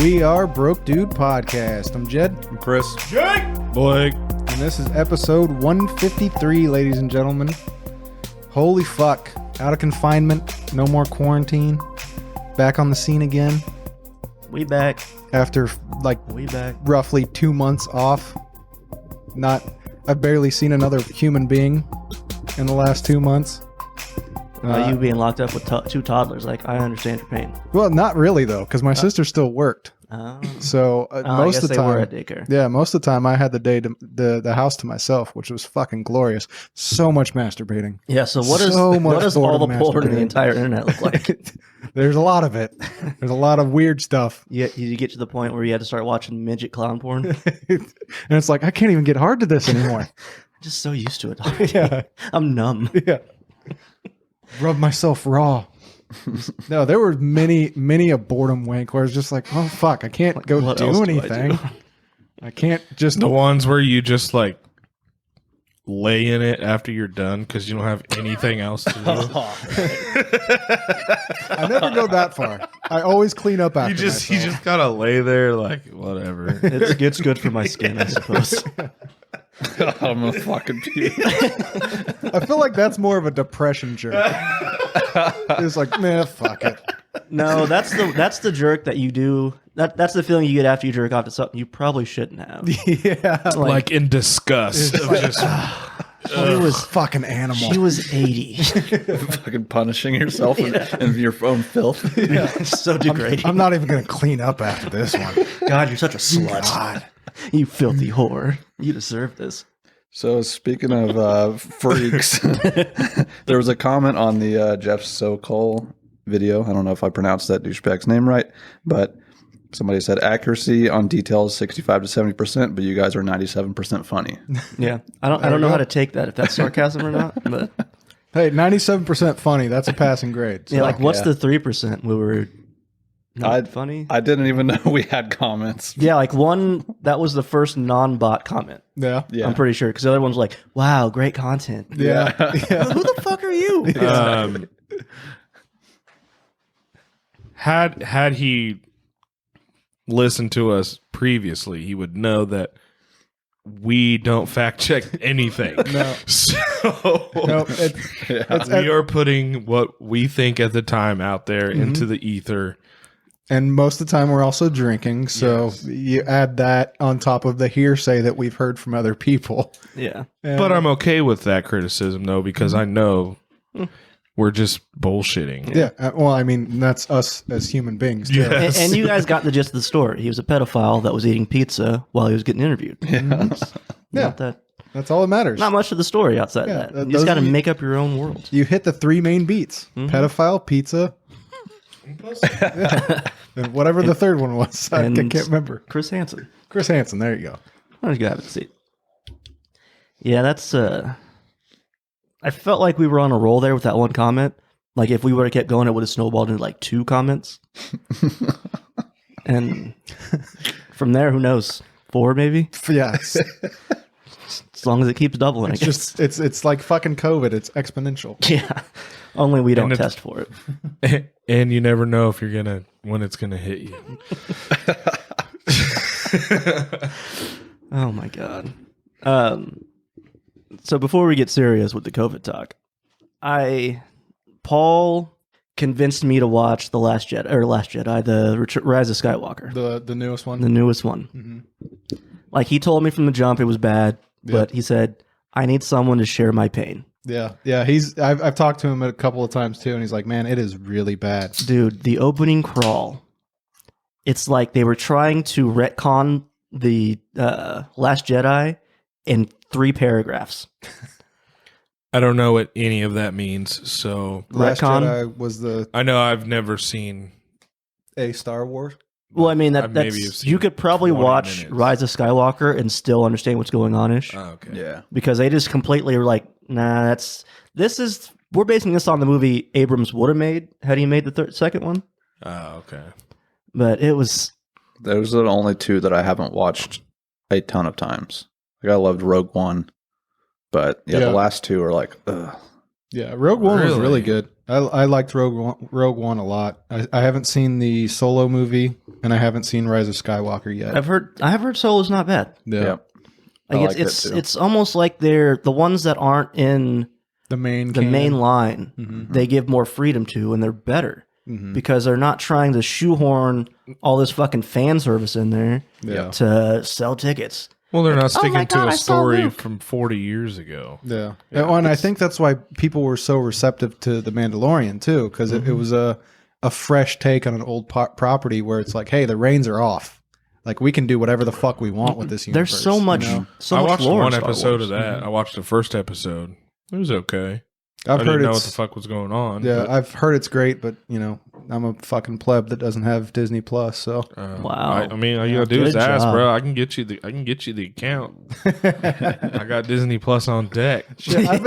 We are Broke Dude Podcast. I'm Jed. I'm Chris. Jake! Blake. And this is episode 153, ladies and gentlemen. Holy fuck. Out of confinement. No more quarantine. Back on the scene again. We back. After We back. roughly 2 months off. I've barely seen another human being in the last 2 months. You being locked up with two toddlers, I understand your pain. Well, not really though, because my sister still worked. So most of the time, they were at daycare. Yeah, most of the time I had the house to myself, which was fucking glorious. So much masturbating. Yeah. So what does all the porn in the entire internet look like? There's a lot of it. There's a lot of weird stuff. Yeah, you get to the point where you had to start watching midget clown porn. And it's like I can't even get hard to this anymore. I'm just so used to it. Yeah, I'm numb. yeah. Rub myself raw. No, there were many a boredom wank where it's just like, oh fuck, I can't go What do else do I anything. do? I can't just The ones where you just like lay in it after you're done because you don't have anything else to do. I never go that far. I always clean up after You just myself. gotta lay there like whatever. It's good for my skin, I suppose. I'm gonna fucking puke. I feel like that's more of a depression jerk. It's like, man, fuck it. No, that's the jerk that you do. That's the feeling you get after you jerk off to something you probably shouldn't have. Yeah. Like in disgust. Of just, She was Fucking animal. She was 80. Fucking punishing yourself in your own filth. Yeah. So degrading. I'm not even going to clean up after this one. God, you're such a slut. God. You filthy whore. You deserve this. So speaking of freaks, there was a comment on the Jeff Sokol video. I don't know if I pronounced that douchebag's name right, but somebody said accuracy on details 65 to 70%, but you guys are 97% funny. Yeah. I don't know how to take that, if that's sarcasm or not. But Hey, 97% funny. That's a passing grade. So. yeah, like what's yeah. the 3% we were not funny? I didn't even know we had comments. Yeah, like one that was the first non-bot comment. Yeah. Yeah. I'm pretty sure, because the other one's like, "Wow, great content." Yeah. Yeah. Who the fuck are you? Had he listened to us previously, he would know that we don't fact check anything. No. So No, we are putting what we think at the time out there into the ether. and most of the time we're also drinking. So you add that on top of the hearsay that we've heard from other people. Yeah. And- But I'm okay with that criticism, though, because I know we're just bullshitting. yeah. Well, I mean, that's us as human beings. Too. Yeah. And you guys got the gist of the story. He was a pedophile that was eating pizza while he was getting interviewed. Yeah. Not that. That's all that matters. Not much of the story outside Yeah, that. You just got to make up your own world. You hit the three main beats: pedophile, pizza, yeah. And whatever the third one was. I And- can't remember. Chris Hansen. Chris Hansen. There you go. Why don't you have a seat? Yeah, that's I felt like we were on a roll there with that one comment. Like if we would have kept going, it would have snowballed into like 2 comments. And from there, who knows? 4 maybe? Yeah. As long as it keeps doubling, I guess. Just it's like fucking COVID. It's exponential. Yeah. Only we don't And test for it. And you never know if you're when it's gonna hit you. Oh my God. So before we get serious with the COVID talk, Paul convinced me to watch the Last Jedi, the Rise of Skywalker, The newest one. the newest one. Mhm. Like he told me from the jump it was bad, but he said I need someone to share my pain. Yeah. I've talked to him a couple of times too, and he's like, "Man, it is really bad." Dude, the opening crawl. It's like they were trying to retcon the Last Jedi in 3 paragraphs. I don't know what any of that means, so Last Retcon? Jedi was I know I've never seen. a Star Wars. Well, I mean, I maybe have that's seen you could probably 20 watch minutes. Rise of Skywalker and still understand what's going on ish. Oh, okay. Yeah. Because they just completely were like, nah, we're basing this on the movie Abrams would have made had he made the second one. Oh, okay. But it was, Those are the only 2 that I haven't watched a ton of times. Like I loved Rogue One, but the last 2 are like, ugh. Yeah, Rogue One was Really? really good. I liked Rogue One a lot. I haven't seen the Solo movie, and I haven't seen Rise of Skywalker yet. I have heard Solo's not bad. Yeah. I Like liked it too. it's almost like they're the ones that aren't in The main the main line. Mhm. They give more freedom to, and they're better Mhm. because they're not trying to shoehorn all this fucking fan service in there Yeah. to sell tickets. Well, they're not Oh my sticking to God, a I saw story Luke. from 40 years ago. Yeah. And I think that's why people were so receptive to The Mandalorian, too, because it was a fresh take on an old property where it's like, hey, the reins are off. Like, we can do whatever the fuck we want with this universe. There's so much, you know? so I much watched lore in one Star episode Wars. of that. I watched the first episode. It was okay. I've I heard didn't know what it's the fuck was going on. yeah, but, I've heard it's great, but you know, I'm a fucking pleb that doesn't have Disney Plus, so Wow. I mean, all you gotta do is Good ask, job. bro. I can get you the account. I got Disney Plus on deck. Shit, I've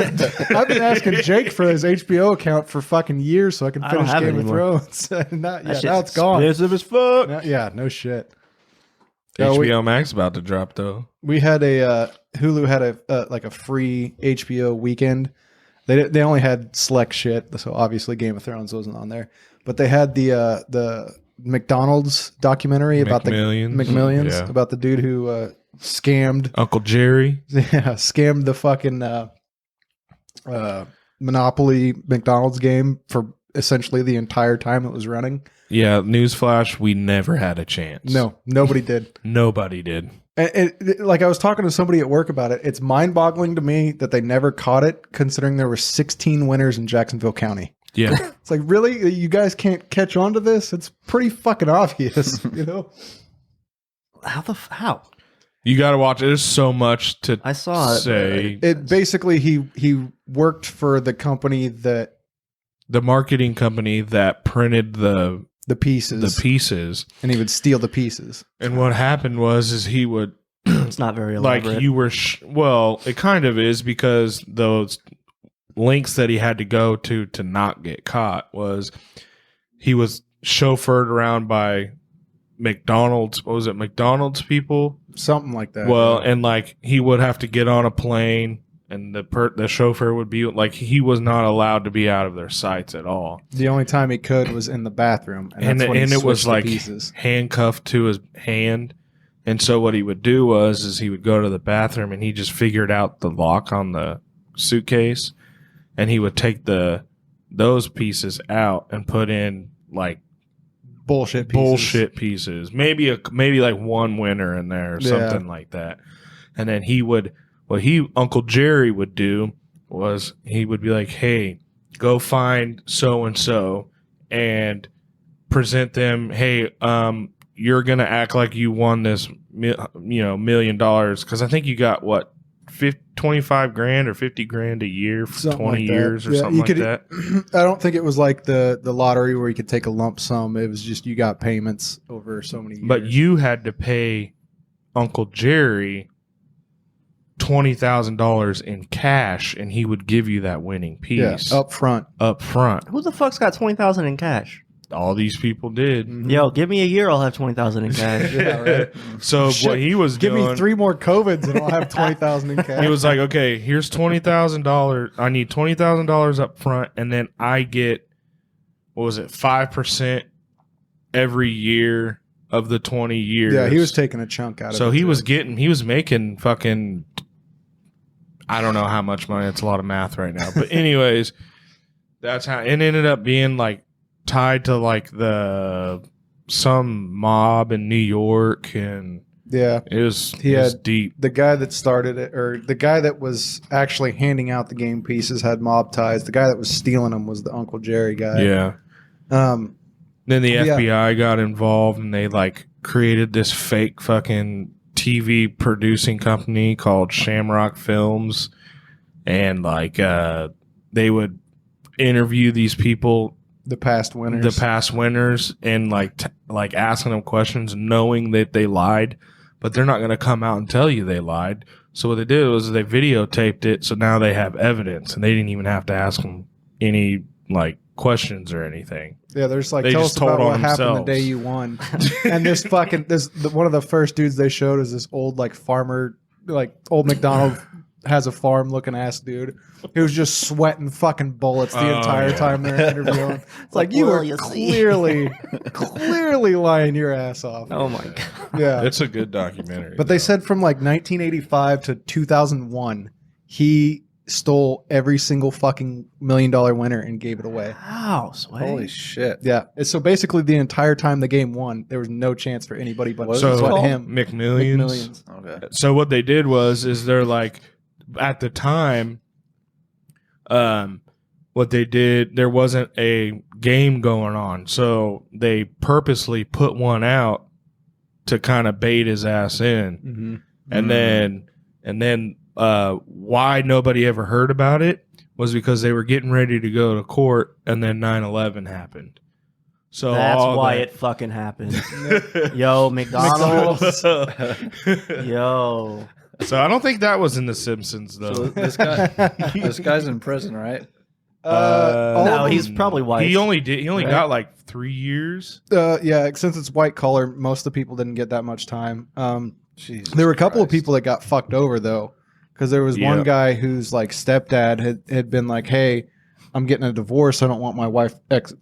been asking Jake for his HBO account for fucking years so I can I don't finish have it Game of anymore. Thrones. Not That yet. shit's Now it's gone. expensive as fuck. Yeah, no shit. No, HBO Max about to drop though. We had a Hulu had a free HBO weekend. They only had select shit, so obviously Game of Thrones wasn't on there. But they had the McDonald's documentary about the McMillions. McMillions Yeah. about the dude who scammed Uncle Jerry. scammed the fucking Monopoly McDonald's game for essentially the entire time it was running. Yeah, newsflash, we never had a chance. No, nobody did. Nobody did. Like I was talking to somebody at work about it. It's mind-boggling to me that they never caught it, considering there were 16 winners in Jacksonville County. Yeah. It's like, really, you guys can't catch on to this? It's pretty fucking obvious, you know. How? You got to watch it. There's so much to I saw it. say. It basically he worked for the company that The marketing company that printed the pieces. and he would steal the pieces. And what happened was he would It's not very elaborate. like you were well, it kind of is because those links that he had to go to not get caught was he was chauffeured around by McDonald's. What was it? McDonald's people? Something like that. Well, and like he would have to get on a plane and the chauffeur would be like, he was not allowed to be out of their sights at all. the only time he could was in the bathroom, And that's when he it was switched the like pieces. handcuffed to his hand. And so what he would do is he would go to the bathroom and he just figured out the lock on the suitcase, and he would take those pieces out and put in like Bullshit pieces. Maybe like one winner in there or something like that. And then Uncle Jerry would do was he would be like, hey, go find so and so and present them, hey, you're gonna act like you won this $1 million, because I think you got what, 25 grand or 50 grand a year for Something 20 like that. years or Yeah, something you like could- that. I don't think it was like the lottery where you could take a lump sum. It was just you got payments over so many years. But you had to pay Uncle Jerry $20,000 in cash, and he would give you that winning piece up front. up front. Who the fuck's got 20,000 in cash? All these people did. Yo, give me a year, I'll have 20,000 in cash. Yeah, right. So Shit, what he was Give doing, me 3 more COVIDs and I'll have 20,000 in cash. he was like, okay, here's $20,000. I need $20,000 up front, and then I get, what was it, 5% every year of the 20 years. yeah, he was taking a chunk out of it. So he too. was making fucking, I don't know how much money. It's a lot of math right now. But anyways, that's how it ended up being like tied to like some mob in New York, and Yeah. it was had- deep. The guy that started it, or the guy that was actually handing out the game pieces, had mob ties. The guy that was stealing them was the Uncle Jerry guy. Yeah. Then the Yeah. FBI got involved, and they like created this fake fucking TV producing company called Shamrock Films, and like they would interview these people, The past winners. and like asking them questions, knowing that they lied, but they're not going to come out and tell you they lied. So what they did was they videotaped it, so now they have evidence, and they didn't even have to ask them any like questions or anything. Yeah, there's like, They tell just us about told what on happened the themselves. day you won. And this fucking one of the first dudes they showed is this old like farmer, like old McDonald has a farm looking ass dude who's just sweating fucking bullets the entire time they're interviewing. It's like you were clearly lying your ass off. Oh my god. Yeah. It's a good documentary. But they said from like 1985 to 2001, he stole every single fucking $1 million winner and gave it away. Wow, Sway. Holy shit. Yeah. So basically, the entire time the game won, there was no chance for anybody but him. McMillions. Okay. So what they did is they're like, at the time, what they did, there wasn't a game going on, so they purposely put one out to kind of bait his ass in, and then why nobody ever heard about it was because they were getting ready to go to court, and then 9/11 happened. So that's why it fucking happened. Yo, McDonald's. Yo. So I don't think that was in The Simpsons though. So this guy's in prison, right? No, he's probably white. He only got like 3 years. Yeah, since it's white collar, most of the people didn't get that much time. Jesus there were a couple of Christ. people that got fucked over though, because there was one guy whose like stepdad had been like, "Hey, I'm getting a divorce. I don't want my wife,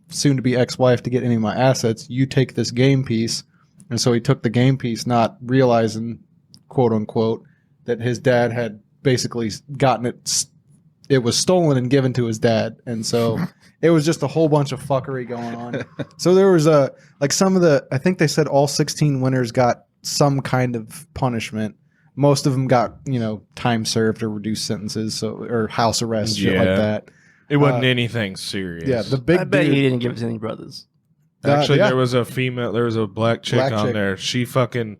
soon to be ex-wife, to get any of my assets. You take this game piece." And so he took the game piece, not realizing, quote unquote, that his dad had basically gotten it. It was stolen and given to his dad, and so it was just a whole bunch of fuckery going on. So there was some of the, I think they said all 16 winners got some kind of punishment. Most of them got, time served or reduced sentences, or house arrest, shit like that. It wasn't anything serious. Yeah, the big I bet dude, he didn't give it to any brothers. Actually, yeah. there was a black chick on there. She fucking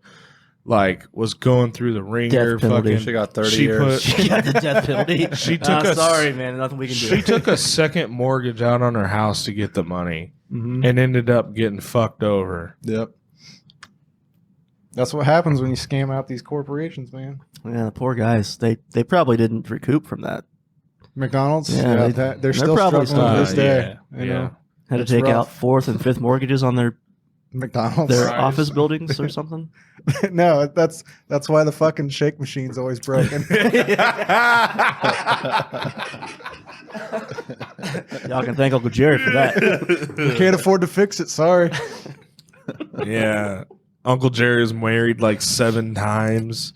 was going through the ringer. Death penalty. Fucking, She got 30 years. She got the death penalty. She took sorry, man. Nothing we can do. She took a second mortgage out on her house to get the money, and ended up getting fucked over. Yep. That's what happens when you scam out these corporations, man. Yeah, the poor guys. They probably didn't recoup from that. McDonald's, Yeah, they're still probably struggling to this still- day. yeah, You know? Had to It's take rough. out fourth and fifth mortgages on their McDonald's. Right. office buildings or something. No, that's why the fucking shake machine's always broken. Y'all can thank Uncle Jerry for that. Can't afford to fix it. Sorry. Yeah. Uncle Jerry was married like 7 times,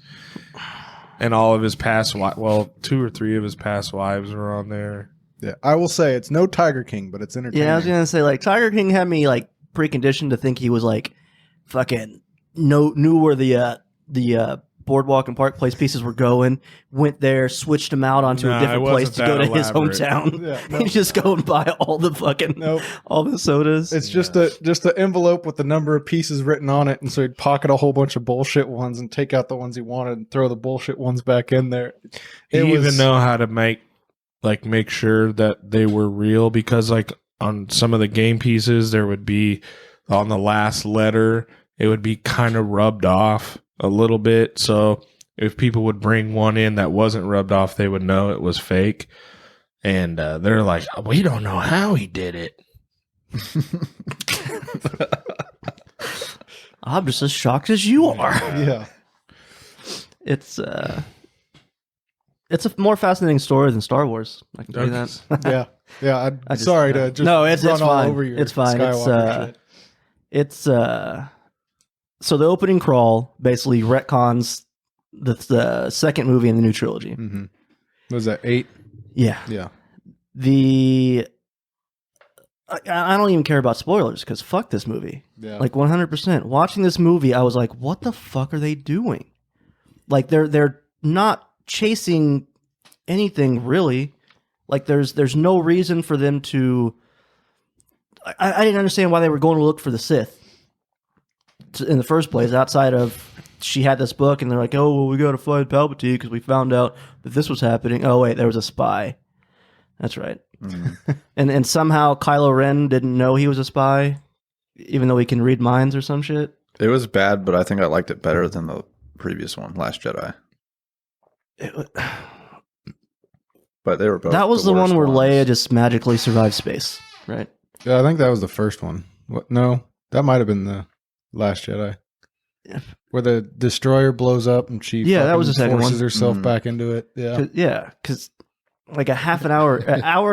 and all of his past 2 or 3 of his past wives were on there. Yeah, I will say it's no Tiger King, but it's entertaining. Yeah, I was gonna say Tiger King had me preconditioned to think he was fucking knew where the boardwalk and Park Place pieces were going. Went there, switched them out onto Nah, a it different place wasn't to go that to his elaborate. hometown. Yeah, no. He's just go and buy all the fucking Nope. all the sodas. It's just an envelope with the number of pieces written on it, and so he'd pocket a whole bunch of bullshit ones and take out the ones he wanted and throw the bullshit ones back in there. He even know how to make sure that they were real, because on some of the game pieces there would be on the last letter, it would be kind of rubbed off a little bit. So if people would bring one in that wasn't rubbed off, they would know it was fake. And they're like, we don't know how he did it. I'm just as shocked as you are. Yeah. It's a more fascinating story than Star Wars. I can tell you that. Yeah. I'm sorry to just no, it's run all fine. over your It's fine. Skywalker shit. It's so the opening crawl basically retcons the second movie in the new trilogy. Mm-hmm. Was that 8? Yeah. Yeah. I don't even care about spoilers because fuck this movie. Yeah. 100%. Watching this movie, I was like, what the fuck are they doing? They're not chasing anything really. There's no reason for them to. I didn't understand why they were going to look for the Sith in the first place, outside of she had this book and they're like, oh, well, we got to find Palpatine because we found out that this was happening. Oh, wait, there was a spy. That's right. And somehow Kylo Ren didn't know he was a spy, even though he can read minds or some shit. It was bad, but I think I liked it better than the previous one, Last Jedi. But they were both. That was the one worst where ones. Leia just magically survived space, right? Yeah, I think that was the first one. What? No, that might have been the Last Jedi. Where the destroyer blows up and she that was the second forces one. herself back into it. Yeah. Because like an hour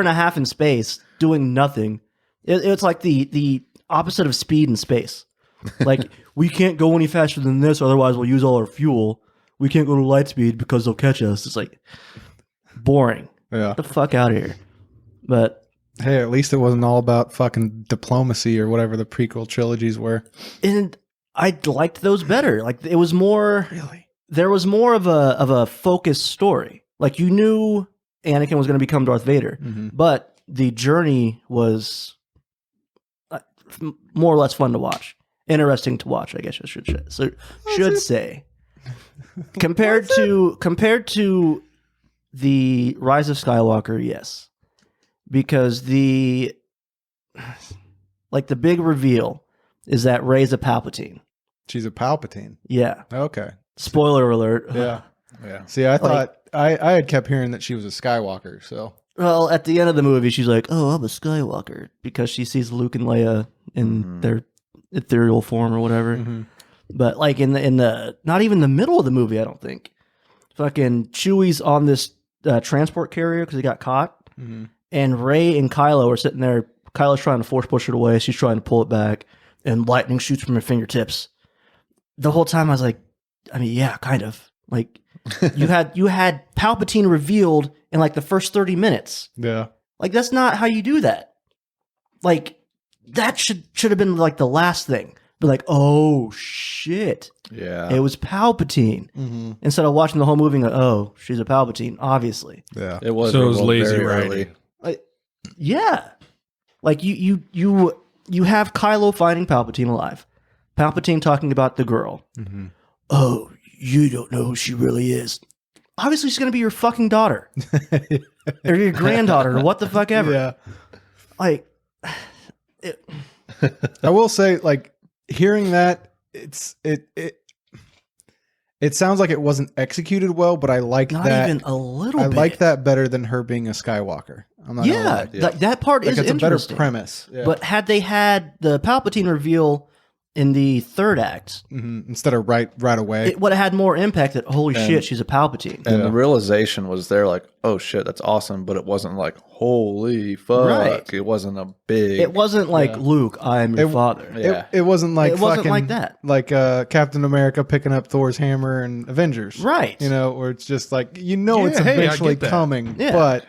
and a half in space doing nothing. It's like the opposite of speed in space. Like, we can't go any faster than this, otherwise we'll use all our fuel. We can't go to light speed because they'll catch us. It's like boring. Yeah. Get the fuck out of here. But hey, at least it wasn't all about fucking diplomacy or whatever the prequel trilogies were. And I liked those better. Like, it was more. Really? There was more of a focused story. Like, you knew Anakin was going to become Darth Vader, but the journey was more or less fun to watch. Interesting to watch, I guess I should say. Compared to the Rise of Skywalker, yes. Because the big reveal is that Rey's a Palpatine. She's a Palpatine. Yeah. Okay. Spoiler alert. Yeah. Yeah. See, I thought I had kept hearing that she was a Skywalker, so. Well, at the end of the movie, she's like, "Oh, I'm a Skywalker," because she sees Luke and Leia in their ethereal form or whatever. But like in the not even the middle of the movie, I don't think. Fucking Chewie's on this transport carrier because he got caught, and Rey and Kylo are sitting there. Kylo's trying to force push it away. She's trying to pull it back, and lightning shoots from her fingertips. The whole time, I was like, I mean, yeah, kind of. Like, you had Palpatine revealed in like the first 30 minutes. Yeah. Like, that's not how you do that. Like, that should have been like the last thing. Be like, oh shit. Yeah. It was Palpatine. Instead of watching the whole movie and go, oh, she's a Palpatine, obviously. Yeah. It was. So it was lazy very writing. early. Yeah. Like, you have Kylo finding Palpatine alive. Palpatine talking about the girl. Oh, you don't know who she really is. Obviously, she's going to be your fucking daughter. Or your granddaughter, or what the fuck ever. Yeah. Like, I will say, like, hearing that, it sounds like it wasn't executed well, but I like not that. even a little I bit. like that better than her being a Skywalker. I'm not gonna lie. That part Like, is it's a better interesting. premise. Yeah. But had they had the Palpatine reveal in the third act, instead of right away. it would have had more impact that, holy shit, she's a Palpatine. And the realization was there, like, oh shit, that's awesome. But it wasn't like, holy fuck. Right. It wasn't a big. It wasn't like, Luke, I am your father. Yeah. It wasn't like It wasn't fucking, like that. Like Captain America picking up Thor's hammer and Avengers. Right. You know, where it's just like, it's hey, I eventually get that. coming. Yeah. But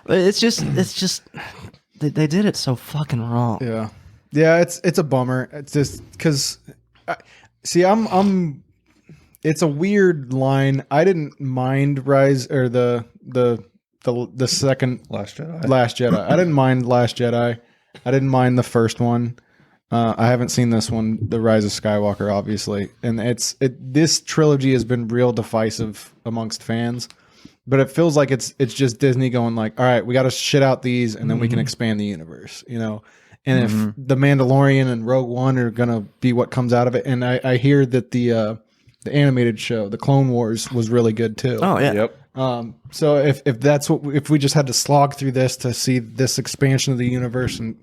But it's just they did it so fucking wrong. yeah. Yeah, it's a bummer. It's just because I'm it's a weird line. I didn't mind Rise or the second Last Jedi. Last Jedi. I didn't mind Last Jedi. I didn't mind the first one. I haven't seen this one, The Rise of Skywalker, obviously, and this trilogy has been real divisive amongst fans. But it feels like it's just Disney going like, all right, we got to shit out these, and then we can expand the universe, you know. And if The Mandalorian and Rogue One are gonna be what comes out of it, and I hear that the animated show, The Clone Wars, was really good too. Oh yeah. Yep. So if that's if we just had to slog through this to see this expansion of the universe and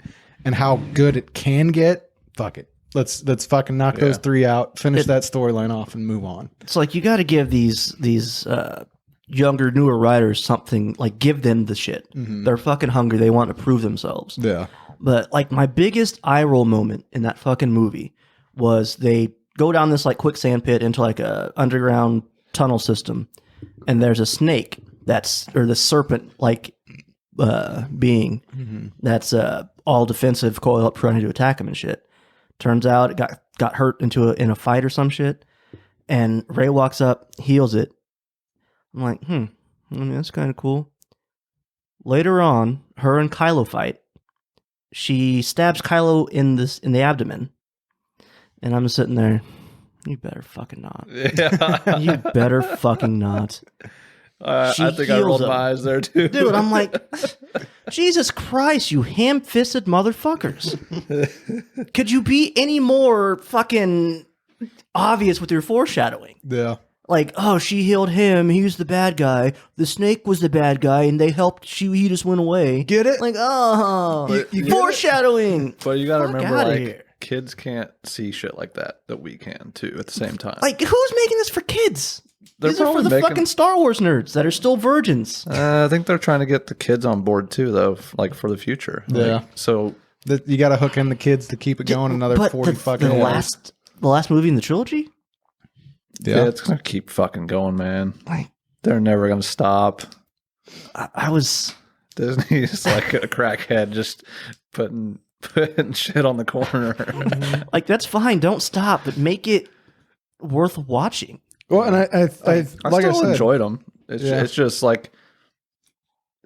how good it can get, fuck it. Let's fucking knock those three out, finish that storyline off, and move on. It's like, you got to give these younger, newer writers something, like, give them the shit. They're fucking hungry. They want to prove themselves. Yeah. But like, my biggest eye roll moment in that fucking movie was they go down this like quicksand pit into like a underground tunnel system, and there's a snake or the serpent like being that's all defensive, coiled up, trying to attack him and shit. Turns out it got hurt in a fight or some shit, and Rey walks up, heals it. I'm like, I mean, that's kind of cool. Later on, her and Kylo fight. She stabs Kylo in the abdomen, and I'm sitting there. You better fucking not. Yeah. You better fucking not. I think I rolled my eyes there too. Dude, I'm like, Jesus Christ, you ham-fisted motherfuckers. Could you be any more fucking obvious with your foreshadowing? Yeah. Like, oh, she healed him. He was the bad guy. The snake was the bad guy, and they helped. He just went away. Get it? Like, oh, You foreshadowing. But you got to Fuck remember, outta like, here. kids can't see shit like that we can too at the same time. Like, who's making this for kids? They're These are for the probably fucking Star Wars nerds that are still virgins. I think they're trying to get the kids on board too, though, like for the future. Yeah. Like, so You got to hook in the kids to keep it going another But 40 fucking the years. last movie in the trilogy? yeah, it's gonna keep fucking going, man. Like, They're never gonna stop. I was... Disney's like a crackhead, just putting shit on the corner. Like, that's fine. Don't stop, but make it worth watching. Well, and I like still I said, enjoyed them. Yeah. It's just like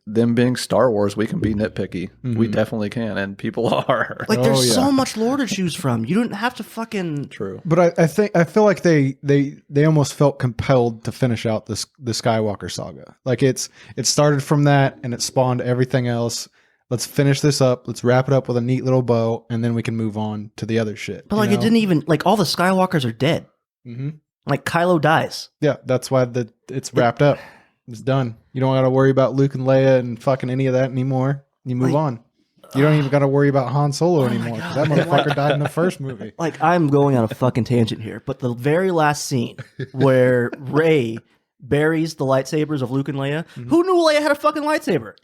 them being Star Wars. We can be nitpicky. We Mhm. definitely can, and people are. Like, Oh, there's yeah. so much lore to choose from. You don't have to fucking... True. but I feel like they almost felt compelled to finish out the Skywalker saga. Like it started from that and it spawned everything else. Let's finish this up. Let's wrap it up with a neat little bow, and then we can move on to the other shit. But, like, it didn't even... Like, all the Skywalkers are dead. Mm-hmm. Like, Kylo dies. Yeah, that's why it's wrapped up. It's done. You don't got to worry about Luke and Leia and fucking any of that anymore. You move Like, on. You don't even got to worry about Han Solo my anymore. God. That motherfucker died in the first movie. Like, I'm going on a fucking tangent here, but the very last scene where Rey buries the lightsabers of Luke and Leia, who knew Leia had a fucking lightsaber?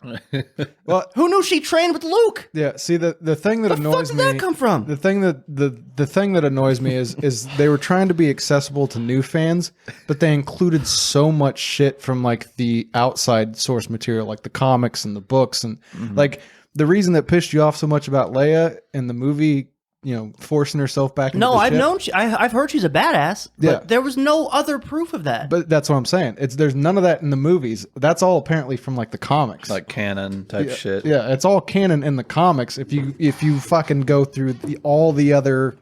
Well, Who knew she trained with Luke? yeah. See, the thing that The fuck annoys did me. that come from? The thing that the thing that annoys me is they were trying to be accessible to new fans, but they included so much shit from like the outside source material, like the comics and the books, and like the reason that pissed you off so much about Leia in the movie, you know, forcing herself back. Into No, the I've ship. known. I've heard she's a badass, but Yeah. there was no other proof of that. But that's what I'm saying. There's none of that in the movies. That's all apparently from like the comics. Like canon type shit. Yeah, it's all canon in the comics. If you fucking go through all the other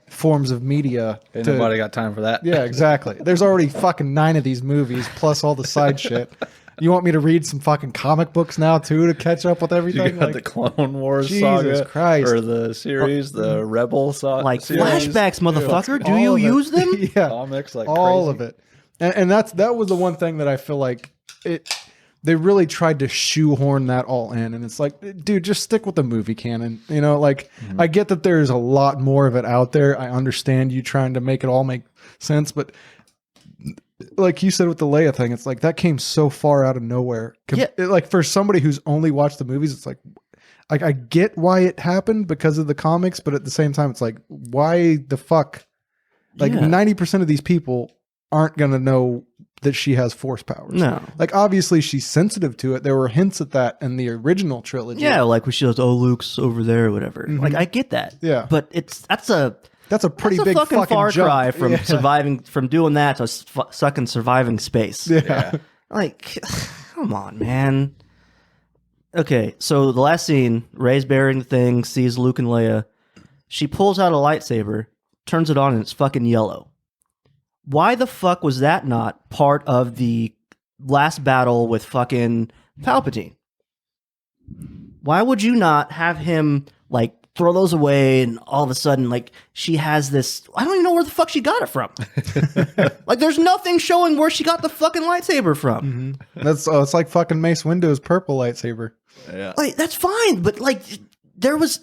forms of media, Ain't nobody got time for that. yeah, exactly. There's already fucking 9 of these movies plus all the side shit. You want me to read some fucking comic books now too to catch up with You everything? got the Clone Wars Jesus saga, Christ. or the series, the Rebel saga, Like series, flashbacks, motherfucker. Do all you of it. use them? Yeah, comics, like all crazy. of it. And that was the one thing that I feel like they really tried to shoehorn that all in, and it's like, dude, just stick with the movie canon. You know, like I get that there's a lot more of it out there. I understand you trying to make it all make sense, but like you said with the Leia thing, it's like that came so far out of nowhere. Yeah. Like for somebody who's only watched the movies, it's like I get why it happened because of the comics, but at the same time, it's like, why the fuck? Like Yeah. 90% of these people aren't gonna know that she has force powers. No. Like obviously she's sensitive to it. There were hints at that in the original trilogy. Yeah, like when she goes, "Oh, Luke's over there," or whatever. Like, I get that. Yeah. but that's a pretty that's a big fucking far jump. cry from Yeah. surviving, from doing that to sucking surviving space. Yeah. Like, come on, man. Okay, so the last scene, Rey's burying the thing, sees Luke and Leia. She pulls out a lightsaber, turns it on, and it's fucking yellow. Why the fuck was that not part of the last battle with fucking Palpatine? Why would you not have him, like, throw those away, and all of a sudden, like, she has this... I don't even know where the fuck she got it from. Like, there's nothing showing where she got the fucking lightsaber from. That's it's like fucking Mace Windu's purple lightsaber. Yeah. Like, that's fine, but, like,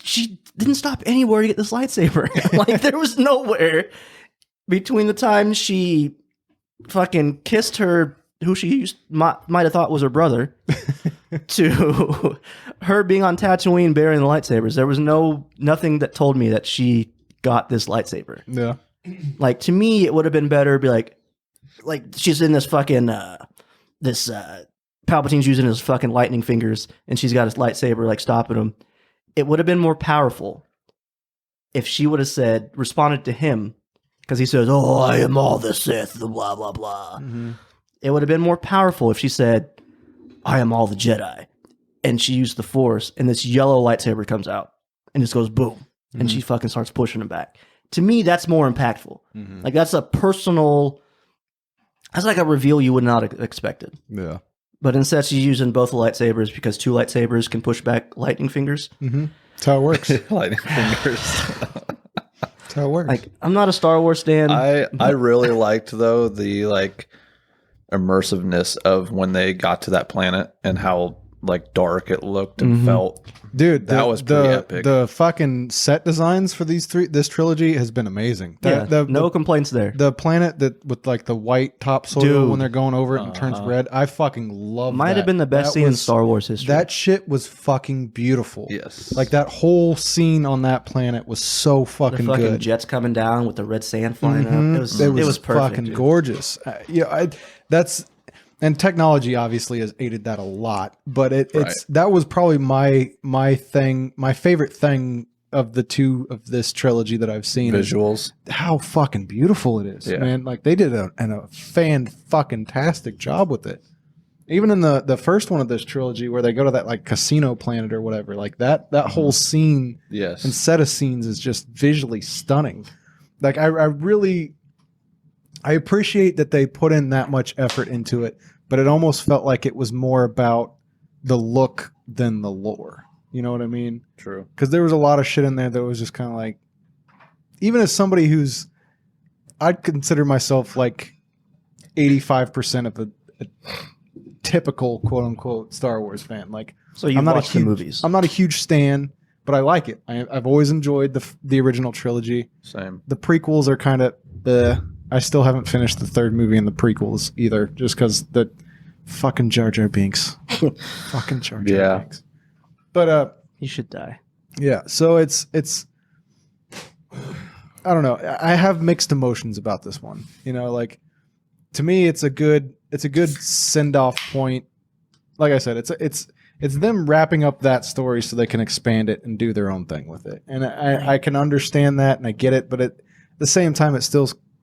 she didn't stop anywhere to get this lightsaber. Like, there was nowhere between the time she fucking kissed her, who she might have thought was her brother, to her being on Tatooine burying the lightsabers. There was nothing that told me that she got this lightsaber. Yeah. Like, to me, it would have been better to be like she's in this fucking Palpatine's using his fucking lightning fingers, and she's got his lightsaber like stopping him. It would have been more powerful if she would have responded to him, because he says, "Oh, I am all the Sith," blah blah blah. It would have been more powerful if she said, "I am all the Jedi," and she used the Force, and this yellow lightsaber comes out and just goes boom, and she fucking starts pushing him back. To me, that's more impactful. Like, that's a personal. That's like a reveal you would not have expected. Yeah. But instead, she's using both the lightsabers because 2 lightsabers can push back lightning fingers. That's how it works. Lightning fingers. That's how it works. Like, I'm not a Star Wars stan. I really liked though the like immersiveness of when they got to that planet and how like dark it looked and felt. Dude, that was pretty epic. The fucking set designs for this trilogy has been amazing. No complaints there. The planet that with like the white topsoil when they're going over it and turns red, I fucking love. Might have been the best scene in Star Wars history. That shit was fucking beautiful. Yes, like that whole scene on that planet was so fucking good. Jets coming down with the red sand flying up. It was perfect, fucking gorgeous. And technology obviously has aided that a lot, but that was probably my favorite thing of the two of this trilogy that I've seen. Visuals, how fucking beautiful it is, man! Like they did a fan-fucking-tastic job with it. Even in the first one of this trilogy, where they go to that like casino planet or whatever, like that whole scene, and set of scenes is just visually stunning. Like I appreciate that they put in that much effort into it, but it almost felt like it was more about the look than the lore. You know what I mean? True. Because there was a lot of shit in there that was just kind of like, even as somebody I'd consider myself like 85% of a typical quote unquote Star Wars fan. Like, so you watch the movies. I'm not a huge stan, but I like it. I've always enjoyed the original trilogy. Same. The prequels are kind of I still haven't finished the third movie in the prequels either, just because the fucking Jar Jar Binks. Fucking Jar Jar Binks. But he should die. Yeah, so it's I don't know. I have mixed emotions about this one. You know, like to me it's a good send off point. Like I said, it's them wrapping up that story so they can expand it and do their own thing with it. And I can understand that and I get it, but at the same time it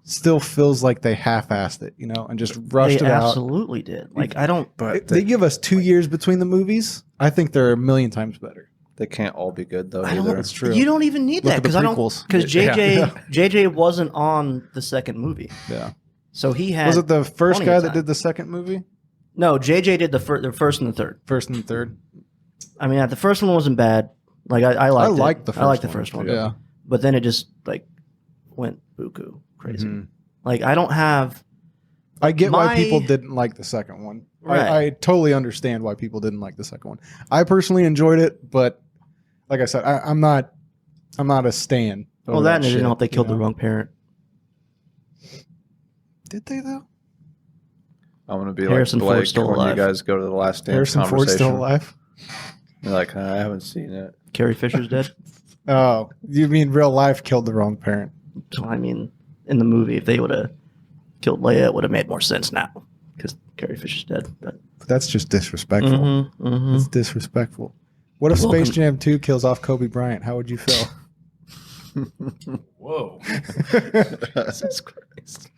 still feels like they half-assed it, you know, and just rushed it out. They absolutely did. Like I don't. But they give us 2 years between the movies. I think they're a million times better. They can't all be good though. Either. That's true. You don't even need that because JJ wasn't on the second movie. Yeah. So he had. Was it the first guy that did the second movie? No, JJ did the first and the third. First and the third. I mean, the first one wasn't bad. Like I liked the first one. Yeah. But then it just like went buku crazy. Like I don't have. I get why people didn't like the second one. Right. I totally understand why people didn't like the second one. I personally enjoyed it, but like I said, I'm not a stan. Well, that and I didn't know if they killed the wrong parent. Did they though? I'm gonna be Harrison like Blake Ford's still when alive. you guys go to the Last Dance Harrison conversation. Ford's still alive? You're like, I haven't seen it. Carrie Fisher's dead. Oh, you mean real life killed the wrong parent? So I mean, in the movie, if they would have killed Leia, it would have made more sense now because Carrie Fisher's dead. But that's just disrespectful. It's disrespectful. What if Space Jam 2 kills off Kobe Bryant? How would you feel? Whoa. Jesus Christ.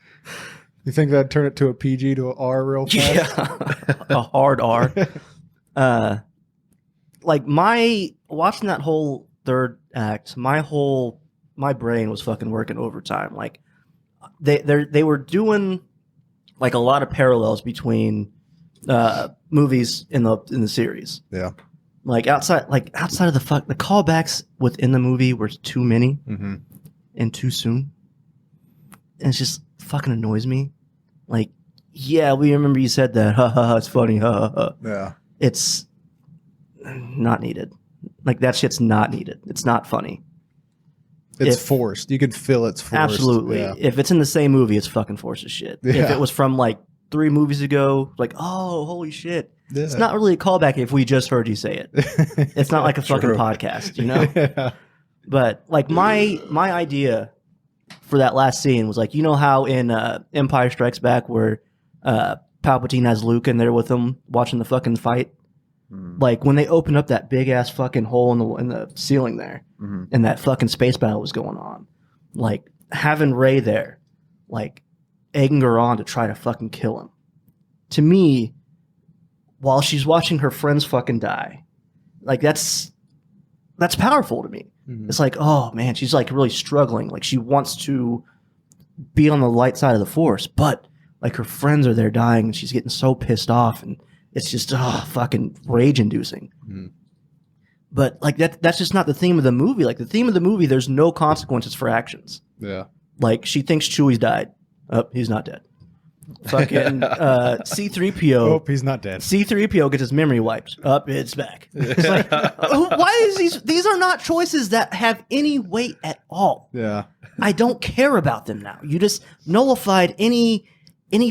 You think that'd turn it to a PG to an R real fast? Yeah, a hard R. Like watching that whole third act, my brain was fucking working overtime. Like they were doing like a lot of parallels between movies in the series. Yeah. Like outside of the callbacks within the movie were too many and too soon. And it just fucking annoys me. Like, yeah, we remember you said that. Ha ha ha, it's funny. Ha ha ha. Yeah. It's not needed. Like that shit's not needed. It's not funny. It's forced. You can feel it's forced. Absolutely. Yeah. If it's in the same movie, it's fucking forced as shit. Yeah. If it was from like 3 movies ago, like, oh, holy shit. Yeah. It's not really a callback if we just heard you say it. It's not like a fucking podcast, you know? Yeah. But like my idea for that last scene was like, you know how in Empire Strikes Back where Palpatine has Luke in there with him watching the fucking fight? Like when they opened up that big ass fucking hole in the ceiling there and that fucking space battle was going on, like having Rey there, like egging her on to try to fucking kill him. To me, while she's watching her friends fucking die, like that's powerful to me. It's like, oh man, she's like really struggling. Like she wants to be on the light side of the Force, but like her friends are there dying and she's getting so pissed off and it's just fucking rage inducing. But like that's just not the theme of the movie. Like the theme of the movie, there's no consequences for actions. Yeah. Like she thinks Chewie's died. Oh, he's not dead. Fucking C-3PO. Oh, he's not dead. C-3PO gets his memory wiped. Up, it's back. It's like, why is these are not choices that have any weight at all. Yeah. I don't care about them now. You just nullified any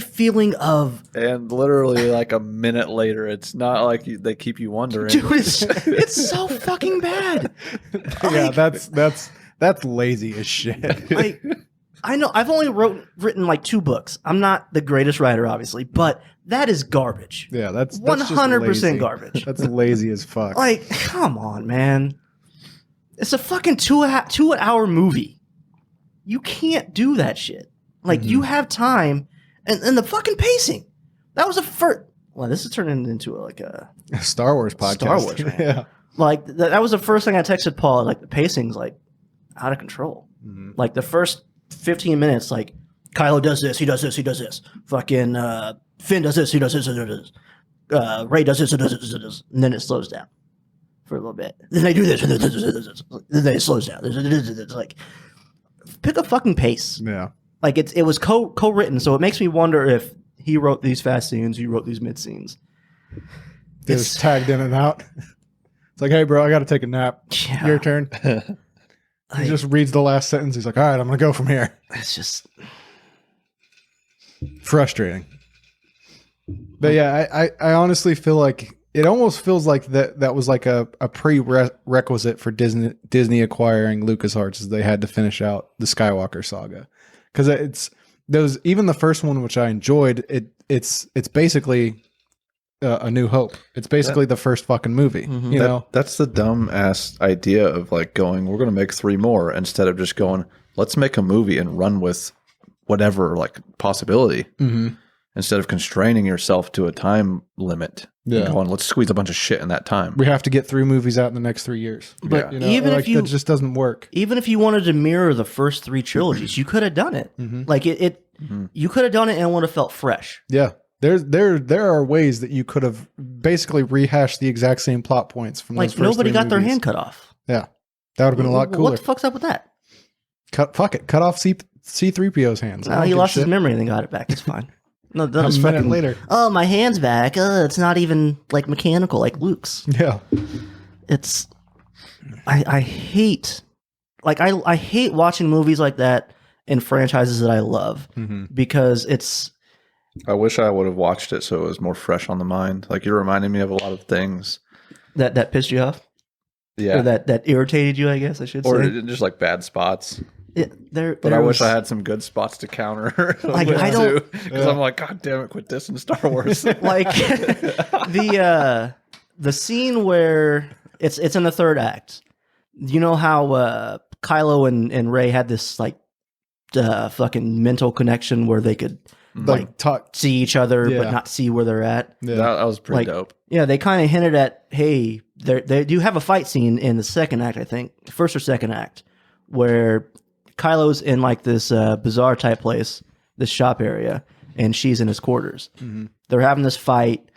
feeling of. And literally like a minute later, it's not like they keep you wondering. Dude, it's so fucking bad. Yeah, that's lazy as shit. I know I've only written like 2 books. I'm not the greatest writer, obviously, but that is garbage. Yeah, that's 100% garbage. That's lazy as fuck. Like, come on, man. It's a fucking 2-hour movie. You can't do that shit. Like, you have time, and the fucking pacing. That was a first. Well, this is turning into like a Star Wars podcast. Star Wars, man. Yeah. Like that was the first thing I texted Paul. Like the pacing's like out of control. Like the first 15 minutes, like Kylo does this, he does this, he does this. Fucking Finn does this, he does this, he does this. Rey does this, he does this, he does this. And then it slows down for a little bit. Then they do this, then it slows down. It's like, pick a fucking pace. Yeah. Like it was co-written, so it makes me wonder if he wrote these fast scenes, he wrote these mid scenes. It's tagged in and out. It's like, hey, bro, I got to take a nap. Yeah. Your turn. He just reads the last sentence. He's like, all right, I'm going to go from here. It's just frustrating. But yeah, I honestly feel like it almost feels like that was like a prerequisite for Disney acquiring LucasArts, as they had to finish out the Skywalker saga. Because even the first one, which I enjoyed, it's basically A New Hope. It's basically the first fucking movie. You know, that's the dumb ass idea of like going, we're going to make 3 more instead of just going, let's make a movie and run with whatever like possibility instead of constraining yourself to a time limit. Yeah, and going, let's squeeze a bunch of shit in that time. We have to get 3 movies out in the next 3 years. But you know, even if that just doesn't work. Even if you wanted to mirror the first 3 trilogies, you could have done it. Like you could have done it and it would have felt fresh. Yeah. There are ways that you could have basically rehashed the exact same plot points from those like first nobody 3 got their movies. hand cut off. Yeah, that would have been a lot cooler. What the fuck's up with that? Cut off C-3PO's hands. No, he lost his memory and then got it back. It's fine. No, that was minute fucking later. Oh, my hand's back. It's not even like mechanical like Luke's. Yeah, it's. I hate, like I hate watching movies like that in franchises that I love because it's. I wish I would have watched it so it was more fresh on the mind. Like, you're reminding me of a lot of things that pissed you off. Yeah, or that irritated you, I guess I should or say. just like bad spots. But I wish I had some good spots to counter. Like, I don't, because I'm like, God damn it, quit this in Star Wars. like the scene where it's in the 3rd act. You know how Kylo and Rey had this like fucking mental connection where they could like talk, see each other Yeah. but not see where they're at. Yeah. That was pretty Like, dope. Yeah, they kind of hinted at, hey, they do have a fight scene in the 2nd act, I think, 1st or 2nd act, where Kylo's in like this bazaar type place, this shop area, and she's in his quarters. They're having this fight.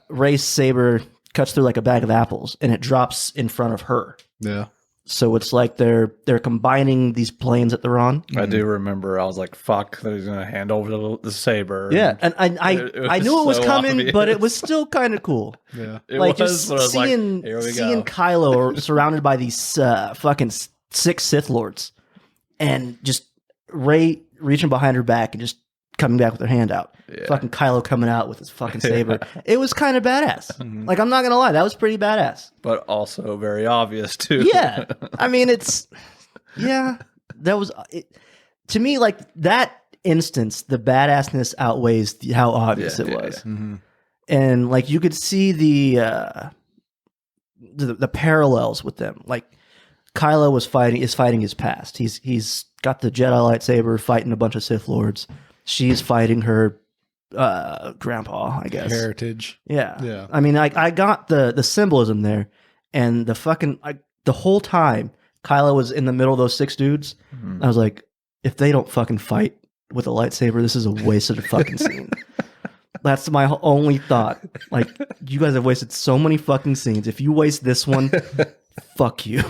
Rey's saber cuts through like a bag of apples, and it drops in front of her. Yeah. So it's like they're combining these planes that they're on. I do remember. I was like, "Fuck!" That he's gonna hand over the saber. Yeah, and I knew it was so coming, obvious. but it was still kind of cool. Yeah. It Like was, just but I was like, seeing "Here we seeing go." Kylo surrounded by these fucking 6 Sith Lords, and just Rey reaching behind her back and just coming back with her hand out. Yeah. Fucking Kylo coming out with his fucking saber. It was kind of badass. Like, I'm not gonna lie, that was pretty badass. But also very obvious too. Yeah, I mean, that was to me, like, that instance, the badassness outweighs how obvious it was. And like, you could see the parallels with them. Like, Kylo is fighting his past. He's got the Jedi lightsaber, fighting a bunch of Sith Lords. She's fighting her grandpa, I guess. Heritage. Yeah. Yeah. I mean, I got the symbolism there, and the whole time Kylo was in the middle of those 6 dudes. I was like, if they don't fucking fight with a lightsaber, this is a wasted fucking scene. That's my only thought. Like, you guys have wasted so many fucking scenes. If you waste this one, fuck you.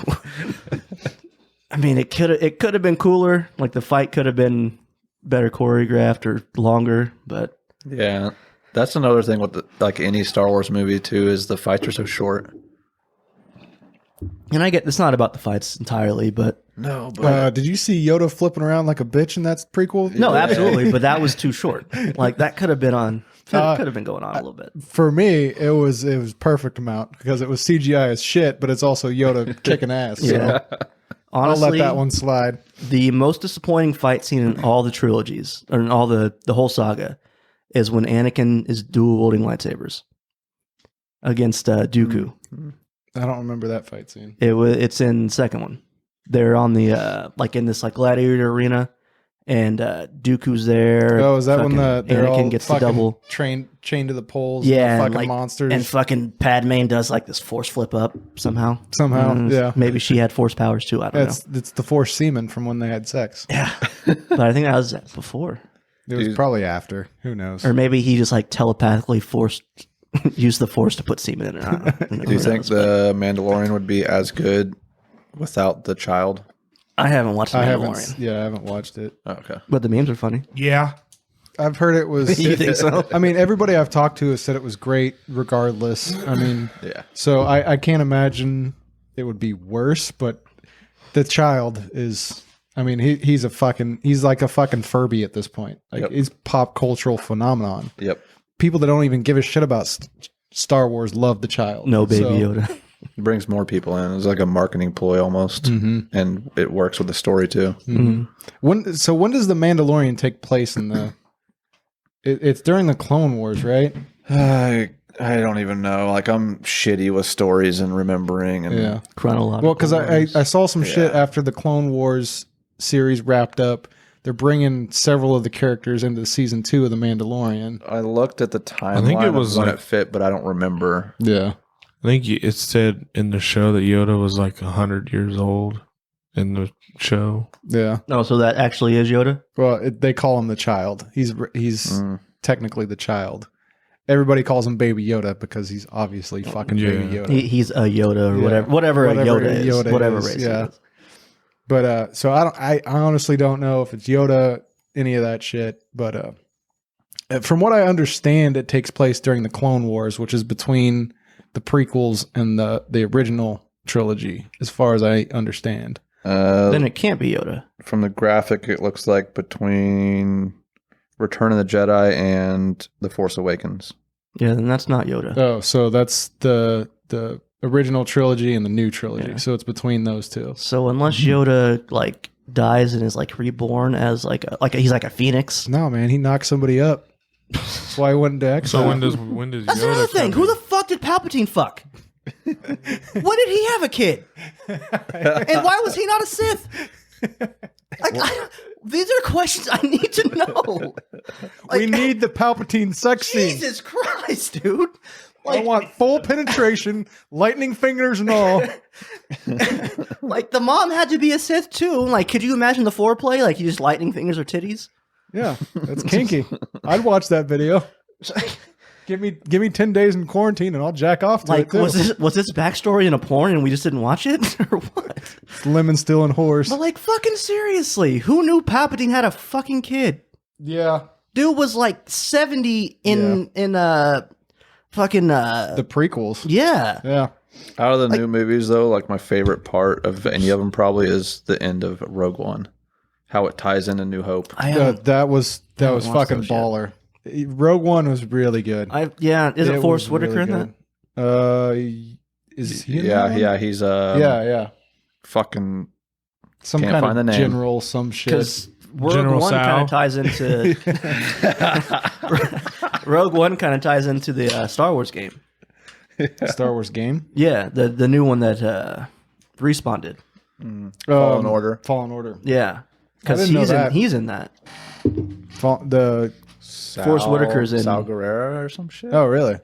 I mean, it could have been cooler. Like, the fight could have been better choreographed or longer, but Yeah, that's another thing with like any Star Wars movie too is the fights are so short. and I get it's not about the fights entirely, but No, but Did you see Yoda flipping around like a bitch in that prequel? no, absolutely, but that was too short. Like that could have been on. Could have been going on a little bit. For me, it was perfect amount because it was CGI as shit, but it's also Yoda kicking ass. So Yeah. I'll Honestly, let that one slide. the most disappointing fight scene in all the trilogies, or in all the whole saga, is when Anakin is dual wielding lightsabers against Dooku. I don't remember that fight scene. It's in the second one. They're on the like in this like gladiator arena, and Dooku's there. Oh, is that when Fucking they're all Anakin gets the fucking double? chained to the poles? Yeah, and the and, fucking like, monsters. And fucking Padme does like this force flip up somehow. Yeah. Maybe she had force powers too. I don't know. It's the Force semen from when they had sex. Yeah, but I think that was before, It was probably after. Who knows? or maybe he just like telepathically used the force to put semen in it. I don't know. do you think the Mandalorian would be as good without the child? I haven't watched The I Mandalorian, haven't watched it. Oh, okay. but the memes are funny. Yeah. I've heard it was. You think so? I mean, everybody I've talked to has said it was great, regardless. I mean, Yeah. so I can't imagine it would be worse. But the child is. I mean, he's like a fucking Furby at this point. Like Yep. it's pop cultural phenomenon. Yep. People that don't even give a shit about Star Wars love the child. No baby So- Yoda. It brings more people in. It's like a marketing ploy almost, and it works with the story too. When does the Mandalorian take place in the? It's during the Clone Wars, right? I don't even know. Like I'm shitty with stories and remembering. And Yeah. Chronological. Well, because I saw some shit after the Clone Wars series wrapped up. They're bringing several of the characters into season 2 of the Mandalorian. I looked at the timeline. think it was when like- it fit, but I don't remember. Yeah. I think it said in the show that Yoda was like 100 years old in the show. Yeah. No, so that actually is Yoda. Well, they call him the child. He's technically the child. Everybody calls him Baby Yoda because he's obviously fucking Baby Yoda. He's a Yoda or Yeah. whatever a Whatever Yoda is. Yoda Whatever is, race yeah. it is. But so I honestly don't know if it's Yoda, any of that shit. But from what I understand, it takes place during the Clone Wars, which is between the prequels and the original trilogy, as far as I understand. Then it can't be Yoda. From the graphic, it looks like between Return of the Jedi and The Force Awakens. Yeah, then that's not Yoda. Oh, so that's the original trilogy and the new trilogy. Yeah. So it's between those two. So unless Yoda like dies and is like reborn as like he's like a phoenix. No, man, he knocked somebody up. That's why he went into exile. So when does That's Yoda another thing. come Who in? the fuck did Palpatine fuck? When did he have a kid? And why was he not a Sith? These are questions I need to know. We need the Palpatine sex scene. Jesus Christ, dude. I want full penetration, lightning fingers and all. Like the mom had to be a Sith too. Like, could you imagine the foreplay? Like, you just lightning fingers or titties? Yeah, that's kinky. I'd watch that video. Give me 10 days in quarantine and I'll jack off to Like, it too. was this backstory in a porn and we just didn't watch it, or what? It's lemon still and horse. But like, fucking seriously, who knew Palpatine had a fucking kid? Yeah, Dude was like 70 in fucking the prequels. yeah. Yeah, Out of the new movies, though, like my favorite part of any of them probably is the end of Rogue One. How it ties into New Hope. that was haven't watched fucking those yet. baller. Rogue One was really good. Is it Forrest was Whitaker really in that? good. Is he in that one? Yeah, he's yeah. fucking Some Can't kind find of the name. general, some shit. Because Rogue General One kind Sal. of ties into Rogue One kind of ties into the Star Wars game. Star Wars game. Yeah, the new one that Respawn did. Fallen Order. Fallen Order. Yeah, because didn't know that. he's in that. The Forrest Whitaker's in- Sal Guerrero or some shit. Oh, really?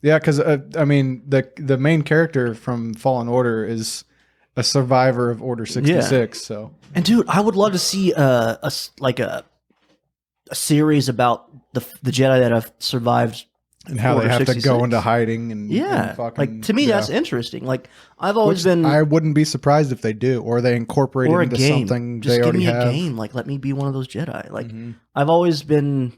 Yeah, because I mean, the main character from Fallen Order is a survivor of Order 66. So And dude, I would love to see a series about the Jedi that have survived and how they have to go into hiding and Yeah, and fucking, like to me that's interesting. Like I've always been. I wouldn't be surped if they do, or they incorporate it or a into game. something Just they give already me a have. game. Like let me be one of those Jedi. Like Mhm. I've always been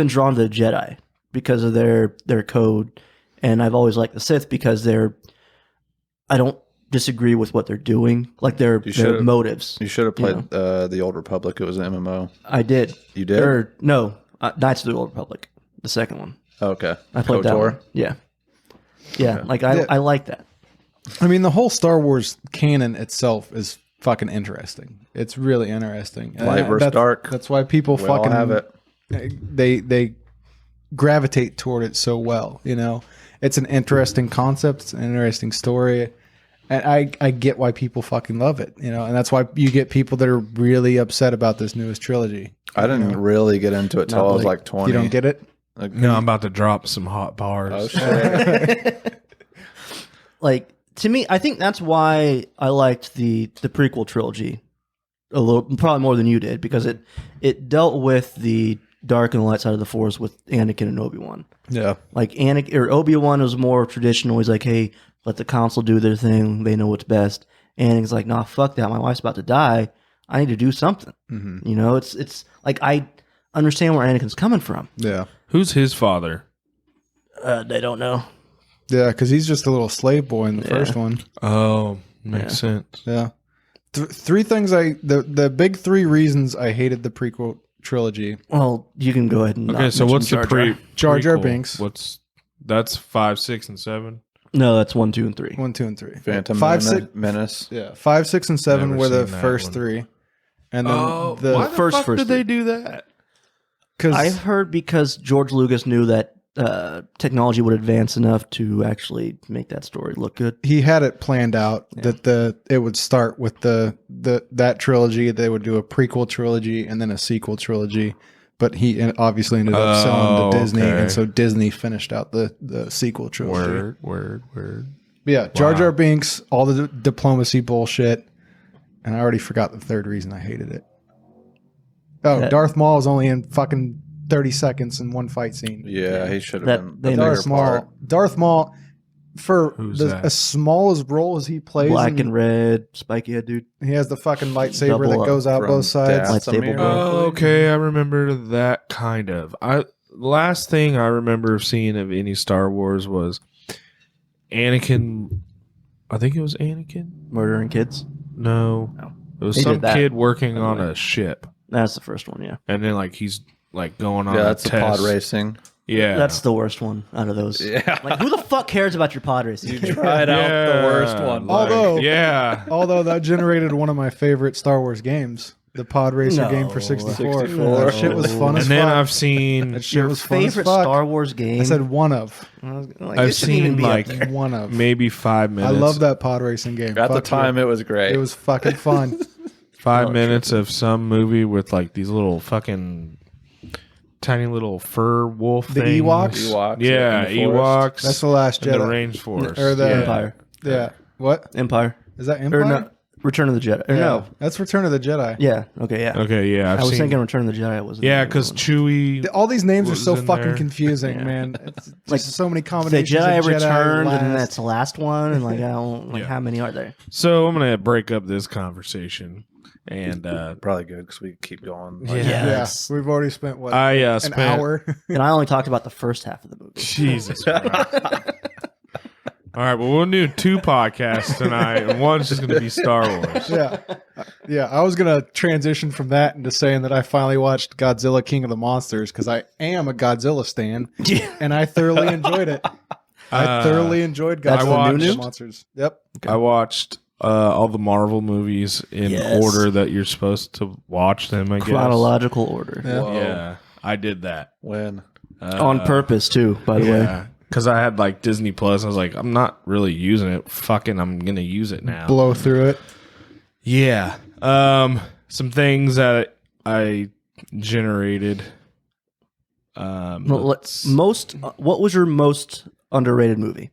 drawn to the Jedi because of their code, and I've always liked the Sith because I don't disagree with what they're doing, like their motives. You should have played the Old Republic. It was an MMO. I did. You did? Or no, Knights of the Old Republic, the second one. Okay. I played that one. Yeah. Yeah, Okay. like I like that. I mean, the whole Star Wars canon itself is fucking interesting. It's really interesting. Light versus dark. That's why people We all fucking have it. They gravitate toward it so well. You know, it's an interesting concept. It's an interesting story. And I get why people fucking love it, you know, and that's why you get people that are really upset about this newest trilogy. I didn't really get into it till I was like 20. You don't get it? Like, No, I'm about to drop some hot bars. oh, shit. Like to me, I think that's why I liked the prequel trilogy a little, probably more than you did, because it dealt with the dark and the light side of the Force with Anakin and Obi-Wan. Yeah. Like Anakin or Obi-Wan was more traditional. He's like, hey, let the council do their thing. They know what's best. Anakin's like, nah, fuck that. My wife's about to die. I need to do something. Mm-hmm. You know, it's like I understand where Anakin's coming from. Yeah. Who's his father? They don't know. Yeah, because he's just a little slave boy in the first one. Oh, makes sense. Yeah. Three things the big three reasons I hated the prequel trilogy. Well, you can go ahead and Okay, so mention what's Jar Jar. Jar Jar prequel? Binks. That's 5, 6, and 7. No, that's 1, 2, and 3. 1, 2, and 3. Phantom 5, 6, Menace. yeah. 5, 6, and 7 Never were the seen that first one. three, and then why the the first fuck did three. they do that? because I've heard because George Lucas knew that technology would advance enough to actually make that story look good. he had it planned out that it would start with that trilogy. They would do a prequel trilogy and then a sequel trilogy. But he obviously ended up selling to Disney, okay. and so Disney finished out the sequel trilogy. Word. But yeah, Jar Jar Binks, all the diplomacy bullshit, and I already forgot the third reason I hated it. Oh, Darth Maul was only in fucking 30 seconds in one fight scene. Yeah, he should That- have they been the made bigger part. Darth Maul, for Who's that? as small as role as he plays, Black and red, spiky head dude. he has the fucking lightsaber Double that up goes out from both sides. Lightsaber Dathomir. blade. Oh, okay, I remember that kind of. Last thing I remember seeing of any Star Wars was Anakin. I think it was Anakin. Murdering kids. No, No. it was He some did that, kid working by the on way. a ship, That's the first one, yeah. and then like he's like going on. Yeah, a that's the pod test. racing. Yeah, That's the worst one out of those. Yeah. Like, who the fuck cares about your pod racing? You tried out the worst one. like, Although- yeah, Although that generated one of my favorite Star Wars games, the Pod Racer No. game for 64. 64. That shit was fun as and then fuck. I've seen That shit Your was fun as favorite fuck. Star Wars game? I said one of. Like, I've it shouldn't even seen be up like there. One of. maybe 5 I minutes. love that pod racing game. At the Fuck time, yeah. it was great. It was fucking fun. 5 minutes of some movie with like these little fucking tiny little fur wolf The things. Ewoks? Ewoks, Yeah, in the forest. Ewoks. That's the Last and the Jedi. rainforest. Or the- yeah. Empire. Yeah. What? Empire. Is that Or Empire? no, Return of the Jedi. Or Yeah. no. That's Return of the Jedi. Yeah. Okay, yeah. Okay, yeah. I've I was seen, thinking Return of the Jedi wasn't. yeah, the because one. Chewie. All these names are was so in fucking there. confusing, Yeah. man. It's just Like, so many the combinations. Jedi of returned, and then last. that's the last one, and like I don't like how many are there? So I'm gonna break up this conversation, and Probably good because we keep going. Yeah. Yeah. Yeah, that's- we've already spent what I an spent hour. And I only talked about the first half of the movie. Jesus Christ. All right, well, we'll do 2 podcasts tonight, and one's just gonna be Star Wars. Yeah. I was gonna transition from that into saying that I finally watched Godzilla King of the Monsters because I am a Godzilla stan, and I thoroughly enjoyed it. I thoroughly enjoyed That's Godzilla the King new of the Monsters. Yep. I watched all the Marvel movies in Yes. order that you're supposed to watch them. I guess. Chronological order. Yeah. Whoa. Yeah, I did that When? On purpose too, by the way. Yeah, because I had like Disney Plus. I was like, I'm not really using it. Fucking, I'm gonna use it now. Blow through it. Yeah. Some things that I generated. Well, let's- what was your most underrated movie?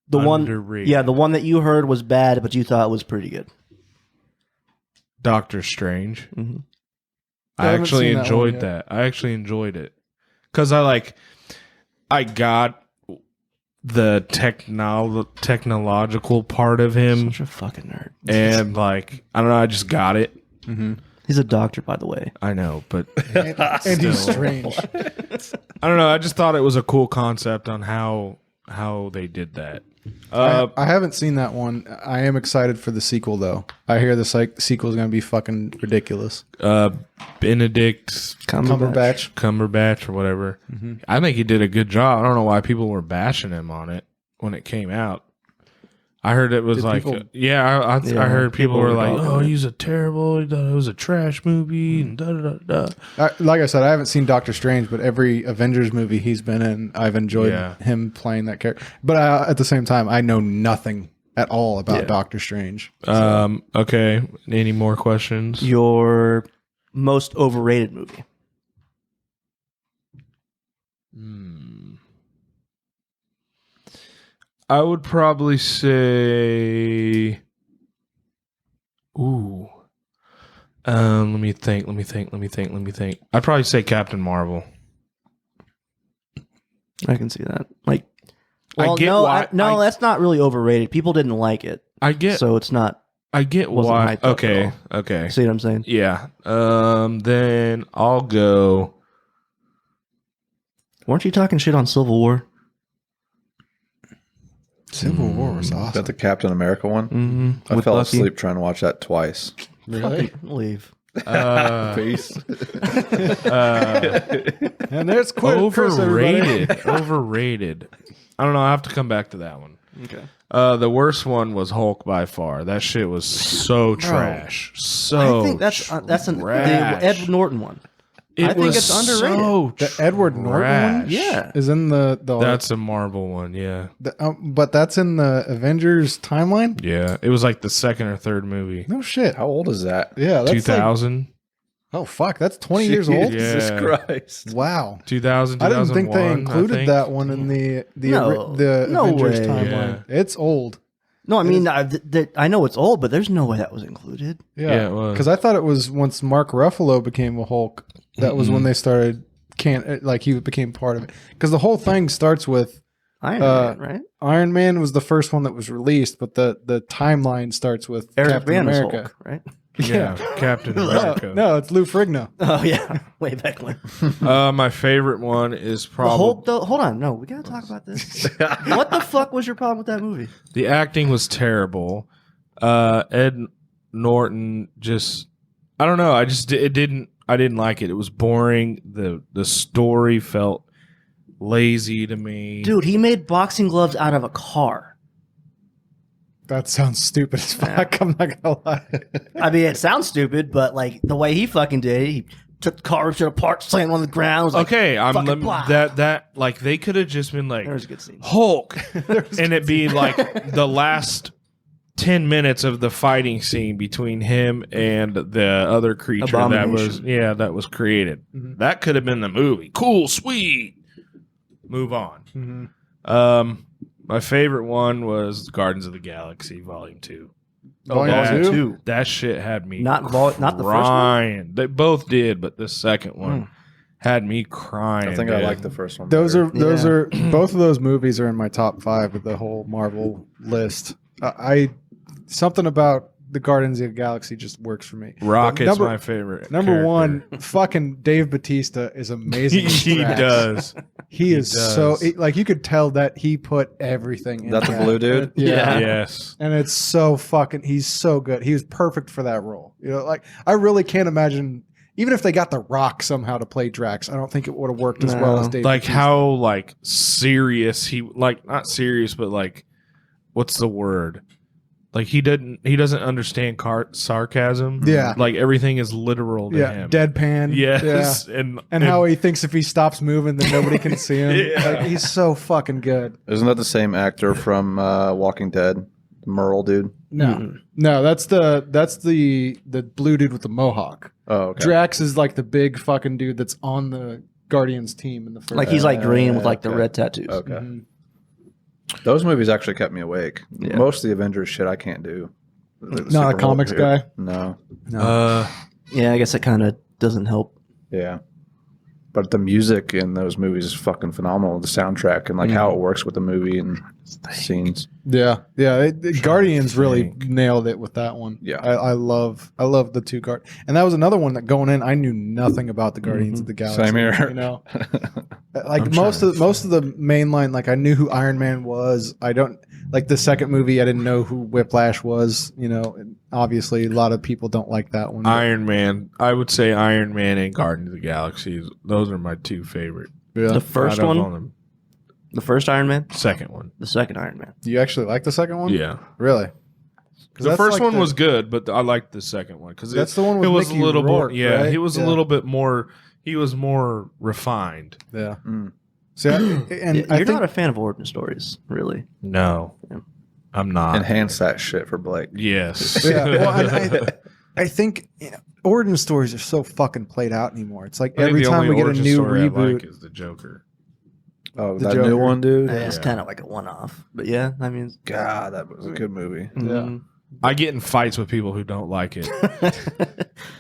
The Underrated. one, yeah, the one that you heard was bad, but you thought was pretty good. Doctor Strange. Mhm. I I haven't actually seen that one enjoyed yet. that. I actually enjoyed it because I got the technological part of him, Such a fucking nerd. and like I don't know, I just got it. He's a doctor, by the way. I know, but And he's strange. I don't know. I just thought it was a cool concept on how they did that. I haven't seen that one. I am excited for the sequel, though. I hear the sequel is going to be fucking ridiculous. Benedict Cumberbatch. or whatever. I think he did a good job. I don't know why people were bashing him on it when it came out. I heard it was I heard people were like, "Oh, he's a terrible. It was a trash movie." And da da da. Like I said, I haven't seen Doctor Strange, but every Avengers movie he's been in, I've enjoyed him playing that character. But at the same time, I know nothing at all about Doctor Strange. So. Okay. Any more questions? Your most overrated movie? I would probably say, let me think. I'd probably say Captain Marvel. I can see that. That's not really overrated. People didn't like it. So it's not. I get why. Okay. See what I'm saying? Yeah. Then I'll go. Weren't you talking shit on Civil War? Civil War was Is awesome. that the Captain America one? Mm-hmm. I fell asleep trying to watch that twice. Really? Leave. Peace. And there's Overrated. Overrated. I don't know. I have to come back to that one. Okay. The worst one was Hulk by far. That shit was so trash. So I think that's the Ed Norton one. I think it's underrated. The Edward Norton one? Yeah. Is in the That's a Marvel one, yeah. but that's in the Avengers timeline? Yeah. It was like the second or third movie. No shit. How old is that? Yeah, that's 2000. oh fuck, that's 20 years old? Jesus Yeah. Christ. Wow. 2000, I didn't think they 2001, included that one in the No Avengers way. timeline. It's old. No, I mean, I know it's old, but there's no way that was included. Yeah, it was. Because I thought it was once Mark Ruffalo became a Hulk. That was when they started. He became part of it. Because the whole thing starts with Iron Man, right? Iron Man was the first one that was released, but the timeline starts with Eric Captain Bana was America. Hulk, right? Yeah, Captain America. No, it's Lou Ferrigno. Oh yeah, way back when. My favorite one is The probably Hulk. Hold on, no, we gotta talk about this. What the fuck was your problem with that movie? the acting was terrible. Ed Norton just I don't know. I didn't like it. It was boring. The story felt lazy to me. Dude, he made boxing gloves out of a car. That sounds stupid as fuck. I'm not gonna lie. I mean, it sounds stupid, but like the way he fucking did it, he took the car, ripped it apart, slammed it on the ground. Was like, Okay, fucking blah. that like they could have just been like There was a good scene. Hulk, and it'd be like the last 10 minutes of the fighting scene between him and the other creature Abomination. that was created. Mhm. That could have been the movie. Cool, sweet. Move on. Mhm. My favorite one was Guardians of the Galaxy Volume 2. Volume two? That shit had me Not the first one? crying. They both did, but the second one had me crying. I think I dude. like the first one. Those better. are both of those movies are in my top 5 of the whole Marvel list. Something about the Guardians of the Galaxy just works for me. Rocket's Number- my favorite. Number character. one, fucking Dave Bautista is amazing. as he Drax. does. He is does. so you could tell that he put everything in That the blue dude? Yeah. Yes. And it's so he's so good. He was perfect for that role. You know, like I really can't imagine even if they got The Rock somehow to play Drax, I don't think it would have worked as well as Dave Like Bautista. how serious he not serious, but like what's the word? Like he doesn't understand sarcasm. Yeah. Like everything is literal to him. Deadpan. Yes. Yeah. And how he thinks if he stops moving then nobody can see him. Yeah. Like, he's so fucking good. Isn't that the same actor from Walking Dead? Merle dude? No. No, that's the blue dude with the mohawk. Oh, okay. Drax is like the big fucking dude that's on the Guardians team in the first. Like he's like green with like the okay. red tattoos. Okay. Mhm. Those movies actually kept me awake. Yeah. Most of the Avengers shit I can't do. The Not a Super comics Hulk- guy? No. Yeah, I guess it kind of doesn't help. Yeah. But the music in those movies is fucking phenomenal. The soundtrack and like how it works with the movie and scenes. Yeah, Guardians really nailed it with that one. Yeah. I love the two and that was another one that going in, I knew nothing about the Guardians of the Galaxy. Same here. You know, like most of the mainline, like I knew who Iron Man was. I don't like the second movie. I didn't know who Whiplash was. You know, and obviously a lot of people don't like that one. Iron Man. I would say Iron Man and Guardians of the Galaxy. Those are my two favorite. Yeah. The first one, the first Iron Man, second one. the second Iron Man. Do you actually like the second one? Yeah. Really? The first one was good, but I liked the second one because that's the one with it was Mickey a little Rourke, more. Yeah, right? he was a little bit more. He was more refined. Yeah. Mm. So, and You're I think not a fan of origin stories, really. No, Yeah. I'm not. Enhance that shit for Blake. Yes. yeah, well, I think origin stories are so fucking played out anymore. It's like every time we get a new reboot, I like is the Joker. Oh, The that Joker. new one, dude. It's kind of like a one-off, but yeah, I mean, God, that was a good movie. mhm. I get in fights with people who don't like it.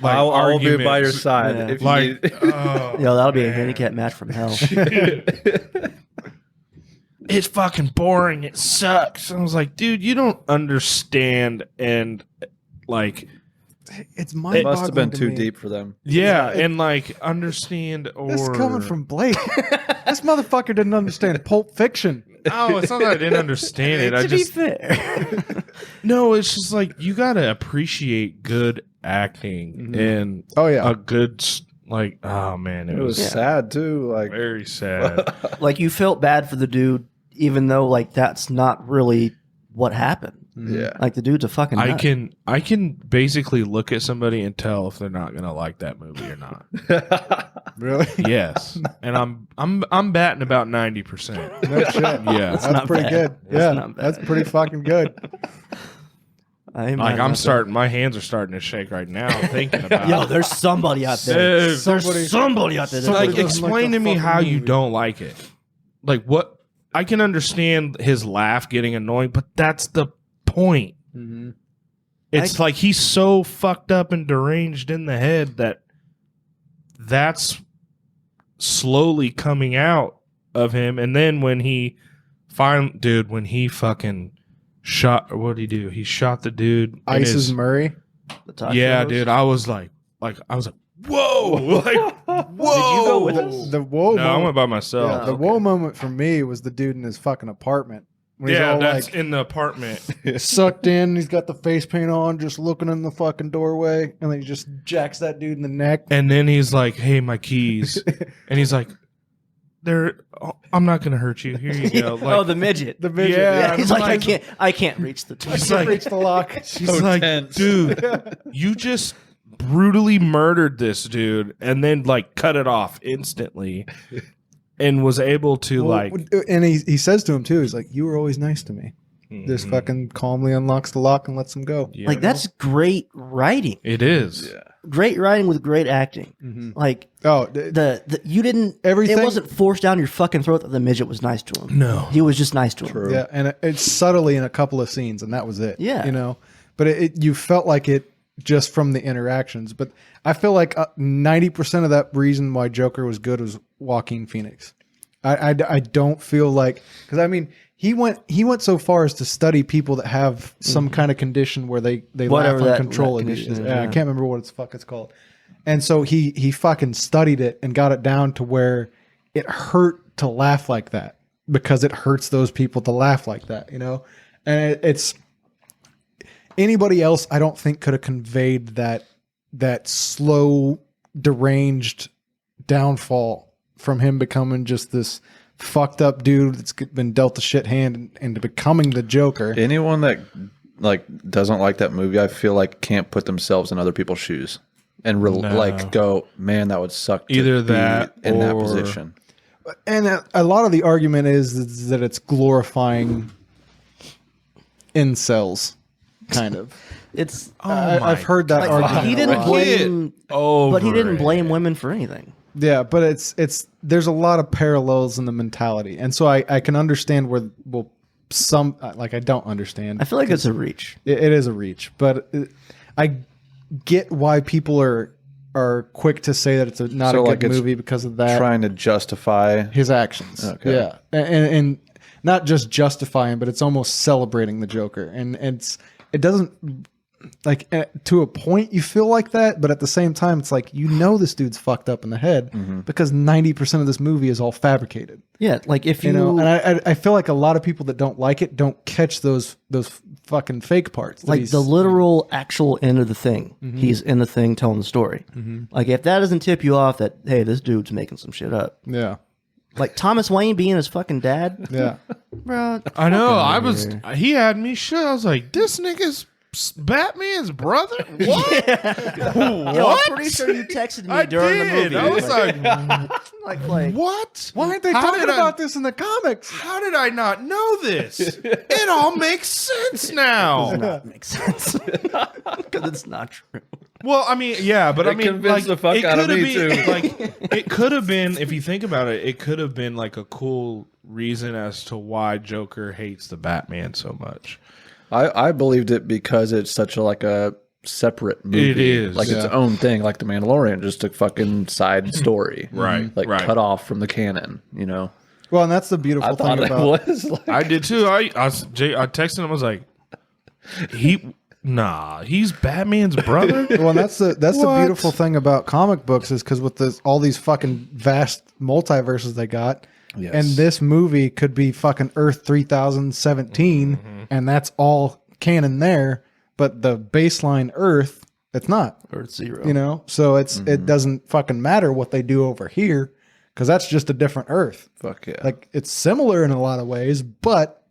I'll be by your arguments. side Yeah. if you Like, need. oh, Yo, that'll be a man. handicap match from hell. It's fucking boring. It sucks. I was like, dude, you don't understand. And like, it's It mind-boggling. must have been to too me. deep for them. yeah, and like understand or This is coming from Blake. This motherfucker didn't understand Pulp Fiction. Oh, it's not that I didn't understand it. I to be just fair, no. It's just like you gotta appreciate good acting and Oh yeah, a good like. Oh man, It was Yeah. sad too. Like very sad. like you felt bad for the dude, even though like that's not really what happened. yeah. Like the dude's a fucking nut. I can basically look at somebody and tell if they're not gonna like that movie or not. really? Yes, and I'm batting about 90%. No shit. Yeah, That's not pretty bad. good. That's Yeah, not bad. that's pretty fucking good. I ain't like mad I'm about starting. My hands are starting to shake right now thinking about. that. Yo, there's somebody out there. Dude, There's somebody- somebody out there. that somebody like doesn't like explain the to me fucking how you movie. don't like it. Like what? I can understand his laugh getting annoying, but that's the point. Mm-hmm. It's like he's so fucked up and deranged in the head that that's slowly coming out of him. And then when he when he fucking shot, what did he do? He shot the dude. in Isis his- Murray. The talk yeah, shows. dude. I was like, whoa, like, whoa. Did you go with us? The whoa No, I moment. went by myself. Yeah, the okay. whoa moment for me was the dude in his fucking apartment. When he's Yeah, all that's like in the apartment. sucked in, he's got the face paint on, just looking in the fucking doorway, and then he just jacks that dude in the neck. And then he's like, "Hey, my keys," and he's like, I'm not gonna hurt you. Here you go." Like, oh, the midget. The midget. Yeah, He's I'm like, like- I can't reach the. He's Can't like- reach the lock. he's like, tense. "Dude, you just brutally murdered this dude, and then like cut it off instantly, and was able to Well, like." and he says to him too, he's like, "You were always nice to me." Just Mhm. fucking calmly unlocks the lock and lets him go. Yeah. Like that's great writing. It is. Yeah. Great writing with great acting. Mm-hmm. Like Oh, the you didn't. Everything- It wasn't forced down your fucking throat that the midget was nice to him. No. He was just nice to him. True. yeah, and it's subtly in a couple of scenes, and that was it. Yeah. you know, but you felt like it just from the interactions. But I feel like 90% of that reason why Joker was good was Joaquin Phoenix. I don't feel like, because I mean he went so far as to study people that have some kind of condition where they Whatever laugh that uncontrollably. condition is, I yeah. can't remember what it's called. And so he fucking studied it and got it down to where it hurt to laugh like that, because it hurts those people to laugh like that, you know? And it's anybody else I don't think could have conveyed that slow, deranged downfall from him becoming just this fucked up dude that's been dealt a shit hand into becoming the Joker. Anyone that like doesn't like that movie, I feel like can't put themselves in other people's shoes and No. like go, man, that would suck. To Either be that in that or- position. And a lot of the argument is that it's glorifying incels, kind of. It's I've heard that like, argument. he a didn't lot. blame, Over but he didn't it. blame women for anything. Yeah, but it's there's a lot of parallels in the mentality, and so I can understand where some like I don't understand. I feel like it's a reach. It is a reach, but I get why people are are quick to say that it's not So, a like, good it's movie because of that. Trying to justify. His actions. Okay. Yeah. And not just justifying, but it's almost celebrating the Joker. And it doesn't, like, to a point you feel like that, but at the same time, it's like, this dude's fucked up in the head because 90% of this movie is all fabricated. Yeah, like if you know, and I feel like a lot of people that don't like it don't catch those fucking fake parts. Like the literal actual end of the thing. He's in the thing telling the story. Like if that doesn't tip you off that, hey, this dude's making some shit up. Yeah. Like Thomas Wayne being his fucking dad. Yeah. Bro, I know. He had me shit. I was like, this nigga's Batman's brother? What? Yo, I'm pretty sure you texted me during the movie. I was like, what? Why aren't they How talking did I- about this in the comics? how did I not know this? It all makes sense now. That makes sense. Because it's not true. Well, I mean, yeah, but I mean, convinced the fuck it out of coulda me, been, too. Like, it could have been, if you think about it, it could have been like a cool reason as to why Joker hates the Batman so much. I believed it because it's such a separate movie. It is. like its own thing, like The Mandalorian, just a fucking side story, Right, Like right. cut off from the canon. Well, and that's the beautiful I thought thing it about was. Like, I did too. I texted him. I was like, he's Batman's brother. Well, and that's the What? beautiful thing about comic books is because with all these fucking vast multiverses they got, Yes. and this movie could be fucking Earth 3017, and that's all canon there. But the baseline Earth, it's not. Earth Zero. So it doesn't fucking matter what they do over here because that's just a different Earth. fuck yeah. Like it's similar in a lot of ways, but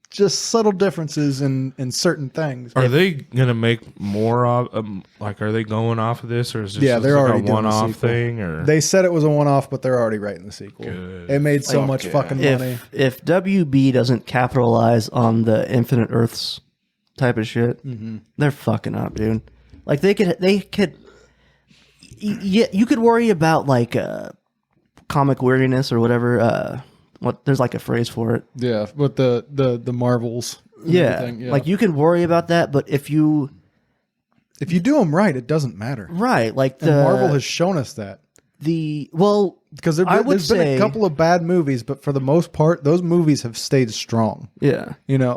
just subtle differences in certain things. Are they gonna make more of? Are they going off of this, or is this Yeah, just they're like already a doing the one-off sequel. thing? Or They said it was a one-off, but they're already writing the sequel. Good. It made so Fuck much yeah. fucking money. If WB doesn't capitalize on the Infinite Earths type of shit, they're fucking up, dude. Like they could. You could worry about like comic weariness or whatever. There's like a phrase for it. Yeah, with the Marvels. and Yeah, everything, like you can worry about that, but if you if you do them right, it doesn't matter. right, like And Marvel has shown us that because I would there's been say- a couple of bad movies, but for the most part, those movies have stayed strong. yeah.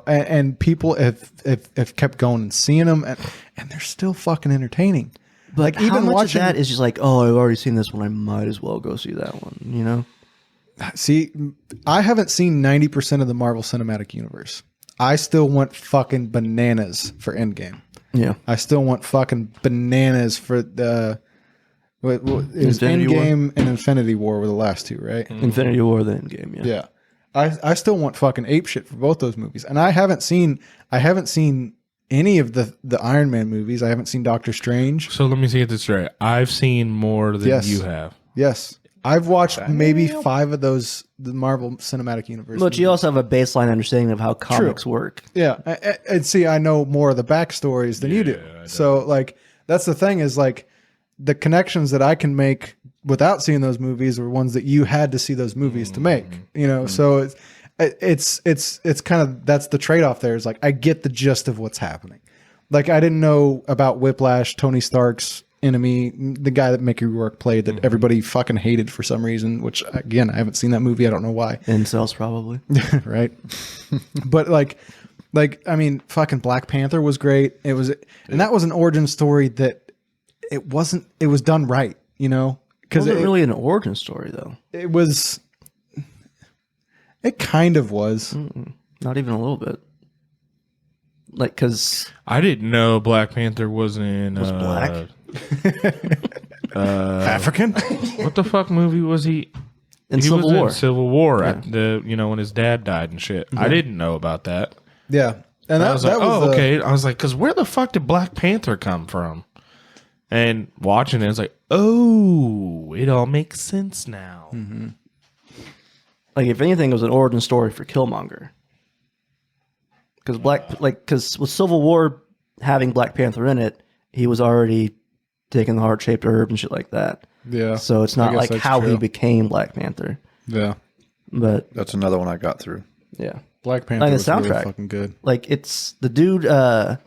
And people have kept going and seeing them, and they're still fucking entertaining. But Like, how even much watching- of that is just like, oh, I've already seen this one. I might as well go see that one. See, I haven't seen 90% of the Marvel Cinematic Universe. I still want fucking bananas for Endgame. Yeah. I still want fucking bananas for the. It was Infinity War? Endgame and Infinity War were the last two, right? Infinity War, the Endgame. Yeah. Yeah. I still want fucking ape shit for both those movies. And I haven't seen any of the Iron Man movies. I haven't seen Doctor Strange. so let me see it this straight. I've seen more than Yes. you have. Yes. I've watched maybe 5 of those, the Marvel Cinematic Universe. But you also have a baseline understanding of how comics work. Yeah. And see, I know more of the backstories than you do. So, like, that's the thing is, like, the connections that I can make without seeing those movies are ones that you had to see those movies to make, So it's kind of, that's the trade-off there is like, I get the gist of what's happening. Like, I didn't know about Whiplash, Tony Stark's enemy, the guy that Mickey Rourke played that everybody fucking hated for some reason, which again, I haven't seen that movie. I don't know why. Incels, probably. Right. But like, I mean, fucking Black Panther was great. It was, and that was an origin story that it was done right, because Wasn't really an origin story, though. It kind of was. Not even a little bit. Like, because I didn't know Black Panther was in black? African. What the fuck movie was he? in He Civil was War. in Civil War at the when his dad died and shit. I didn't know about that. Yeah. And I was like, okay. I was like, because where the fuck did Black Panther come from? And watching it, I was like, oh, it all makes sense now. Like, if anything, it was an origin story for Killmonger. Because with Civil War having Black Panther in it, he was already taking the heart-shaped herb and shit like that. Yeah. So it's not guess like that's how he true. became Black Panther. Yeah. But That's another one I got through. yeah, Black Panther Like the was really soundtrack. fucking good. like it's the dude. The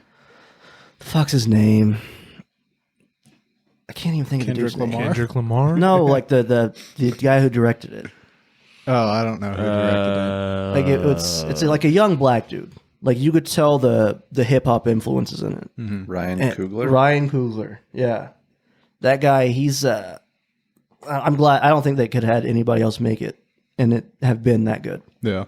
fuck's his name? I can't even think of the Kendrick dude's name. Lamar? Kendrick Lamar? No, like the guy who directed it. Oh, I don't know who directed Like it's like a young black dude. Like you could tell the hip hop influences in it. Ryan And Coogler. Ryan Coogler, yeah, that guy. He's. I'm glad. I don't think they could have had anybody else make it and it have been that good. it. Yeah.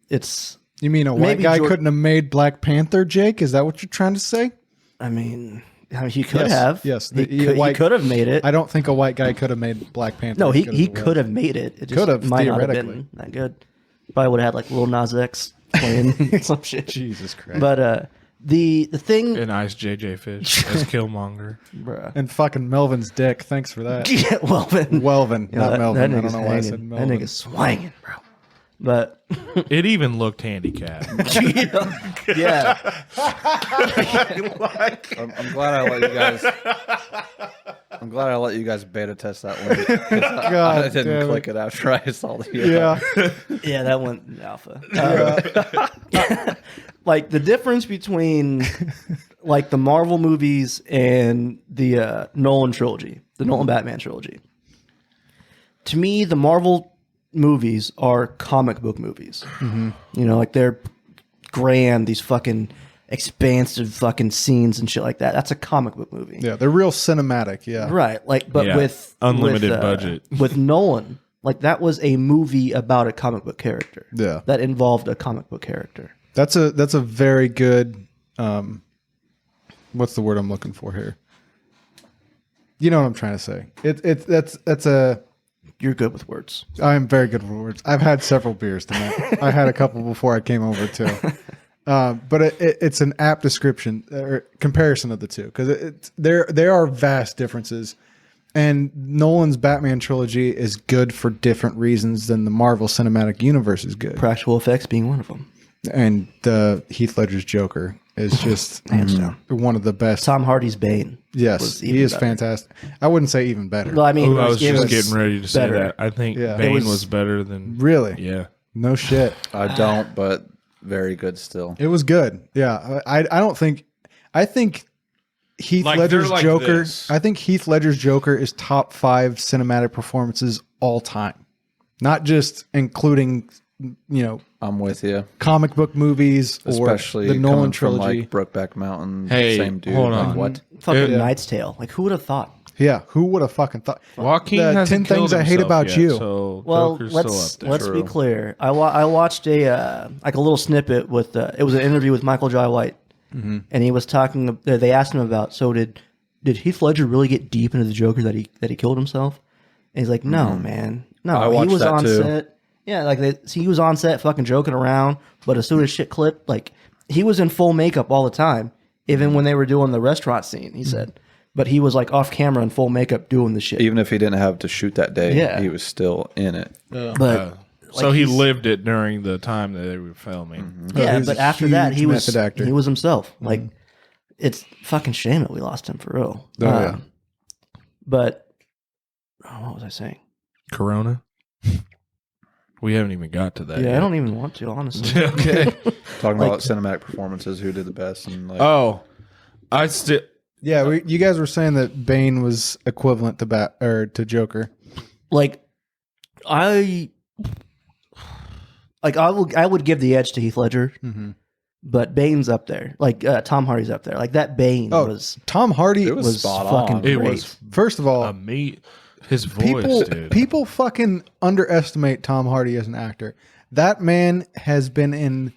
It's. You mean a white Maybe guy George- couldn't have made Black Panther, Jake? Is that what you're trying to say? I mean, he could Yes, have. yes. He could have made it. I don't think a white guy could have made Black Panther. No, as he good as he it was. could have made it. It just Could have, might not have theoretically. been that good. Probably would have had like Lil Nas X playing some shit. Jesus Christ. But the thing, And Ice JJ Fish as Killmonger. bruh. And fucking Melvin's dick. Thanks for that. Yeah, well, then, Welvin, you know, not Melvin. That I don't nigga's know why I said hanging. That Melvin. nigga's swinging, bro. But It even looked handicapped. yeah, I'm glad I let you guys. I'm glad I let you guys beta test that one. 'Cause I God didn't damn click it after I saw the. Yeah. yeah, that went alpha. Like the difference between like the Marvel movies and the Nolan trilogy, the Nolan Batman trilogy. To me, the Marvel movies are comic book movies. You know, like they're grand, these fucking expansive fucking scenes and shit like that. That's a comic book movie. Yeah. They're real cinematic. Yeah. Right. Like, but Yeah, with unlimited budget. With Nolan, like that was a movie about a comic book character. Yeah. That involved a comic book character. That's a very good. What's the word I'm looking for here? You know what I'm trying to say. That's a. You're good with words. I'm very good with words. I've had several beers tonight. I had a couple before I came over too. But it's an apt description or comparison of the two because there are vast differences, and Nolan's Batman trilogy is good for different reasons than the Marvel Cinematic Universe is good. Practical effects being one of them. And Heath Ledger's Joker is just Hands down. one of the best. Tom Hardy's Bane. Yes, was he even is better. fantastic. I wouldn't say even better. Well, I mean, Ooh, I was it just getting ready to say better. that. I think Yeah. Bane It was, was- better than. Really? Yeah. No shit. I don't, but very good still. It was good. Yeah. I don't think. I think Heath Like, Ledger's they're like Joker. this. I think Heath Ledger's Joker is top 5 cinematic performances all time, not just including I'm with you, comic book movies especially or the Nolan coming from trilogy. like Brokeback Mountain. Hey, same dude. hold like, on. what? Fucking Yeah. Knight's Tale. Like, who would have thought? Yeah, who would have fucking thought? Joaquin The hasn't 10 things killed I hate himself about yet, you. So Well, Joker's let's still up there. let's be True. clear. I watched a like a little snippet with it was an interview with Michael Jai White, and he was talking. They asked him about did Heath Ledger really get deep into the Joker that he killed himself? And he's like, no, man, no. I He watched was that on too. set. Yeah, like he was on set, fucking joking around. But as soon as shit clipped, like he was in full makeup all the time, even when they were doing the restaurant scene. He said, but he was like off camera in full makeup doing the shit. Even if he didn't have to shoot that day, Yeah. he was still in it. But So like, he he's- lived it during the time that they were filming. Yeah, he's but a after that, huge he was method actor. he was himself. Like, it's fucking shame that we lost him for real. Oh, yeah. But what was I saying? Corona. We haven't even got to that. Yeah, yet. I don't even want to, honestly. Okay. Talking Like- about cinematic performances, who did the best, and like Oh, I still. Yeah, you guys were saying that Bane was equivalent to to Joker. Like, I would give the edge to Heath Ledger, but Bane's up there. Like Tom Hardy's up there. Like that Bane Oh, was Tom Hardy it was, was spot fucking on. It great. was First of all, his voice, dude. people fucking underestimate Tom Hardy as an actor. That man has been in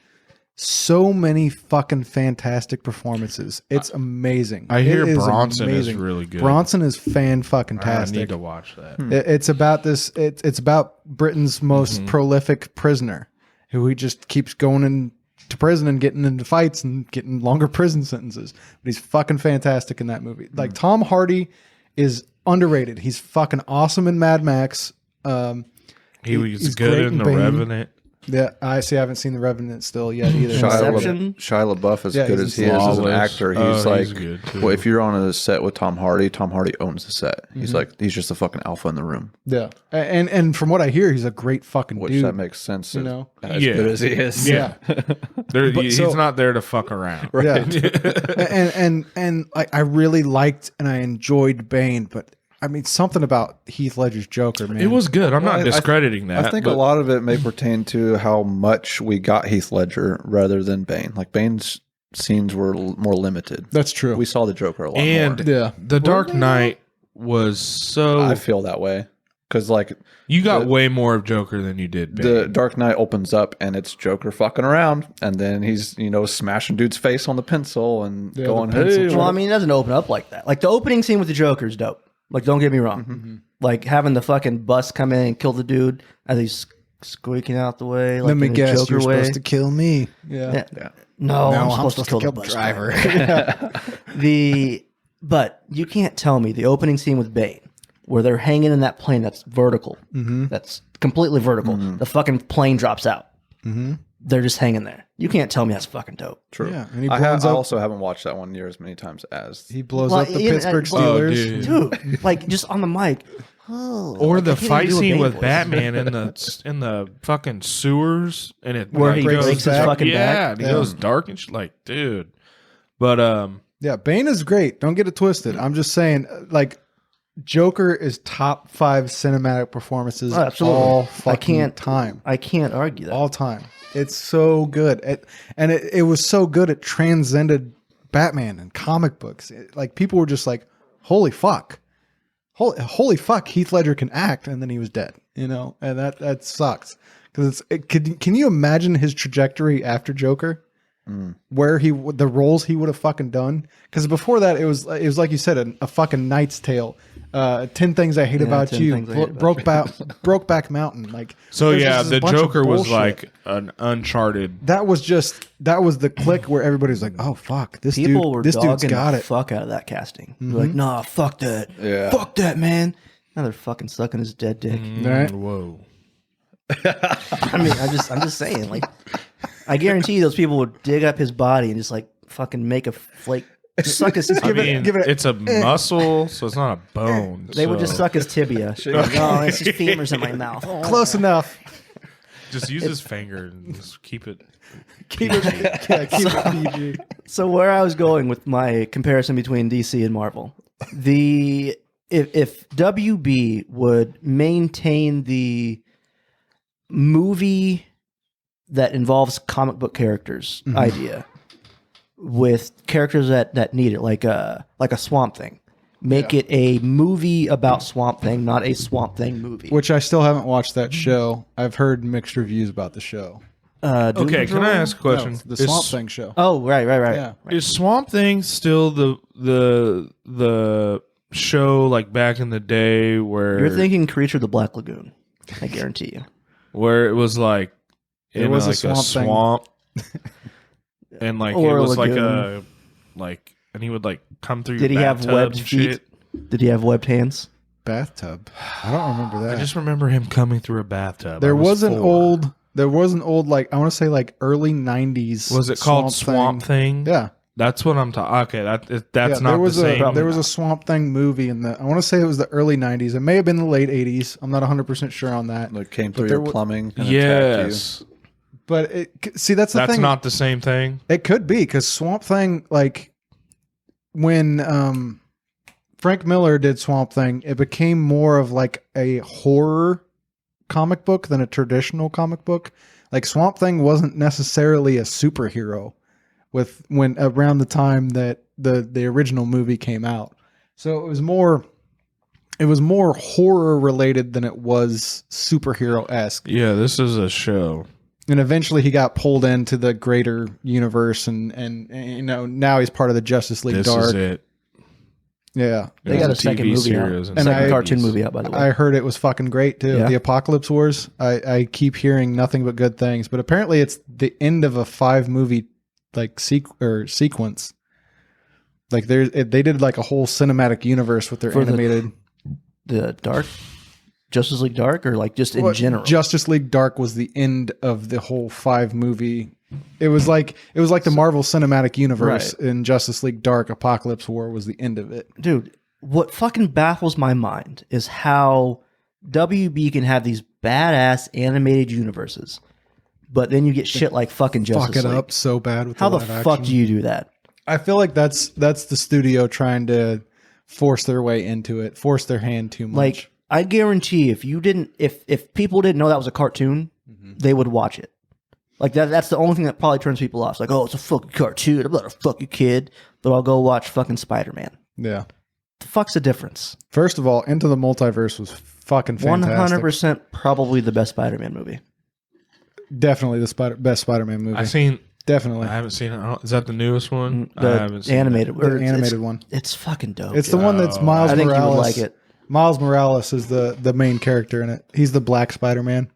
so many fucking fantastic performances. It's amazing. I hear It is Bronson is amazing. really good. Bronson is fucking I need tastic. to watch that. It's about this. It's about Britain's most prolific prisoner, who he just keeps going into prison and getting into fights and getting longer prison sentences. But he's fucking fantastic in that movie. Like Tom Hardy is underrated. He's fucking awesome in Mad Max. He was he's good great in in The Bane. Revenant. Yeah, I see. I haven't seen The Revenant still yet either. Inception? Shia LaBeouf, as Yeah, good he's as he is as an flawless. actor, Oh, he's he's like, good, too. well, if you're on a set with Tom Hardy owns the set. He's like, he's just a fucking alpha in the room, Yeah, and from what I hear, he's a great fucking which dude. that makes sense. You know? as Yeah. good as he is. Yeah. He's so- not there to fuck around. Yeah, and I really liked and I enjoyed Bane, but I mean something about Heath Ledger's Joker, man. It was good. I'm not I- discrediting that. I think a but- lot of it may pertain to how much we got Heath Ledger rather than Bane. Like Bane's scenes were more limited. That's true. We saw the Joker a lot And more. Yeah. The Dark Knight was so. I feel that way because like you got way more of Joker than you did. Bane. the Dark Knight opens up and it's Joker fucking around, and then he's smashing dude's face on the pencil and going, the pencil "Hey, Well, I mean, it doesn't open up like that. Like the opening scene with the Joker is dope. Like, don't get me wrong. Like having the fucking bus come in and kill the dude as he's squeaking out the way. Like Let me in a guess, Joker you're way. supposed to kill me. Yeah. Yeah. No, I'm supposed to kill the bus driver. But you can't tell me the opening scene with Bane, where they're hanging in that plane that's vertical, that's completely vertical. The fucking plane drops out. They're just hanging there. You can't tell me that's fucking dope. True. Yeah, and he I blows up. also haven't watched that one near as many times as He blows Well, up the yeah, Pittsburgh well, Steelers. Dude, like just on the mic. Oh, or like, the I can't even fight do a scene Bane with voice. Batman in the fucking sewers, and it Where like, he breaks breaks his his back. fucking yeah, back. and he goes dark and shit. Like, dude. But Yeah, Bane is great. Don't get it twisted. I'm just saying, like, Joker is top 5 cinematic performances Oh, absolutely. all I fucking can't time. I can't argue that. All time. It's so good. It was so good it transcended Batman and comic books. Like people were just like, holy fuck. Holy fuck, Heath Ledger can act, and then he was dead. And that sucks. Because can you imagine his trajectory after Joker? Where the roles he would have fucking done, because before that it was like you said a fucking Knight's Tale, 10 Things I Hate About 10 You, Things I Hate About Brokeback Mountain, like so there's yeah, just the a bunch of Joker was bullshit. like an Uncharted. That was the click where everybody's like, oh fuck, this People were dude's dogging got the it. fuck out of that casting. They're like, nah, fuck that. Yeah. Fuck that, man. Now they're fucking sucking his dead dick. Right? Whoa. I mean, I'm just saying, like, I guarantee you those people would dig up his body and just like fucking make a flake, suck his I tibia. mean, give it- it's a muscle, so it's not a bone. They would so just suck his tibia. Like, oh, it's his femurs in my mouth. Oh. Close enough. just use his finger and just keep it. Keep it PG. So where I was going with my comparison between DC and Marvel, if WB would maintain the movie that involves comic book characters idea with characters that need it, like a Swamp Thing, make it a movie about Swamp Thing, not a Swamp Thing movie. Which I still haven't watched that show. I've heard mixed reviews about the show. Doom Okay, can Patrol? I ask a question? No, the Is- Swamp Thing show. Oh, right. Yeah. Is Swamp Thing still the show like back in the day where You're thinking Creature of the Black Lagoon. I guarantee you. where it was like It was a like swamp thing. and like Or it a was like lagoon. and he would like come through. Did your he have bathtub webbed and feet? shit. Did he have webbed hands? Bathtub. I don't remember that. I just remember him coming through a bathtub. There I was an 4. old like I want to say like early 90s. Was it called Swamp Thing? Yeah. That's what I'm talking. Okay, that's Yeah, not there was the same. there was a Swamp Thing movie in the I want to say it was the early 90s. It may have been the late 80s. I'm not 100% sure on that. Like came through there your wa- plumbing. And attacked yes, But see that's the that's thing. not the same thing. It could be cuz Swamp Thing like when Frank Miller did Swamp Thing, it became more of like a horror comic book than a traditional comic book. Like Swamp Thing wasn't necessarily a superhero when around the time that the original movie came out. So it was more horror related than it was superhero-esque. Yeah, this is a show. And eventually he got pulled into the greater universe and now he's part of the Justice League This Dark. is it. Yeah. They got a second movie out. and Second I- cartoon movie out, by the way. I heard it was fucking great too. Yeah. The Apocalypse Wars. I keep hearing nothing but good things, but apparently it's the end of a 5 movie like sequence. Like they did like a whole cinematic universe with their For the- animated. The Dark Justice League Dark, or like just in general? Justice League Dark was the end of the whole 5 movie. It was like the Marvel Cinematic Universe in Justice League Dark. Apocalypse War was the end of it. Dude, what fucking baffles my mind is how WB can have these badass animated universes, but then you get shit like fucking Justice League. Fuck it up so bad with How the live fuck action. do you do that? I feel like that's the studio trying to force their way into it, force their hand too much. Like, I guarantee if people didn't know that was a cartoon, they would watch it. Like that's the only thing that probably turns people off. It's like, oh, it's a fucking cartoon. I'm not a fucking kid, but I'll go watch fucking Spider-Man. Yeah. The fuck's the difference? First of all, Into the Multiverse was fucking fantastic. 100% probably the best Spider-Man movie. Definitely the best Spider-Man movie. I Definitely. haven't seen it. Is that the newest one? I The haven't seen animated, The animated one. It's fucking dope. It's the one that's Miles I think Morales. you would like it. Miles Morales is the main character in it. He's the Black Spider-Man.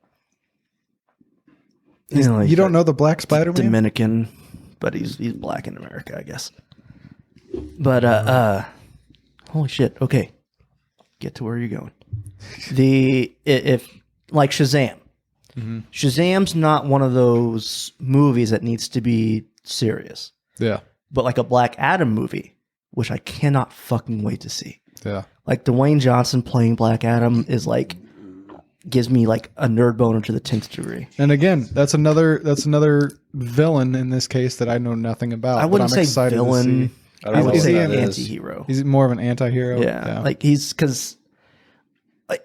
You don't know the Black Spider-Man? Dominican, but he's black in America, I guess. But holy shit. Okay. Get to where you're going. If like Shazam. Shazam's not one of those movies that needs to be serious. Yeah. But like a Black Adam movie, which I cannot fucking wait to see. Yeah. Like Dwayne Johnson playing Black Adam is like gives me like a nerd boner to the 10th degree. And again, that's another villain in this case that I know nothing about. I wouldn't but I'm say excited villain. To see. I I would Is say he an an anti-hero. He's more of an anti-hero. Yeah. Like he's because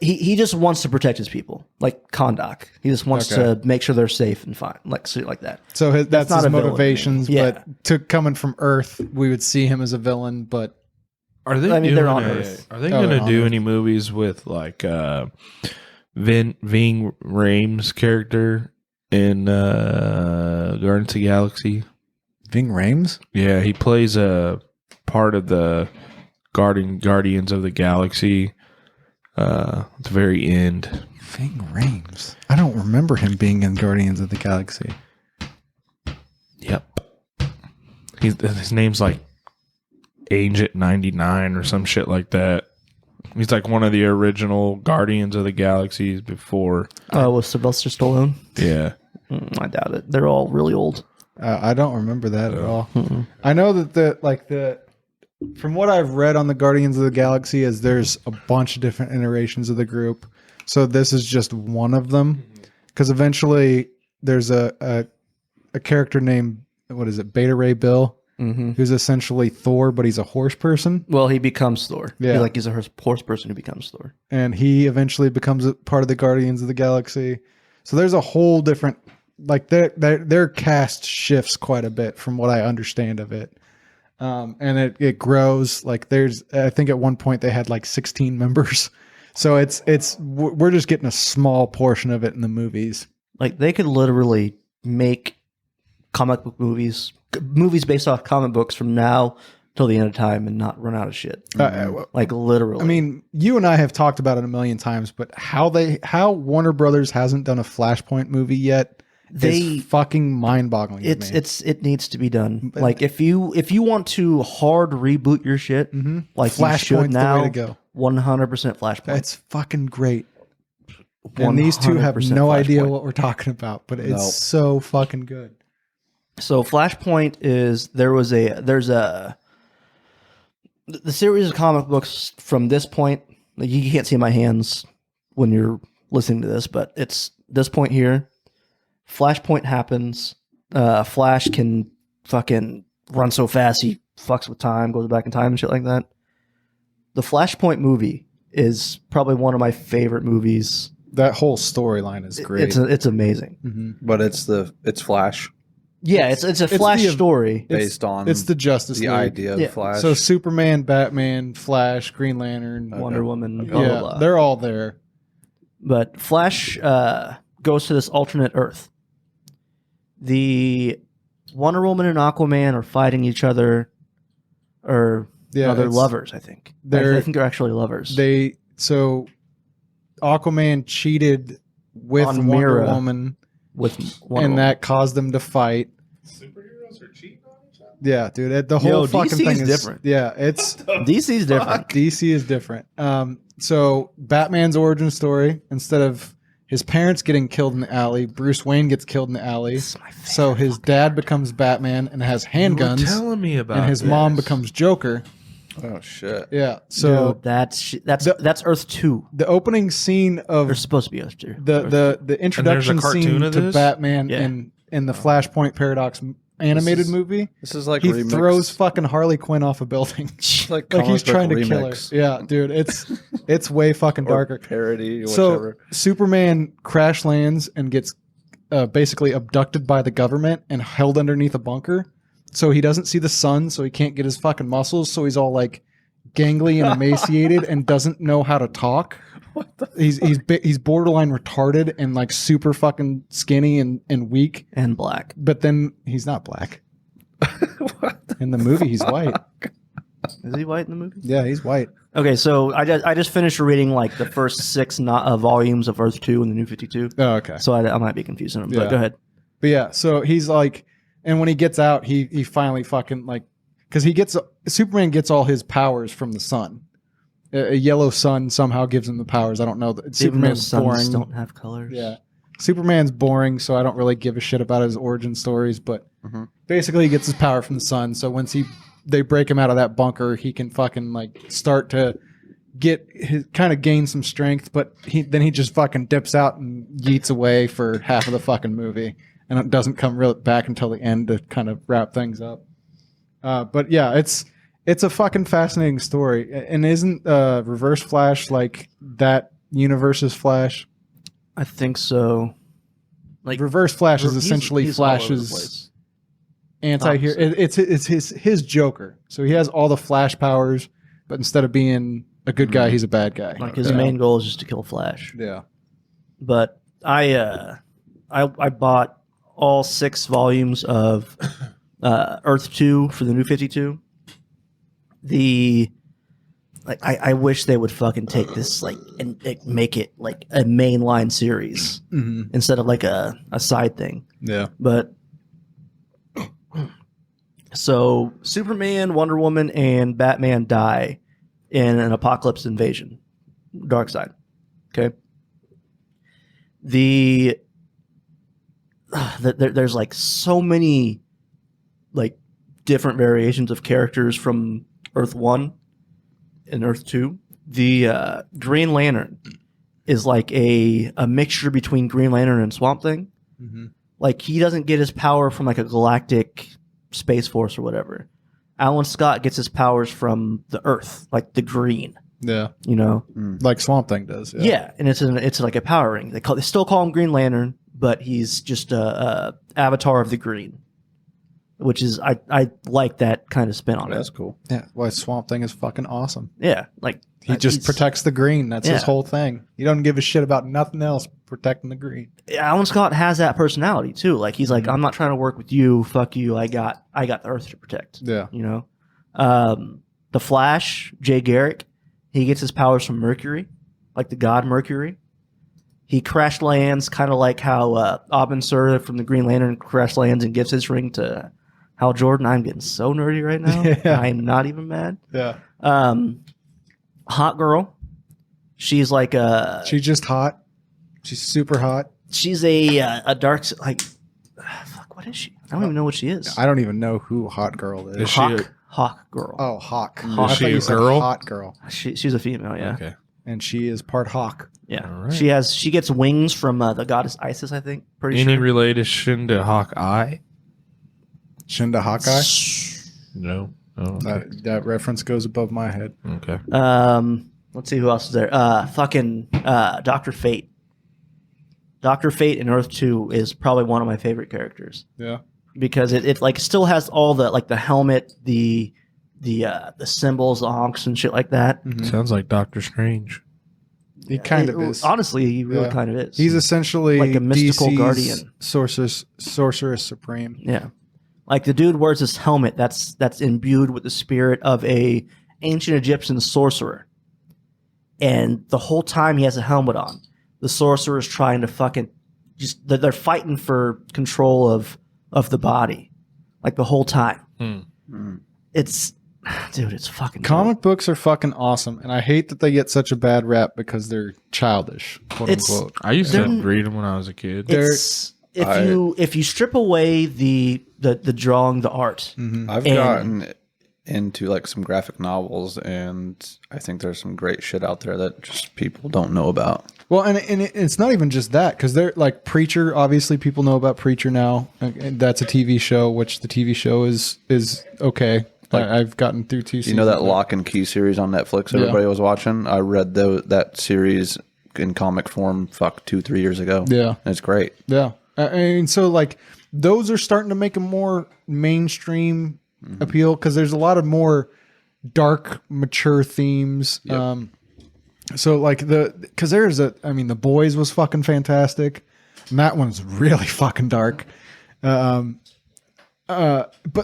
he just wants to protect his people, like Kondak. He just wants to make sure they're safe and fine, like shit like that. So that's not his a villain to me. motivations. Yeah. But coming from Earth, we would see him as a villain. But Are they? I mean, doing they're on a- Earth. Are they Oh, going they're to on do Earth. any movies with like Ving Rhames' character in Guardians of the Galaxy? Ving Rhames? Yeah, he plays a part of the Guardians of the Galaxy. At the very end. Ving Rhames. I don't remember him being in Guardians of the Galaxy. Yep. His name's like Agent 99 or some shit like that. He's like one of the original Guardians of the Galaxies before. With Sylvester Stallone? Yeah. I doubt it. They're all really old. I don't remember that at all. I know that from what I've read on the Guardians of the Galaxy is there's a bunch of different iterations of the group. So this is just one of them. Because eventually there's a character named, what is it, Beta Ray Bill, who's essentially Thor, but he's a horse person. Well, he becomes Thor. Yeah. He's a horse person who becomes Thor. And he eventually becomes a part of the Guardians of the Galaxy. So there's a whole different, like their cast shifts quite a bit from what I understand of it. And it grows. Like I think at one point they had like 16 members. So we're just getting a small portion of it in the movies. Like they could literally make comic book movies based off comic books from now till the end of time and not run out of shit. Like literally. I mean, you and I have talked about it a million times, but how Warner Brothers hasn't done a Flashpoint movie yet is fucking mind-boggling to me. It needs to be done. Like if you want to hard reboot your shit, like Flashpoint's you should now, the way to go. 100% Flashpoint. It's fucking great. And these two have 100% no idea Flashpoint. what we're talking about, but it's so fucking good. So Flashpoint is the series of comic books from this point. Like you can't see my hands when you're listening to this, but it's this point here. Flashpoint happens. Flash can fucking run so fast he fucks with time, goes back in time and shit like that. The Flashpoint movie is probably one of my favorite movies. That whole storyline is great. It's amazing. But it's Flash Yeah, it's a Flash story. based on It's the Justice the League. idea of Yeah. Flash. So Superman, Batman, Flash, Green Lantern, Wonder Woman, blah, blah, yeah, blah. they're all there. But Flash goes to this alternate Earth. The Wonder Woman and Aquaman are fighting each other, or Yeah, they're it's- lovers. I think. I think they're actually lovers. So Aquaman cheated with On Wonder Mira. Woman, with Wonder and Woman. that caused them to fight. Superheroes are cheating on each other? Yeah, dude. The whole Yo, fucking DC thing is is different. Yeah, it's DC's different. DC is different. So Batman's origin story, instead of his parents getting killed in the alley, Bruce Wayne gets killed in the alley. So his dad becomes Batman and has handguns. You were telling me about and his this. mom becomes Joker. Oh shit. Yeah. So Dude, that's Earth 2. the opening scene of They're supposed to be Earth 2. the introduction cartoon scene of to this? Batman Yeah. in the Flashpoint Paradox animated movie, This is like he remix. throws fucking Harley Quinn off a building. It's like comic he's book trying to kill her. remix. Yeah, dude, it's way fucking Or darker. parody or So whatever. Superman crash lands and gets basically abducted by the government and held underneath a bunker. So he doesn't see the sun, so he can't get his fucking muscles. So he's all like gangly and emaciated and doesn't know how to talk. He's borderline retarded and like super fucking skinny and weak. And black. But then he's not black. In the movie, he's white. Is he white in the movie? Yeah, he's white. Okay, so I just finished reading like the first 6 volumes of Earth 2 and the New 52. Oh, okay. So I might be confusing them, Yeah. but go ahead. But yeah, so he's like, and when he gets out, he finally fucking like, because Superman gets all his powers from the sun. A yellow sun somehow gives him the powers. I don't know. Even though Superman's suns boring. don't have colors. Yeah. Superman's boring, so I don't really give a shit about his origin stories. But basically, he gets his power from the sun. So once they break him out of that bunker, he can fucking like start to get his kind of gain some strength. But then he just fucking dips out and yeets away for half of the fucking movie, and it doesn't come really back until the end to kind of wrap things up. But yeah, it's a fucking fascinating story. And isn't Reverse Flash like that universe's Flash? I think so. Like Reverse Flash is he's- essentially he's all over the Flash's place. anti-hero. It's his Joker. So he has all the Flash powers, but instead of being a good guy, he's a bad guy. Like his main goal is just to kill Flash. Yeah. But I bought all 6 volumes of Earth 2 for the New 52. I wish they would fucking take this and make it like a mainline series instead of like a side thing. Yeah. But so Superman, Wonder Woman, and Batman die in an apocalypse invasion. Darkseid. Okay. There's like so many like different variations of characters from Earth 1 and Earth 2. The Green Lantern is like a mixture between Green Lantern and Swamp Thing. Like he doesn't get his power from like a galactic space force or whatever. Alan Scott gets his powers from the Earth, like the green. Yeah. You know, Like Swamp Thing does. yeah, and it's like a power ring. They still call him Green Lantern, but he's just a avatar of the green, which is I like that kind of spin on That's it. cool. Yeah. Why Swamp Thing is fucking awesome. Yeah, like He just he's- protects the green. That's his Yeah. whole thing. He doesn't give a shit about nothing else protecting the green. Alan Scott has that personality too. Like he's like, I'm not trying to work with you. Fuck you. I got the Earth to protect. Yeah. You know, the Flash, Jay Garrick, he gets his powers from Mercury, like the god Mercury. He crash lands, kind of like how Abin Sur from the Green Lantern crash lands and gives his ring to Hal Jordan. I'm getting so nerdy right now. Yeah. I'm not even mad. Yeah. Hot girl, she's like She's just hot. She's super hot. she's a dark like fuck. What is she? I don't even know what she is. I don't even know who Hot Girl is. Is she a- Hawk girl. Oh, Hawk. Is I she thought you a said girl? Hot Girl. She's a female. Yeah. Okay. And she is part Hawk. Yeah. All right. She gets wings from the goddess Isis, I think. Pretty Any sure. relation to Hawkeye? Shinda Hawkeye. No. Oh, okay. That reference goes above my head. Okay. Let's see who else is there. Fucking Dr. Fate. Dr. Fate in Earth 2 is probably one of my favorite characters Yeah. because it like still has all the like the helmet, the symbols, the honks and shit like that. Sounds like Doctor Strange. He kind of is. Honestly, he really Yeah. kind of is. He's essentially Like a mystical DC's guardian. Sorceress Supreme. Yeah. Like the dude wears this helmet that's imbued with the spirit of a ancient Egyptian sorcerer. And the whole time he has a helmet on, the sorcerer is trying to fucking they're fighting for control of the body. Like the whole time. It's, dude, it's fucking Comic books are fucking awesome, and I hate that they get such a bad rap because they're childish, quote unquote. I used to They're- read them when I was a kid. It's if you strip away the drawing, the art. I've gotten into like some graphic novels, and I think there's some great shit out there that just people don't know about. Well, and it's not even just that, because they're like Preacher. Obviously, people know about Preacher now. And that's a TV show, which the TV show is okay. Like, I've gotten through 2 seasons. You know that Lock and Key series on Netflix everybody was watching? I read that series in comic form 2-3 years ago. Yeah. And it's great. Yeah. I mean, so like those are starting to make a more mainstream appeal, because there's a lot of more dark, mature themes. Yep. So like because The Boys was fucking fantastic. And that one's really fucking dark. But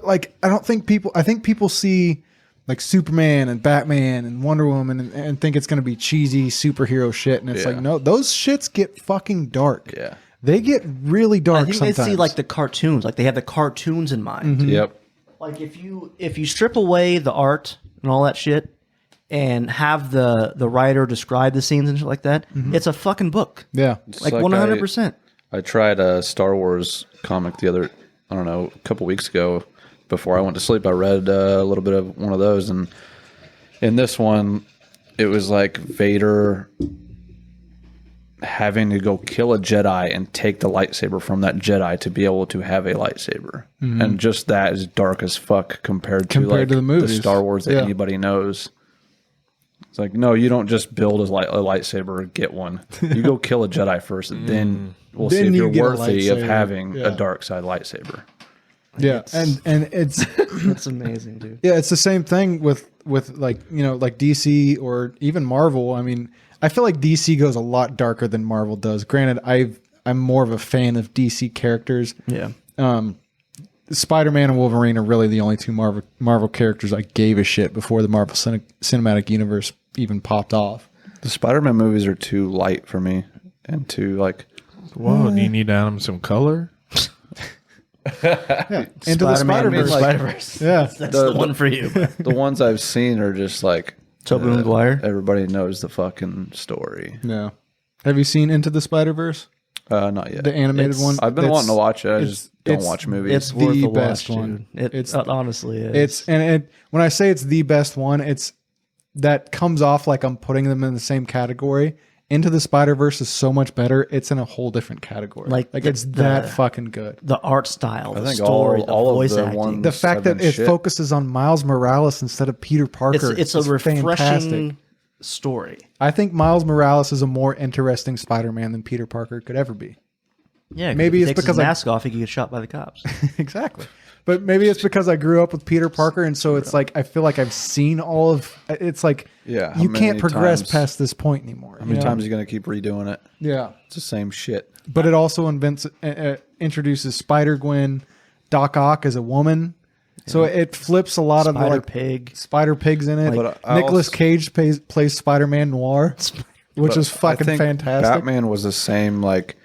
like, I think people see like Superman and Batman and Wonder Woman and think it's going to be cheesy superhero shit. And it's like, no, those shits get fucking dark. Yeah. They get really dark I think sometimes. they see like the cartoons, like they have the cartoons in mind. Yep. Like if you strip away the art and all that shit, and have the writer describe the scenes and shit like that, it's a fucking book. Yeah. Like 100%. I tried a Star Wars comic a couple weeks ago. Before I went to sleep, I read a little bit of one of those, and in this one, it was like Vader having to go kill a Jedi and take the lightsaber from that Jedi to be able to have a lightsaber. And just that is dark as fuck compared to the movies. the Star Wars that anybody knows. It's like, no, you don't just build a lightsaber or get one. You go kill a Jedi first, and then we'll see if you're worthy of having a dark side lightsaber. Yeah, and it's That's amazing, dude. yeah, it's the same thing with like like DC or even Marvel. I mean, I feel like DC goes a lot darker than Marvel does. Granted, I'm more of a fan of DC characters. Yeah. Spider-Man and Wolverine are really the only two Marvel characters I gave a shit before the Marvel Cinematic Universe even popped off. The Spider-Man movies are too light for me, and too like. Whoa, do you need Adam some color? Into the Spider-Verse. Spider-Verse. Yeah. That's the one for you. The ones I've seen are just like Tobey Maguire. Everybody knows the fucking story. No. Have you seen Into the Spider-Verse? Not yet. The animated one? I've been wanting to watch it. I just don't it's- watch movies. It's worth the the best watch, one. dude. It honestly is. When I say it's the best one, it's that comes off like I'm putting them in the same category. Into the Spider-Verse is so much better. It's in a whole different category. Like it's that fucking good. the art style, the think story, all the of voice the acting. ones- The fact I've that been it shit. focuses on Miles Morales instead of Peter Parker. It's a is refreshing fantastic. story. I think Miles Morales is a more interesting Spider-Man than Peter Parker could ever be. Yeah, Maybe if it's he takes because his mask off, he can get shot by the cops. Exactly. But maybe it's because I grew up with Peter Parker, and so it's like I feel like I've seen all of. It's like Yeah, how you can't many progress times- past this point anymore. How many times are you going to keep redoing it? Yeah, It's the same shit. but it also introduces Spider-Gwen, Doc Ock as a woman, so it flips a lot of the like Pig. Spider Pigs in it. But I Nicolas also- Cage plays Spider-Man Noir, which But is fucking I think fantastic. Batman was the same, like,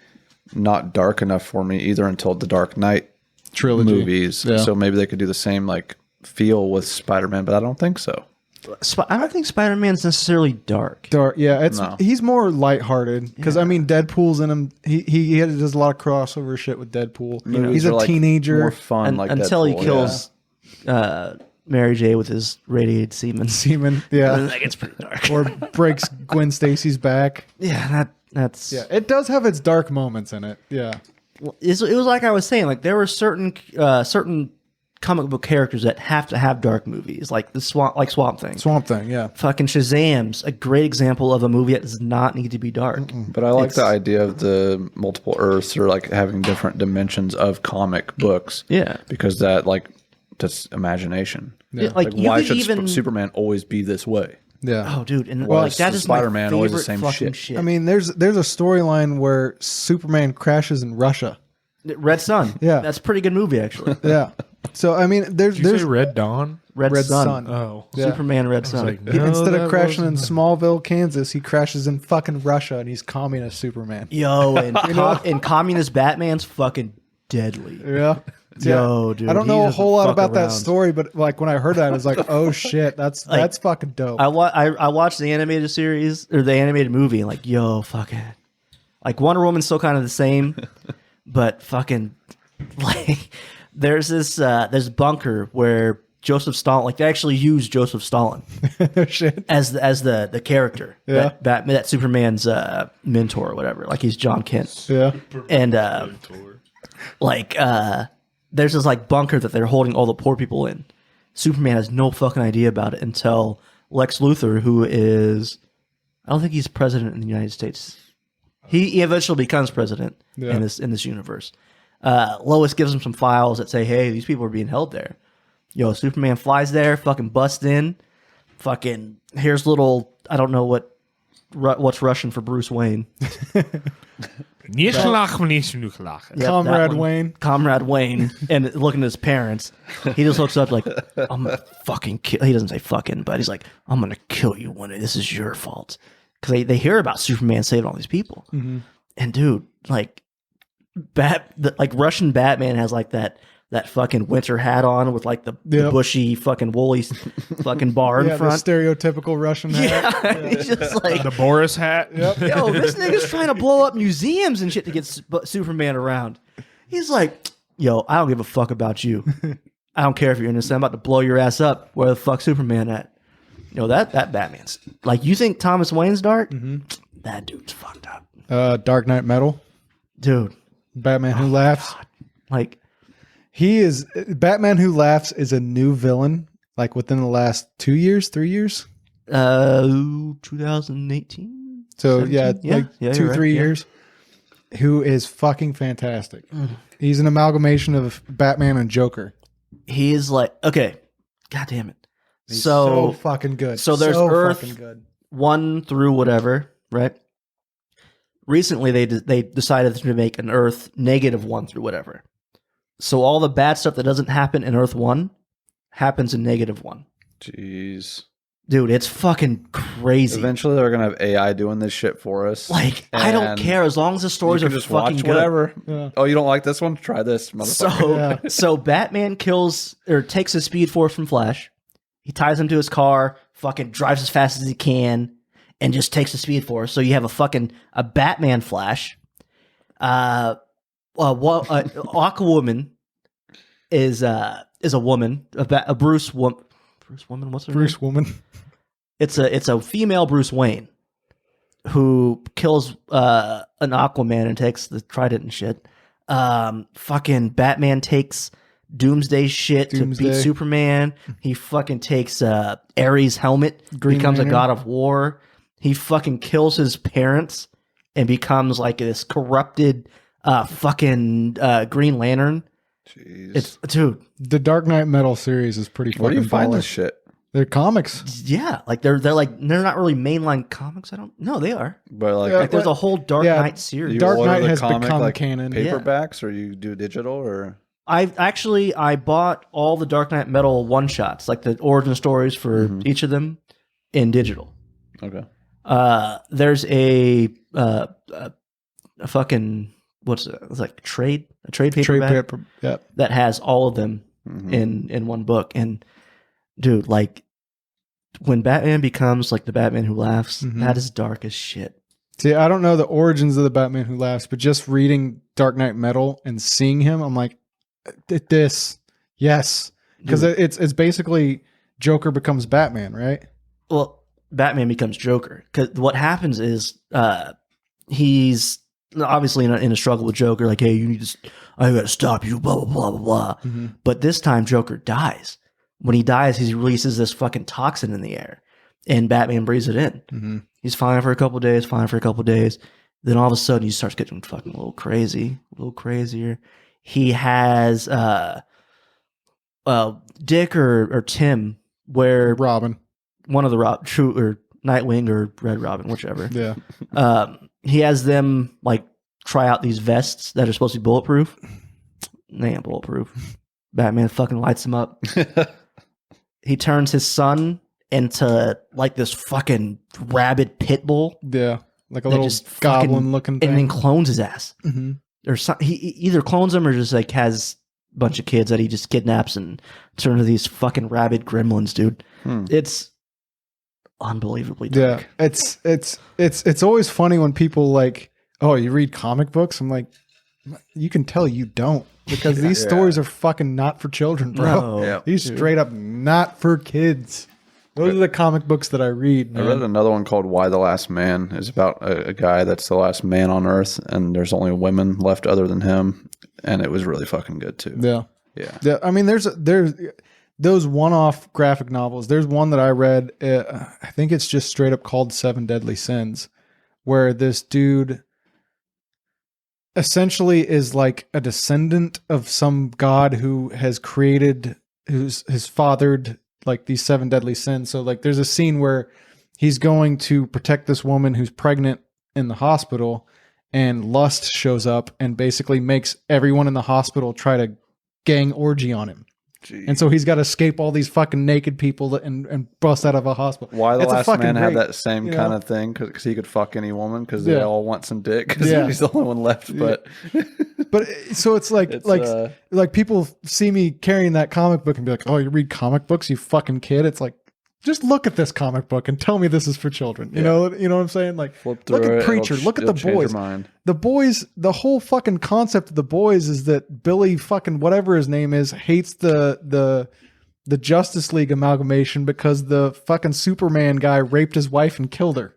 not dark enough for me either until the Dark Knight Trilogy movies. Yeah. So maybe they could do the same, like, feel with Spider-Man, but I don't think so. I don't think Spider-Man's necessarily dark. Dark, yeah, No. he's more lighthearted because I mean Deadpool's in him. He does a lot of crossover shit with Deadpool. Movies He's are, a like, teenager. more fun, like Until he Deadpool, kills Mary J with his radiated semen. Seaman, yeah, That gets pretty dark. or breaks Gwen Stacy's back. Yeah, that's Yeah, it does have its dark moments in it. Yeah, it was like I was saying, like there were certain comic book characters that have to have dark movies, like Swamp Thing. Swamp Thing. Yeah, Fucking Shazam's a great example of a movie that does not need to be dark. But I like the idea of the multiple Earths, or like having different dimensions of comic books. Yeah. Because that, like, that's imagination. Yeah, Like, you why could should even Superman always be be way? yeah. Oh, dude, and Well, like that is my Spider-Man always the favorite same fucking shit. shit. I mean, there's a storyline where Superman crashes in Russia. Red Sun. Yeah. That's a pretty good movie actually. Yeah, so I mean, Did you say Red Dawn? Red, Red Sun. Sun. Oh. Yeah. Superman Red Sun. like, no, Instead of that crashing in wasn't- Smallville, Kansas, he crashes in fucking Russia, and he's communist Superman. Yo, and, and communist Batman's fucking deadly. Yeah, Yo, dude. I don't he know a doesn't whole lot fuck about that around. story, but like when I heard that, I was like, oh shit, that's fucking dope. I watched the animated series or the animated movie and like, yo, fucking, like Wonder Woman's still kind of the same, but fucking like there's this bunker where Joseph Stalin, like they actually use Joseph Stalin Shit. as the character, Yeah. that Superman's mentor or whatever, like he's John Kent, Yeah. and like there's this like bunker that they're holding all the poor people in. Superman has no fucking idea about it until Lex Luthor, who is, I don't think he's president in the United States. He eventually becomes president in this universe. Lois gives him some files that say, hey, these people are being held there. Yo, Superman flies there, fucking busts in, fucking here's little, I don't know what's Russian for Bruce Wayne. Yep, Comrade Wayne. Comrade Wayne, and looking at his parents, he just looks up like, I'm gonna fucking kill. He doesn't say fucking, but he's like, I'm gonna kill you one day. This is your fault. Because they hear about Superman saving all these people. Mm-hmm. And dude, like, like Russian Batman has like that fucking winter hat on with like the bushy fucking woolly fucking bar in front. The stereotypical Russian hat. Yeah, he's just like the Boris hat. Yep. Yo, this nigga's trying to blow up museums and shit to get Superman around. He's like, yo, I don't give a fuck about you. I don't care if you're innocent. I'm about to blow your ass up. Where the fuck Superman at? Yo, that Batman's like, you think Thomas Wayne's dark? Mm-hmm. That dude's fucked up. Dark Knight Metal. Dude. Batman Who Laughs. God. Like, he is Batman Who Laughs is a new villain, like within the last 2 years, 3 years. 2018. So 17? yeah, 2-3 years. Who is fucking fantastic. He's an amalgamation of Batman and Joker. He is like, okay, god damn it. He's so fucking good. So there's Earth 1 through whatever, right? Recently, they decided to make an Earth -1 through whatever. So all the bad stuff that doesn't happen in Earth 1 happens in -1. Jeez. Dude, it's fucking crazy. Eventually, they're gonna have AI doing this shit for us. Like, I don't care as long as the stories you are can just fucking watch good. whatever. Yeah. Oh, you don't like this one? Try this, motherfucker. So Batman kills or takes his Speed Force from Flash. He ties him to his car, fucking drives as fast as he can, and just takes the Speed Force. So you have a Batman Flash. Aquawoman is a woman, a Bruce woman. Bruce woman, what's her name? Bruce Woman. It's a female Bruce Wayne who kills an Aquaman and takes the trident and shit. Fucking Batman takes Doomsday shit to beat Superman. He fucking takes Ares' helmet, becomes a god of war. He fucking kills his parents and becomes like this corrupted fucking Green Lantern. Jeez. It's dude. The Dark Knight Metal series is pretty fucking Where do you find baller. this shit? They're comics. Yeah, like they're not really mainline comics. No, they are. But like, Like there's a whole Dark Yeah, Knight series. you Dark order Knight the has comic, become like, canon. paperbacks, or you do digital, or I bought all the Dark Knight Metal one shots, like the origin stories for each of them, in digital. okay. There's a fucking what's it? It's like a trade paperback Yeah. that has all of them in one book. And dude, like when Batman becomes like the Batman Who Laughs, that is dark as shit. See, I don't know the origins of the Batman Who Laughs, but just reading Dark Knight Metal and seeing him, I'm like, this, yes, because it's basically Joker becomes Batman, right? Well, Batman becomes Joker because what happens is he's obviously in a struggle with Joker. Like, hey, I got to stop you, blah blah blah blah blah. But this time, Joker dies. When he dies, he releases this fucking toxin in the air, and Batman breathes it in. He's fine for a couple days. Then all of a sudden, he starts getting fucking a little crazy, a little crazier. He has Dick or Tim, where Robin. one of the True or Nightwing or Red Robin, whichever. Yeah. He has them like try out these vests that are supposed to be bulletproof. They ain't bulletproof. Batman fucking lights them up. He turns his son into like this fucking rabid pit bull. Yeah. Like a that little just goblin fucking- looking thing. and then clones his ass. Mhm. Or he either clones him or just like has bunch of kids that he just kidnaps and turns into these fucking rabid gremlins, dude. It's unbelievably dark. Yeah, it's always funny when people like, oh, you read comic books? I'm like, you can tell you don't, because these stories are fucking not for children, bro. No. Yeah. These straight up not for kids. Those are the comic books that I read, man. I read another one called Why the Last Man. It's about a guy that's the last man on Earth, and there's only women left other than him, and it was really fucking good too. Yeah. I mean, there's those one-off graphic novels. There's one that I read. I think it's just straight up called Seven Deadly Sins, where this dude essentially is like a descendant of some god who has created, has fathered like these seven deadly sins. So like there's a scene where he's going to protect this woman who's pregnant in the hospital, and lust shows up and basically makes everyone in the hospital try to gang orgy on him. Jeez. And so he's got to escape all these fucking naked people and bust out of a hospital. Why the It's a Last fucking Man had great, that same you kind know? of thing, because he could fuck any woman because Yeah. they all want some dick because Yeah. he's the only one left. But But so it's like like people see me carrying that comic book and be like, "Oh, you read comic books, you fucking kid." It's like, just look at this comic book and tell me this is for children. You know what I'm saying? Like, flip through look at it, Preacher, look at the it'll change your boys. mind. The boys, the whole fucking concept of the boys is that Billy fucking whatever his name is hates the Justice League amalgamation because the fucking Superman guy raped his wife and killed her.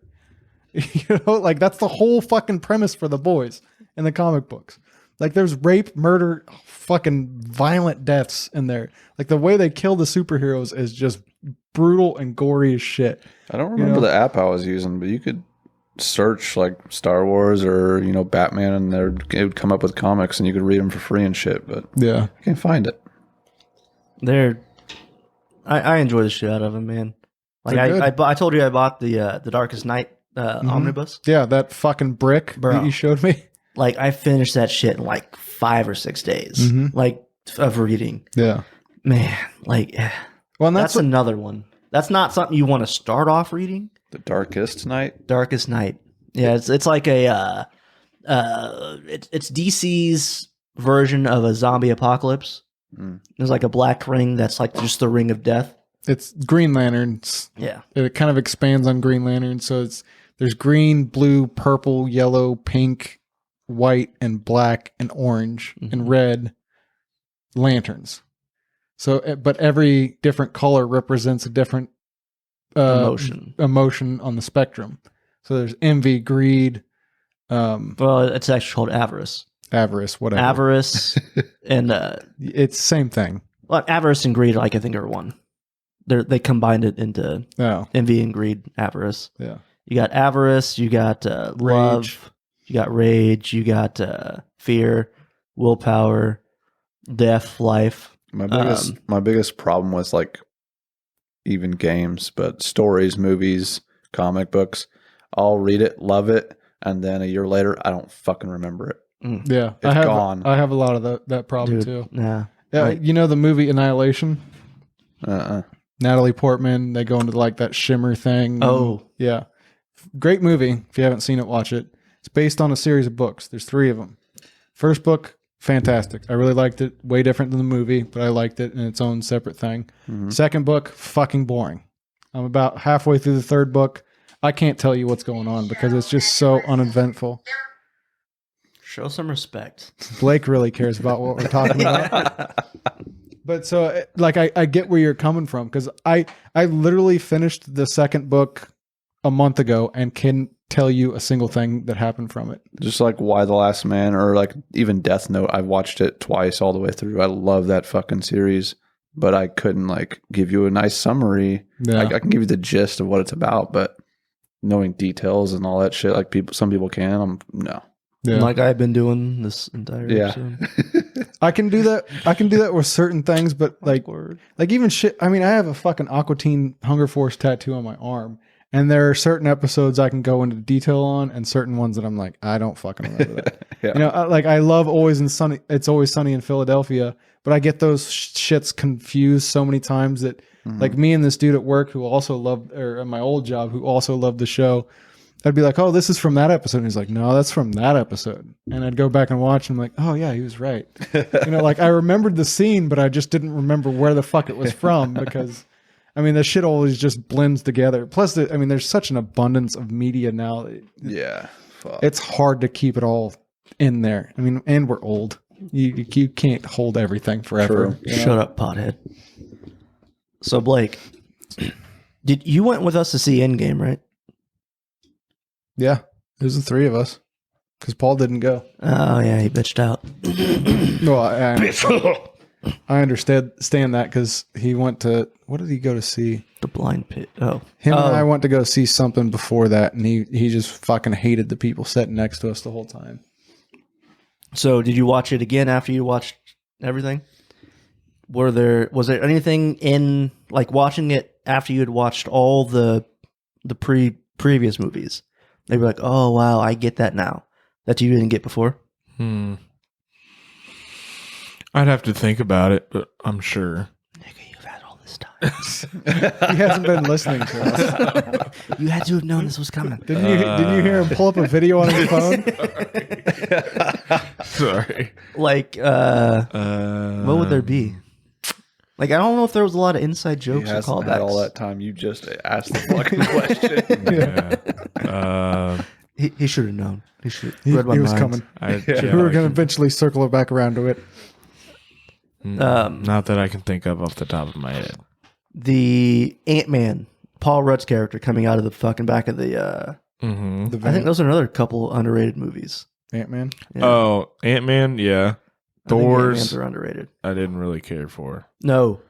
You know, like that's the whole fucking premise for the boys in the comic books. Like there's rape, murder, fucking violent deaths in there. Like the way they kill the superheroes is just brutal and gory as shit. I don't remember the app I was using, but you could search like Star Wars or Batman, and it would come up with comics, and you could read them for free and shit. But Yeah. I can't find it. I enjoy the shit out of them, man. Like I told you I bought the Darkest Night omnibus. Yeah, that fucking brick Bro. that you showed me. Like I finished that shit in like 5 or 6 days, like of reading. Yeah. Man, like Well, and that's another one. That's not something you want to start off reading. The Darkest Night. Darkest Night. Yeah, it's like a it's DC's version of a zombie apocalypse. There's like a black ring that's like just the ring of death. It's Green Lanterns. Yeah. It kind of expands on Green Lantern. So there's green, blue, purple, yellow, pink, white, and black, and orange, and red lanterns. So, but every different color represents a different emotion on the spectrum. So there's envy, greed. Well, it's actually called avarice. Avarice, whatever. Avarice and it's same thing. well, avarice and greed, like I think, are one. They combined it into envy and greed, avarice. Yeah. You got avarice, you got love, you got rage, you got fear, willpower, death, life. My biggest problem was like even games, but stories, movies, comic books. I'll read it, love it, and then a year later, I don't fucking remember it. Yeah, It's gone. I have a lot of that problem too. Yeah. Yeah, you know the movie Annihilation? Natalie Portman, they go into like that shimmer thing. Oh. Yeah. Great movie. If you haven't seen it, watch it. It's based on a series of books. There's 3 of them. First book, fantastic. I really liked it. Way different than the movie, but I liked it in its own separate thing. Second book, fucking boring. I'm about halfway through the 3rd book. I can't tell you what's going on because it's just so uneventful. Show some respect. Blake really cares about what we're talking about. But so, like, I get where you're coming from because I literally finished the 2nd book a month ago and can tell you a single thing that happened from it. Just like Why the Last Man, or like even Death Note. I've watched it twice all the way through. I love that fucking series, but I couldn't like give you a nice summary. Yeah. I can give you the gist of what it's about, but knowing details and all that shit, like some people can. No. Yeah. Like I've been doing this entire episode. I can do that. I can do that with certain things, but like even shit. I mean, I have a fucking Aqua Teen Hunger Force tattoo on my arm, and there are certain episodes I can go into detail on, and certain ones that I'm like, I don't fucking remember that. Yeah. You know, I love It's Always Sunny in Philadelphia, but I get those shits confused so many times that, like me and this dude at work who also loved, or at my old job who also loved the show, I'd be like, oh, this is from that episode. And he's like, no, that's from that episode. And I'd go back and watch, and I'm like, oh yeah, he was right. Like I remembered the scene, but I just didn't remember where the fuck it was from because, I mean, the shit always just blends together. Plus, there's such an abundance of media now. Yeah. Fuck. It's hard to keep it all in there. I mean, and we're old. You can't hold everything forever. True. Shut up, pothead. So Blake, you went with us to see Endgame, right? Yeah, it was the three of us because Paul didn't go. Oh yeah, he bitched out. Well, I understand that because he went to, what did he go to see? The Blind Pit. Oh, Him and I went to go see something before that, and he just fucking hated the people sitting next to us the whole time. So did you watch it again after you watched everything? Was there anything in like watching it after you had watched all the previous movies? They were like, oh wow, I get that now that you didn't get before. I'd have to think about it, but I'm sure. Nigga, you've had all this time. He hasn't been listening to us. You had to have known this was coming. Didn't you hear him pull up a video on his phone? Sorry. Like, what would there be? Like, I don't know if there was a lot of inside He jokes or hasn't callbacks. had all that time. You just asked the fucking question. Yeah. He should have known. He should. He read my was mind. coming. Yeah, We were going to eventually circle it back around to it. not that I can think of off the top of my head. The Ant-Man, Paul Rudd's character coming out of the fucking back of the. I think those are another couple underrated movies. Ant-Man. Yeah. Oh, Ant-Man, yeah. I think Thor's, Ant-Mans are underrated. I didn't really care for. No,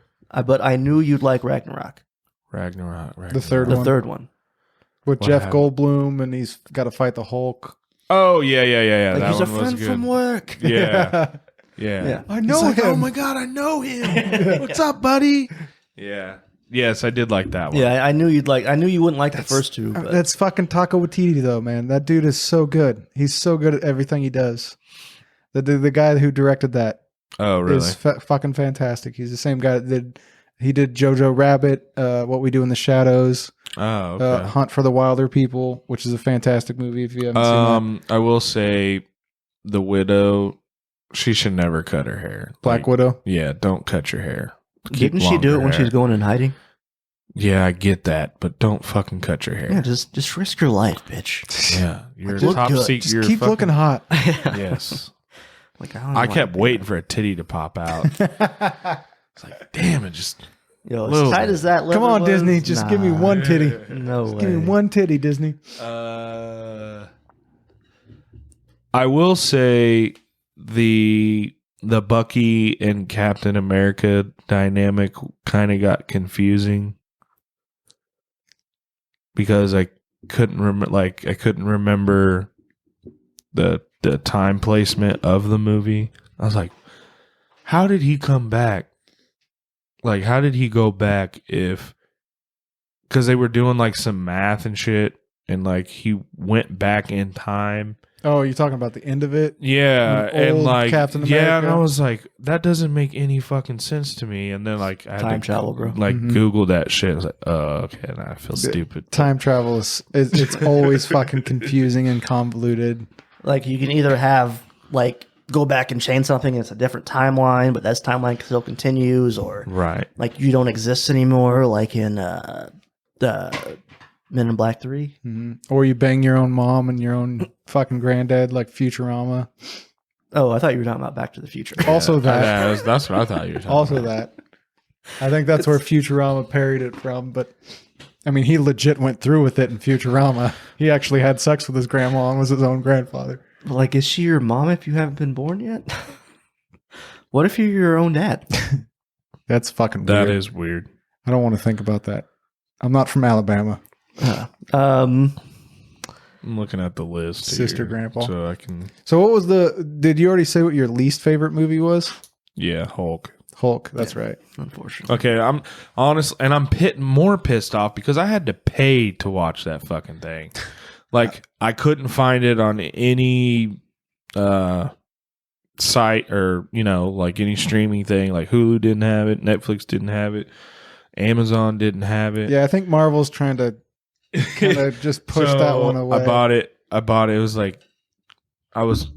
but I knew you'd like Ragnarok. Ragnarok. The third The one. third one. With What Jeff happened? Goldblum, and he's got to fight the Hulk. Oh, yeah. Like, that he's a one was friend good. from work. Yeah. Yeah. I know him. oh my God, I know him. What's up, buddy? Yeah. Yes, I did like that one. Yeah, I knew you'd like. I knew you wouldn't like the first two. But That's fucking Taika Waititi, though, man. That dude is so good. He's so good at everything he does. The guy who directed that Oh, really? is fucking fantastic. He's the same guy that did Jojo Rabbit, What We Do in the Shadows, Oh, okay. Hunt for the Wilder People, which is a fantastic movie if you haven't seen that. I will say the widow, she should never cut her hair. Black Like, Widow. Yeah, don't cut your hair. Keep didn't she do it longer when she was hair. going in hiding? Yeah, I get that, but don't fucking cut your hair. Yeah, just risk your life, bitch. Yeah, you're a Look top good. secret. Just you're keep fucking- looking hot. Yes. Like I, don't I know kept why- waiting for a titty to pop out. It's like, damn, it just. Yo, as Little tight bit. as that. Come leather on, was, Disney. Just give me nah, one titty. No way. Give me one titty, Disney. I will say the Bucky and Captain America dynamic kind of got confusing because I couldn't remember the time placement of the movie. I was like, how did he come back? Like, how did he go back if, because they were doing like some math and shit, and like he went back in time. Oh, you're talking about the end of it? Yeah, With and old like Captain yeah, and I America? was like, that doesn't make any fucking sense to me. And then like I had Time to travel, bro. like Mhm. Google that shit. I was like, oh, okay, now I feel stupid. Time travel is it's always fucking confusing and convoluted. Like you can either have like go back and change something. And it's a different timeline, but that timeline still continues, or Right. like you don't exist anymore. Like in the Men in Black 3. Or you bang your own mom and your own fucking granddad like Futurama. Oh, I thought you were talking about Back to the Future. Also that. Yeah, that's what I thought you were talking Also about. that. I think that's where Futurama parried it from, but I mean, he legit went through with it in Futurama. He actually had sex with his grandma and was his own grandfather. But, like, is she your mom if you haven't been born yet? What if you're your own dad? That's fucking weird. That is weird. I don't want to think about that. I'm not from Alabama. I'm looking at the list. Sister, here, grandpa. so I can. So what was did you already say what your least favorite movie was? Yeah, Hulk. Hulk, that's right. Unfortunately. Okay, I'm honest, and I'm more pissed off because I had to pay to watch that fucking thing. Like, I couldn't find it on any site or, like any streaming thing. Like Hulu didn't have it, Netflix didn't have it, Amazon didn't have it. Yeah, I think Marvel's trying to kind of just pushed that one away. I bought it. It was like, I was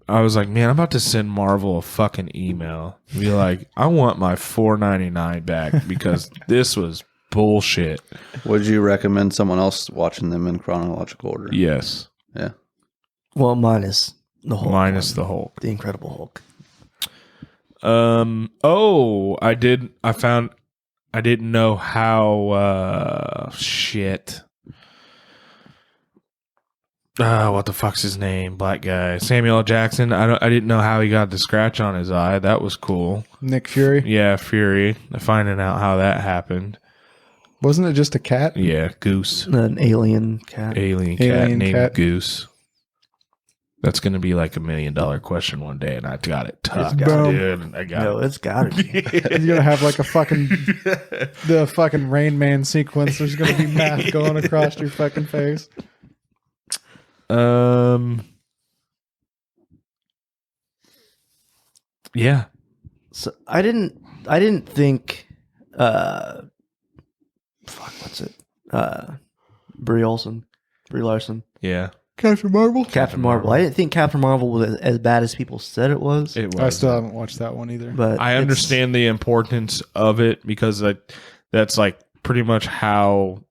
like, man, I'm about to send Marvel a fucking email. Be like, I want my $4.99 back because this was bullshit. Would you recommend someone else watching them in chronological order? Yes. Yeah. Well, minus the Hulk. The Hulk. The Incredible Hulk. I didn't know how shit. What the fuck's his name? Black guy. Samuel L. Jackson. I didn't know how he got the scratch on his eye. That was cool. Nick Fury. Yeah, Fury. Finding out how that happened. Wasn't it just a cat? Yeah, Goose. An alien cat. Alien cat named Goose. That's going to be like $1 million question one day, and I got it tucked, dude. I got No, it. it's got to be. You're gonna have like a fucking the fucking Rain Man sequence. There's gonna be math going across your fucking face. Yeah. So I didn't think what's it? Brie Larson. Yeah. Captain Marvel. Captain Marvel. I didn't think Captain Marvel was as bad as people said it was. It was. I still haven't watched that one either. But I understand the importance of it because that's like pretty much how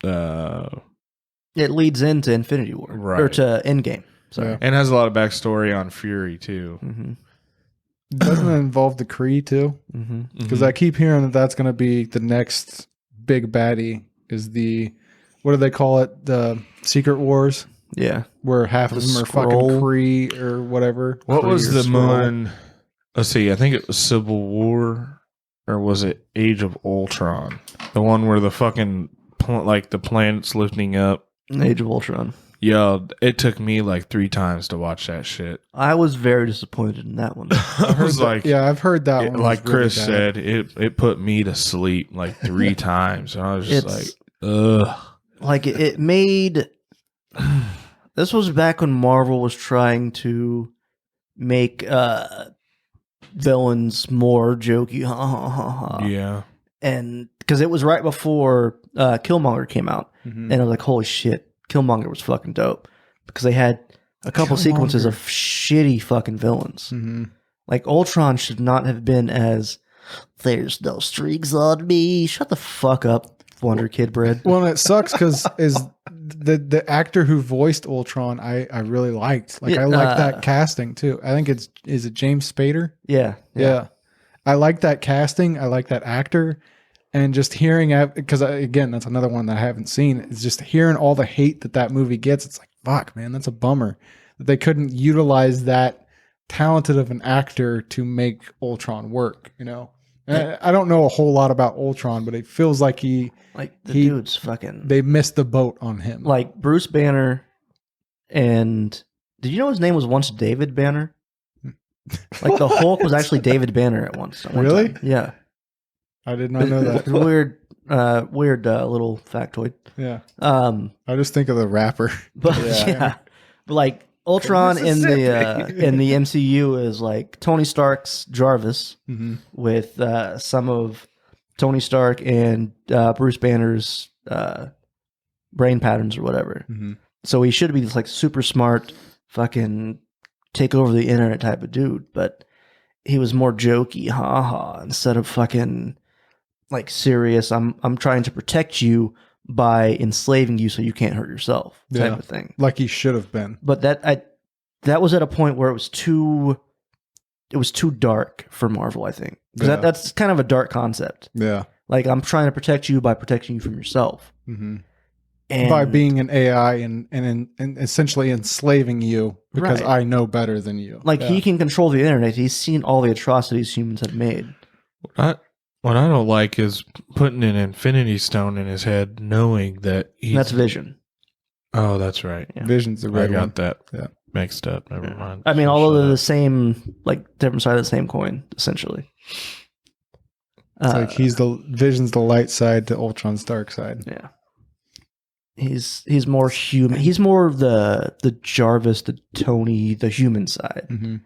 it leads into Infinity War. Right. Or to Endgame. Sorry. Yeah. and has a lot of backstory on Fury too. Mm-hmm. Doesn't it involve the Kree too? Mm-hmm. Because I keep hearing that that's going to be the next big baddie. Is the what do they call it? The Secret Wars, Yeah. where half of The them are Skrull. fucking Kree or whatever. What Kree was or the Skrull. one? Let's see. I think it was Civil War, or was it Age of Ultron? The one where the fucking like the planet's lifting up. Age of Ultron. Yo, it took me like 3 times to watch that shit. I was very disappointed in that one. I was like, Yeah, I've heard that one. like was really Chris bad. said, it put me to sleep like 3 times. And I was just like, ugh. Like it made. This was back when Marvel was trying to make villains more jokey, ha ha ha ha. Yeah. And because it was right before Killmonger came out, Mhm. and I was like, holy shit, Killmonger was fucking dope because they had a couple sequences of shitty fucking villains. Mhm. Like Ultron should not have been as there's no strings on me. Shut the fuck up, Wonder Kid bread. Well, and it sucks because is the actor who voiced Ultron I really liked. Like Yeah, I like that casting too. I think is it James Spader? Yeah. Yeah. I like that casting. I like that actor. And just hearing it, because again, that's another one that I haven't seen. Is just hearing all the hate that movie gets. It's like, fuck, man, that's a bummer that they couldn't utilize that talented of an actor to make Ultron work. You know, and I don't know a whole lot about Ultron, but it feels like Like the He- dude's fucking they missed the boat on him. like Bruce Banner, and did you know his name was once David Banner? Like the Hulk was actually David Banner at one Really? time. Yeah. I did not know that. weird little factoid. Yeah, I I just think of the rapper. but yeah. But like Ultron in the MCU is like Tony Stark's Jarvis Mm-hmm. with some of Tony Stark and Bruce Banner's brain patterns or whatever. Mm-hmm. So he should be this like super smart, fucking take over the internet type of dude, but he was more jokey, haha, instead of fucking like serious. I'm trying to protect you by enslaving you so you can't hurt yourself, type Yeah. of thing. Like he should have been. But that was at a point where it was too dark for Marvel, I think. 'Cause Yeah. that's kind of a dark concept. Yeah. Like I'm trying to protect you by protecting you from yourself. Mm-hmm. And By being an AI and essentially enslaving you because Right. I know better than you. like Yeah. he can control the internet. He's seen all the atrocities humans have made. What I don't like is putting an Infinity Stone in his head, knowing that he's. That's Vision. Oh, that's right. Yeah. Vision's the I red got one. that Yeah. mixed up. Never mind. I mean, although Shut they're the up. same, like different side of the same coin, essentially. It's like Vision's the light side to Ultron's dark side. Yeah. He's more human. He's more of the Jarvis, the Tony, the human side. Mm-hmm.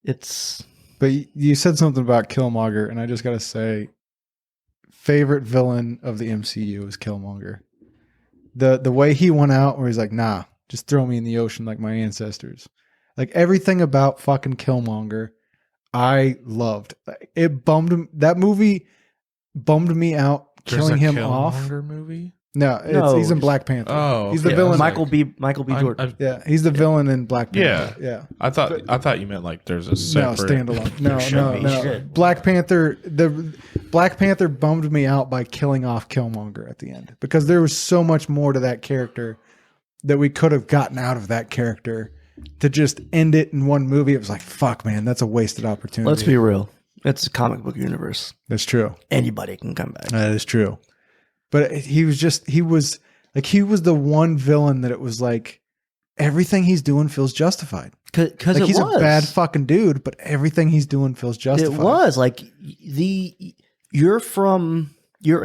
It's But you said something about Killmonger, and I just got to say, favorite villain of the MCU is Killmonger. The way he went out where he's like, nah, just throw me in the ocean like my ancestors. Like everything about fucking Killmonger, I loved. That movie bummed me out. Killing him off. Movie? No, he's in Black Panther. Oh, he's the villain. Michael B. Jordan. Yeah, he's the villain in Black Panther. Yeah. I thought you meant like there's a separate. No, standalone. No. Black Panther. The Black Panther bummed me out by killing off Killmonger at the end because there was so much more to that character that we could have gotten out of that character. To just end it in one movie, it was like, fuck, man, that's a wasted opportunity. Let's be real. It's a comic book universe. That's true. Anybody can come back. That is true. But he was the one villain that it was like everything he's doing feels justified. Because he's a bad fucking dude, but everything he's doing feels justified. It was like your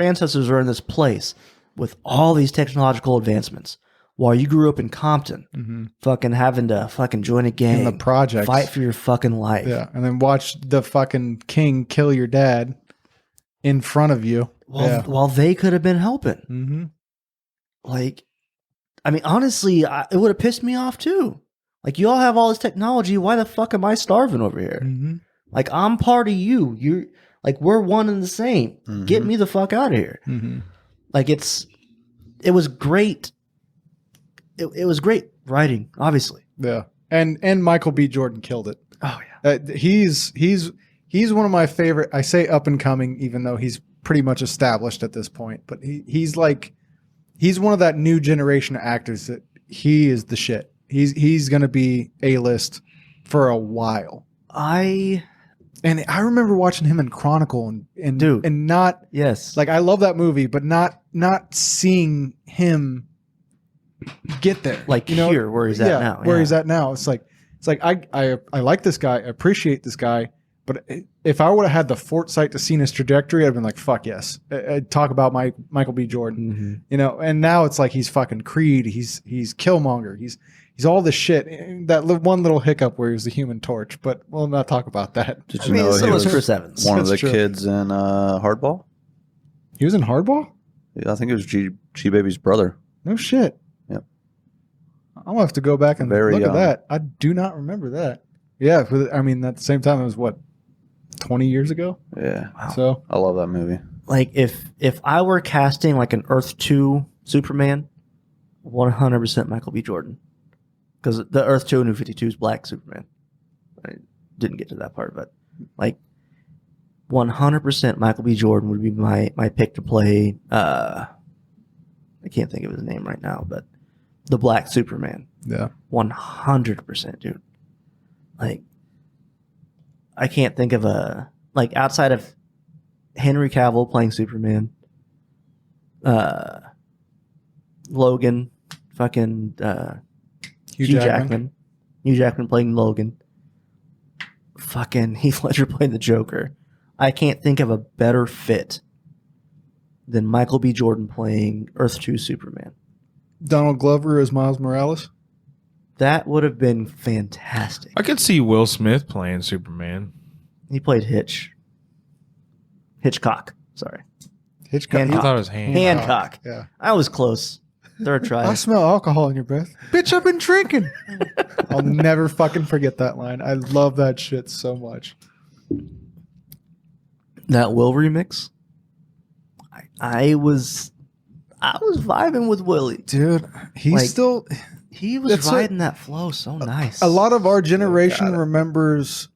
ancestors are in this place with all these technological advancements. While you grew up in Compton, fucking having to fucking join a gang, in the projects, fight for your fucking life. Yeah, and then watch the fucking king kill your dad in front of you. While they could have been helping. Mm-hmm. Like, I mean, honestly, it would have pissed me off too. Like, you all have all this technology. Why the fuck am I starving over here? Mm-hmm. Like, I'm part of you. You're like, we're one and the same. Mm-hmm. Get me the fuck out of here. Mm-hmm. Like, it was great. It was great writing, obviously. Yeah, and Michael B. Jordan killed it. Oh yeah, he's one of my favorite. I say up and coming, even though he's pretty much established at this point. But he's one of that new generation of actors that he is the shit. He's gonna be A-list for a while. I remember watching him in Chronicle and not like I love that movie, but not seeing him get there, like, you know, here where he's at now. Where he's at now. It's like I like this guy, I appreciate this guy, but if I would have had the foresight to see his trajectory, I'd been like, fuck yes. I'd talk about Michael B. Jordan, you know. And now it's like he's fucking Creed, he's Killmonger, he's all this shit. That one little hiccup where he was the Human Torch, but we'll not talk about that. Did you know so he was Chris Evans. one of the That's true. kids in Hardball? He was in Hardball? Yeah, I think it was G Baby's brother. No shit. Yep. I'll have to go back and Very look young. at that. I do not remember that. Yeah, I mean, at the same time, it was what, 20 years ago? Yeah. Wow. So I love that movie. Like, if I were casting like an Earth 2 Superman, 100% Michael B. Jordan. Because the Earth 2 New 52 is black Superman. I didn't get to that part, but like 100% Michael B. Jordan would be my pick to play. I can't think of his name right now, but the black Superman. yeah. 100%, dude. Like, I can't think of outside of Henry Cavill playing Superman, Logan, fucking Hugh Jackman playing Logan, fucking Heath Ledger playing the Joker. I can't think of a better fit than Michael B. Jordan playing Earth 2 Superman. Donald Glover as Miles Morales. That would have been fantastic. I could see Will Smith playing Superman. He played Hitchcock. Sorry. Hitchcock. I Hancock. thought it was Hancock. Yeah. I was close. Third I try. smell alcohol in your breath. Bitch, I've been drinking. I'll never fucking forget that line. I love that shit so much. That Will remix. I was vibing with Willie. Dude, he's Like, still... He was That's riding that flow so nice. A lot of our generation remembers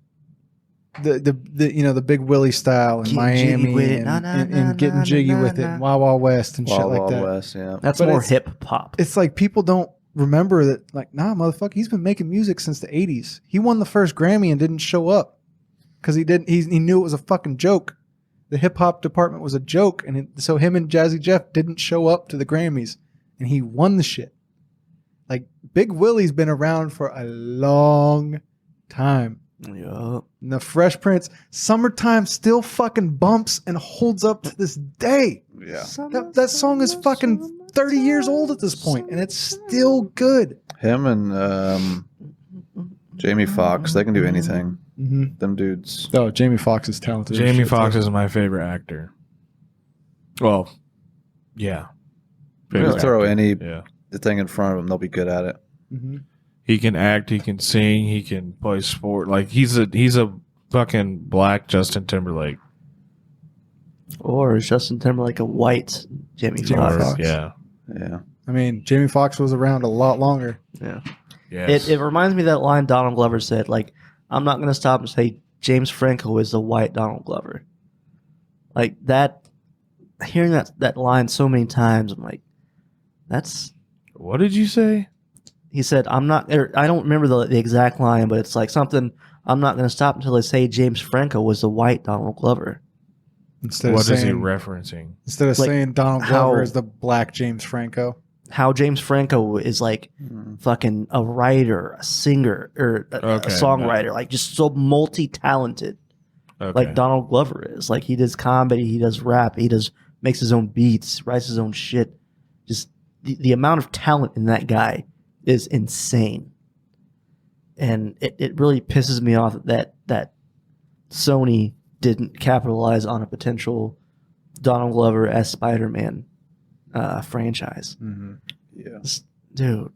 the Big Willie style in Getting Miami jiggy with it. and, Na, na, and na, getting na, jiggy na, with it na. and Wild Wild West and shit Wild like Wild that. West, yeah. That's but more it's- hip hop. It's like people don't remember that, like, nah, motherfucker, he's been making music since the 80s. He won the first Grammy and didn't show up because he knew it was a fucking joke. The hip hop department was a joke, and so him and Jazzy Jeff didn't show up to the Grammys, and he won the shit. Like, Big Willie's been around for a long time. Yup. And the Fresh Prince, Summertime still fucking bumps and holds up to this day. Yeah. That song is fucking 30 years old at this point, and it's still good. Him and Jamie Foxx, they can do anything. Mm-hmm. Them dudes. Oh, Jamie Foxx is talented. Jamie Foxx is my favorite actor. Well, yeah. Just throw any Yeah. thing in front of him, they'll be good at it. Mm-hmm. He can act, he can sing, he can play sport. Like he's a fucking black Justin Timberlake. Or is Justin Timberlake a white Jamie Foxx? Foxx. Yeah. Yeah. I mean, Jamie Foxx was around a lot longer. Yeah. Yes. It reminds me of that line Donald Glover said, like, I'm not going to stop and say James Franco is the white Donald Glover. Like that, hearing that line so many times, I'm like, that's... What did you say? He said, I don't remember the exact line, but it's like something, I'm not going to stop until they say James Franco was the white Donald Glover. What is he referencing? Instead of like, saying Donald Glover is the black James Franco. How James Franco is like fucking a writer, a singer, or a songwriter, like just so multi-talented. Okay. Like Donald Glover is. Like he does comedy, he does rap, makes his own beats, writes his own shit. Just the amount of talent in that guy is insane. And it really pisses me off that Sony didn't capitalize on a potential Donald Glover as Spider-Man franchise. Mm-hmm. Yeah. Dude.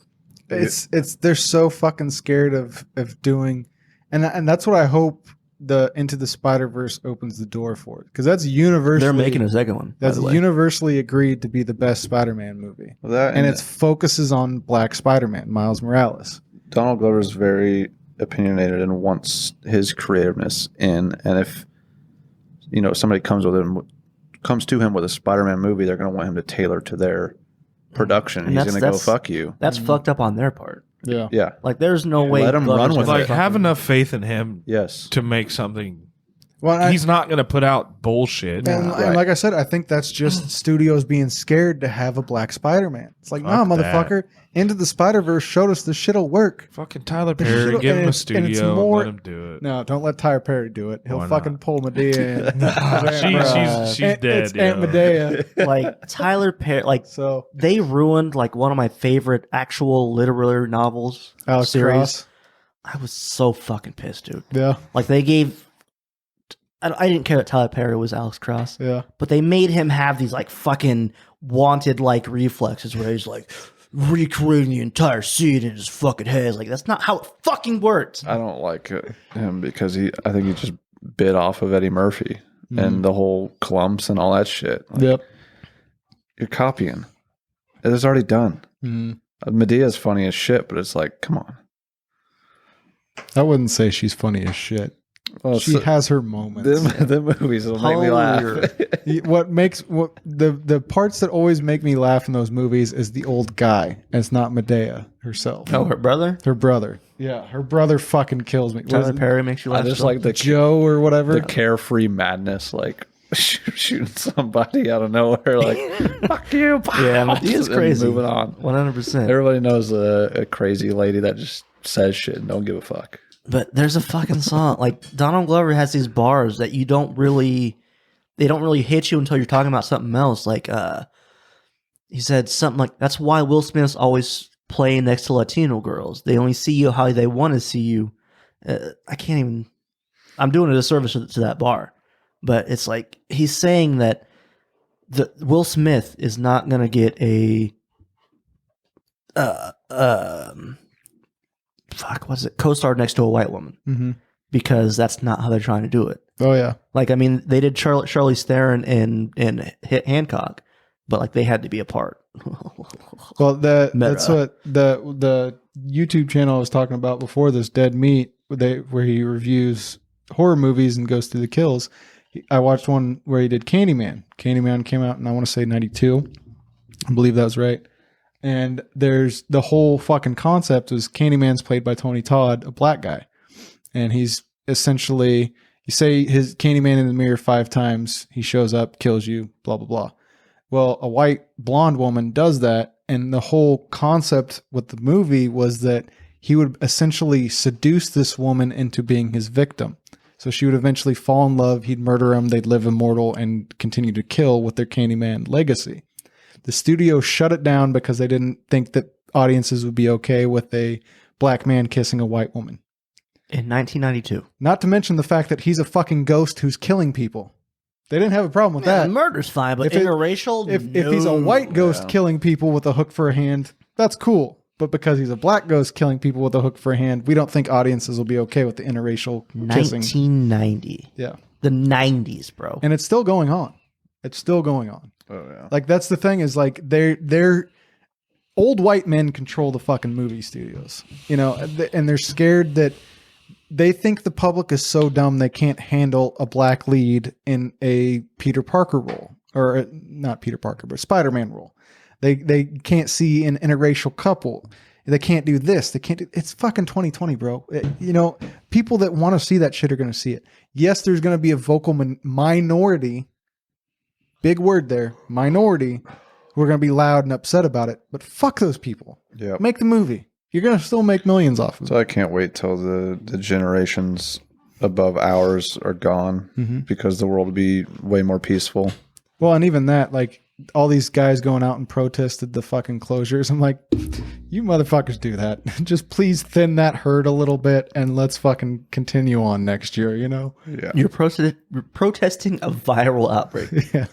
It's they're so fucking scared of doing, and that's what I hope the Into the Spider-Verse opens the door for, because that's universally They're making a second one. that's universally agreed to be the best Spider-Man movie, Well, and it focuses on Black Spider-Man, Miles Morales. Donald Glover's very opinionated and wants his creativeness in, and if somebody comes to him with a Spider-Man movie, they're going to want him to tailor to their production. And He's going to go, fuck you. That's fucked up on their part. Yeah, Yeah. Like, there's no way. Let 'em Glover's run with gonna it. Like have enough faith in him Yes. to make something. well, He's not going to put out bullshit. and Right. like I said, I think that's just studios being scared to have a Black Spider-Man. It's like, nah, Fuck motherfucker. Into the Spider-Verse showed us this shit'll work. Fucking Tyler The Perry, shit'll- give him a and it's studio, more- let him do it. No, don't let Tyler Perry do it. He'll Why fucking not? pull Medea in. She's Aunt- dead. It's Aunt yo. Medea. Like, Tyler Perry, like, So they ruined, like, one of my favorite actual literary novels Alex series. Cross. I was so fucking pissed, dude. Yeah, Like, they gave... I didn't care that Tyler Perry was Alex Cross, yeah. but they made him have these, like, fucking wanted, like, reflexes where he's, like, recreating the entire scene in his fucking head. Like, that's not how it fucking works. I don't like him because I think he just bit off of Eddie Murphy and the whole clumps and all that shit. Like, Yep. You're copying. It is already done. Mhm. Medea's funny as shit, but it's like, come on. I wouldn't say she's funny as shit. Well, She has her moments. the movies will make me laugh. The parts that always make me laugh in those movies is the old guy. It's not Medea herself. Oh, her brother? Her brother. Yeah, her brother fucking kills me. What is Tyler it? Perry makes you I laugh. just still? like the Joe or whatever. the carefree madness, like shooting somebody out of nowhere, like fuck you. Yeah, Medea's And crazy. Moving on. 100%. Everybody knows a crazy lady that just says shit and don't give a fuck. But there's a fucking song. Like, Donald Glover has these bars that they don't really hit you until you're talking about something else. Like, he said something like, that's why Will Smith's always playing next to Latino girls. They only see you how they want to see you. I can't even, I'm doing a disservice to that bar. But it's like, he's saying that Will Smith is not going to get a, co-star next to a white woman. Mm-hmm. Because that's not how they're trying to do it. Oh yeah. Like, I mean, they did Charlize Theron in Hancock, but like they had to be apart. Well, that's Meta. what the YouTube channel I was talking about before this, Dead Meat, where he reviews horror movies and goes through the kills. I watched one where he did Candyman. Candyman came out in, I want to say, 92. I believe that was right. And there's the whole fucking concept was Candyman's played by Tony Todd, a black guy. And he's essentially, you say his Candyman in the mirror 5 times, he shows up, kills you, blah, blah, blah. Well, a white blonde woman does that. And the whole concept with the movie was that he would essentially seduce this woman into being his victim. So she would eventually fall in love, he'd murder him, they'd live immortal and continue to kill with their Candyman legacy. The studio shut it down because they didn't think that audiences would be okay with a black man kissing a white woman. In 1992. Not to mention the fact that he's a fucking ghost who's killing people. They didn't have a problem with that. Murder's fine, but If interracial, If he's a white ghost Yeah. killing people with a hook for a hand, that's cool. But because he's a black ghost killing people with a hook for a hand, we don't think audiences will be okay with the interracial kissing. 1990. Yeah. The 90s, bro. And it's still going on. It's still going on. Oh yeah. Like that's the thing is like they're old white men control the fucking movie studios, you know, and they're scared that they think the public is so dumb they can't handle a black lead in a Peter Parker role, or not Peter Parker, but Spider-Man role. They can't see an interracial couple. They can't do this. They can't do. It's fucking 2020, bro. You know, people that want to see that shit are going to see it. Yes, there's going to be a vocal minority. Big word there, minority. Who are going to be loud and upset about it. But fuck those people. Yeah. Make the movie. You're going to still make millions off of it. So I can't wait till the generations above ours are gone because the world will be way more peaceful. Well, and even that, like all these guys going out and protested the fucking closures. I'm like, you motherfuckers do that. Just please thin that herd a little bit and let's fucking continue on next year, you know? Yeah. You're protesting a viral outbreak. Yeah.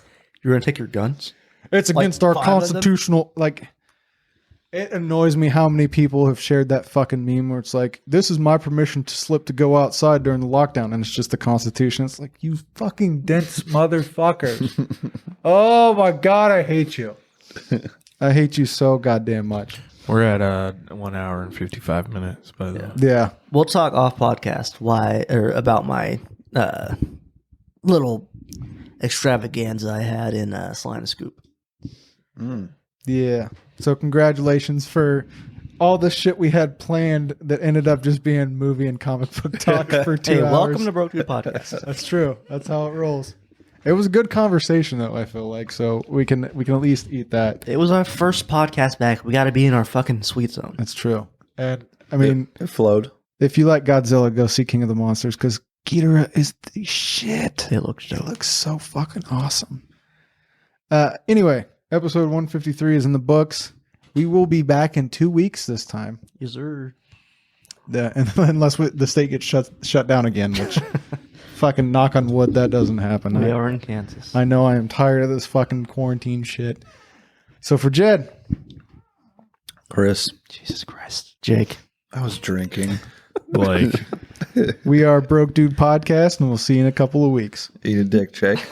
You're going to take your guns? It's against our 5 of them? constitutional, like, it annoys me how many people have shared that fucking meme where it's like, this is my permission to slip to go outside during the lockdown. And it's just the Constitution. It's like, you fucking dense motherfuckers. Oh my God, I hate you. I hate you so goddamn much. We're at 1 hour and 55 minutes, by the way. Yeah. We'll talk off podcast about my little extravaganza I had in Salina Scoop. Yeah. So congratulations for all the shit we had planned that ended up just being movie and comic book talk for 2 Hey, hours. welcome to Broke Dude Podcast. That's true. That's how it rolls. It was a good conversation though, I feel like. So we can at least eat that. It was our first podcast back. We got to be in our fucking sweet zone. That's true. And I mean, It flowed. if you like Godzilla, go see King of the Monsters because Ghidorah is the shit. It looks dope. It looks so fucking awesome. Anyway, episode 153 is in the books. We will be back in 2 weeks this time. Yes, sir. Unless the state gets shut down again, which fucking knock on wood, that doesn't happen. We are in Kansas. I know I am tired of this fucking quarantine shit. So for Jed, Chris, Jesus Christ. Jake. I was drinking. Blake. we are Broke Dude Podcast, and we'll see you in a couple of weeks. Eat a dick, Jake.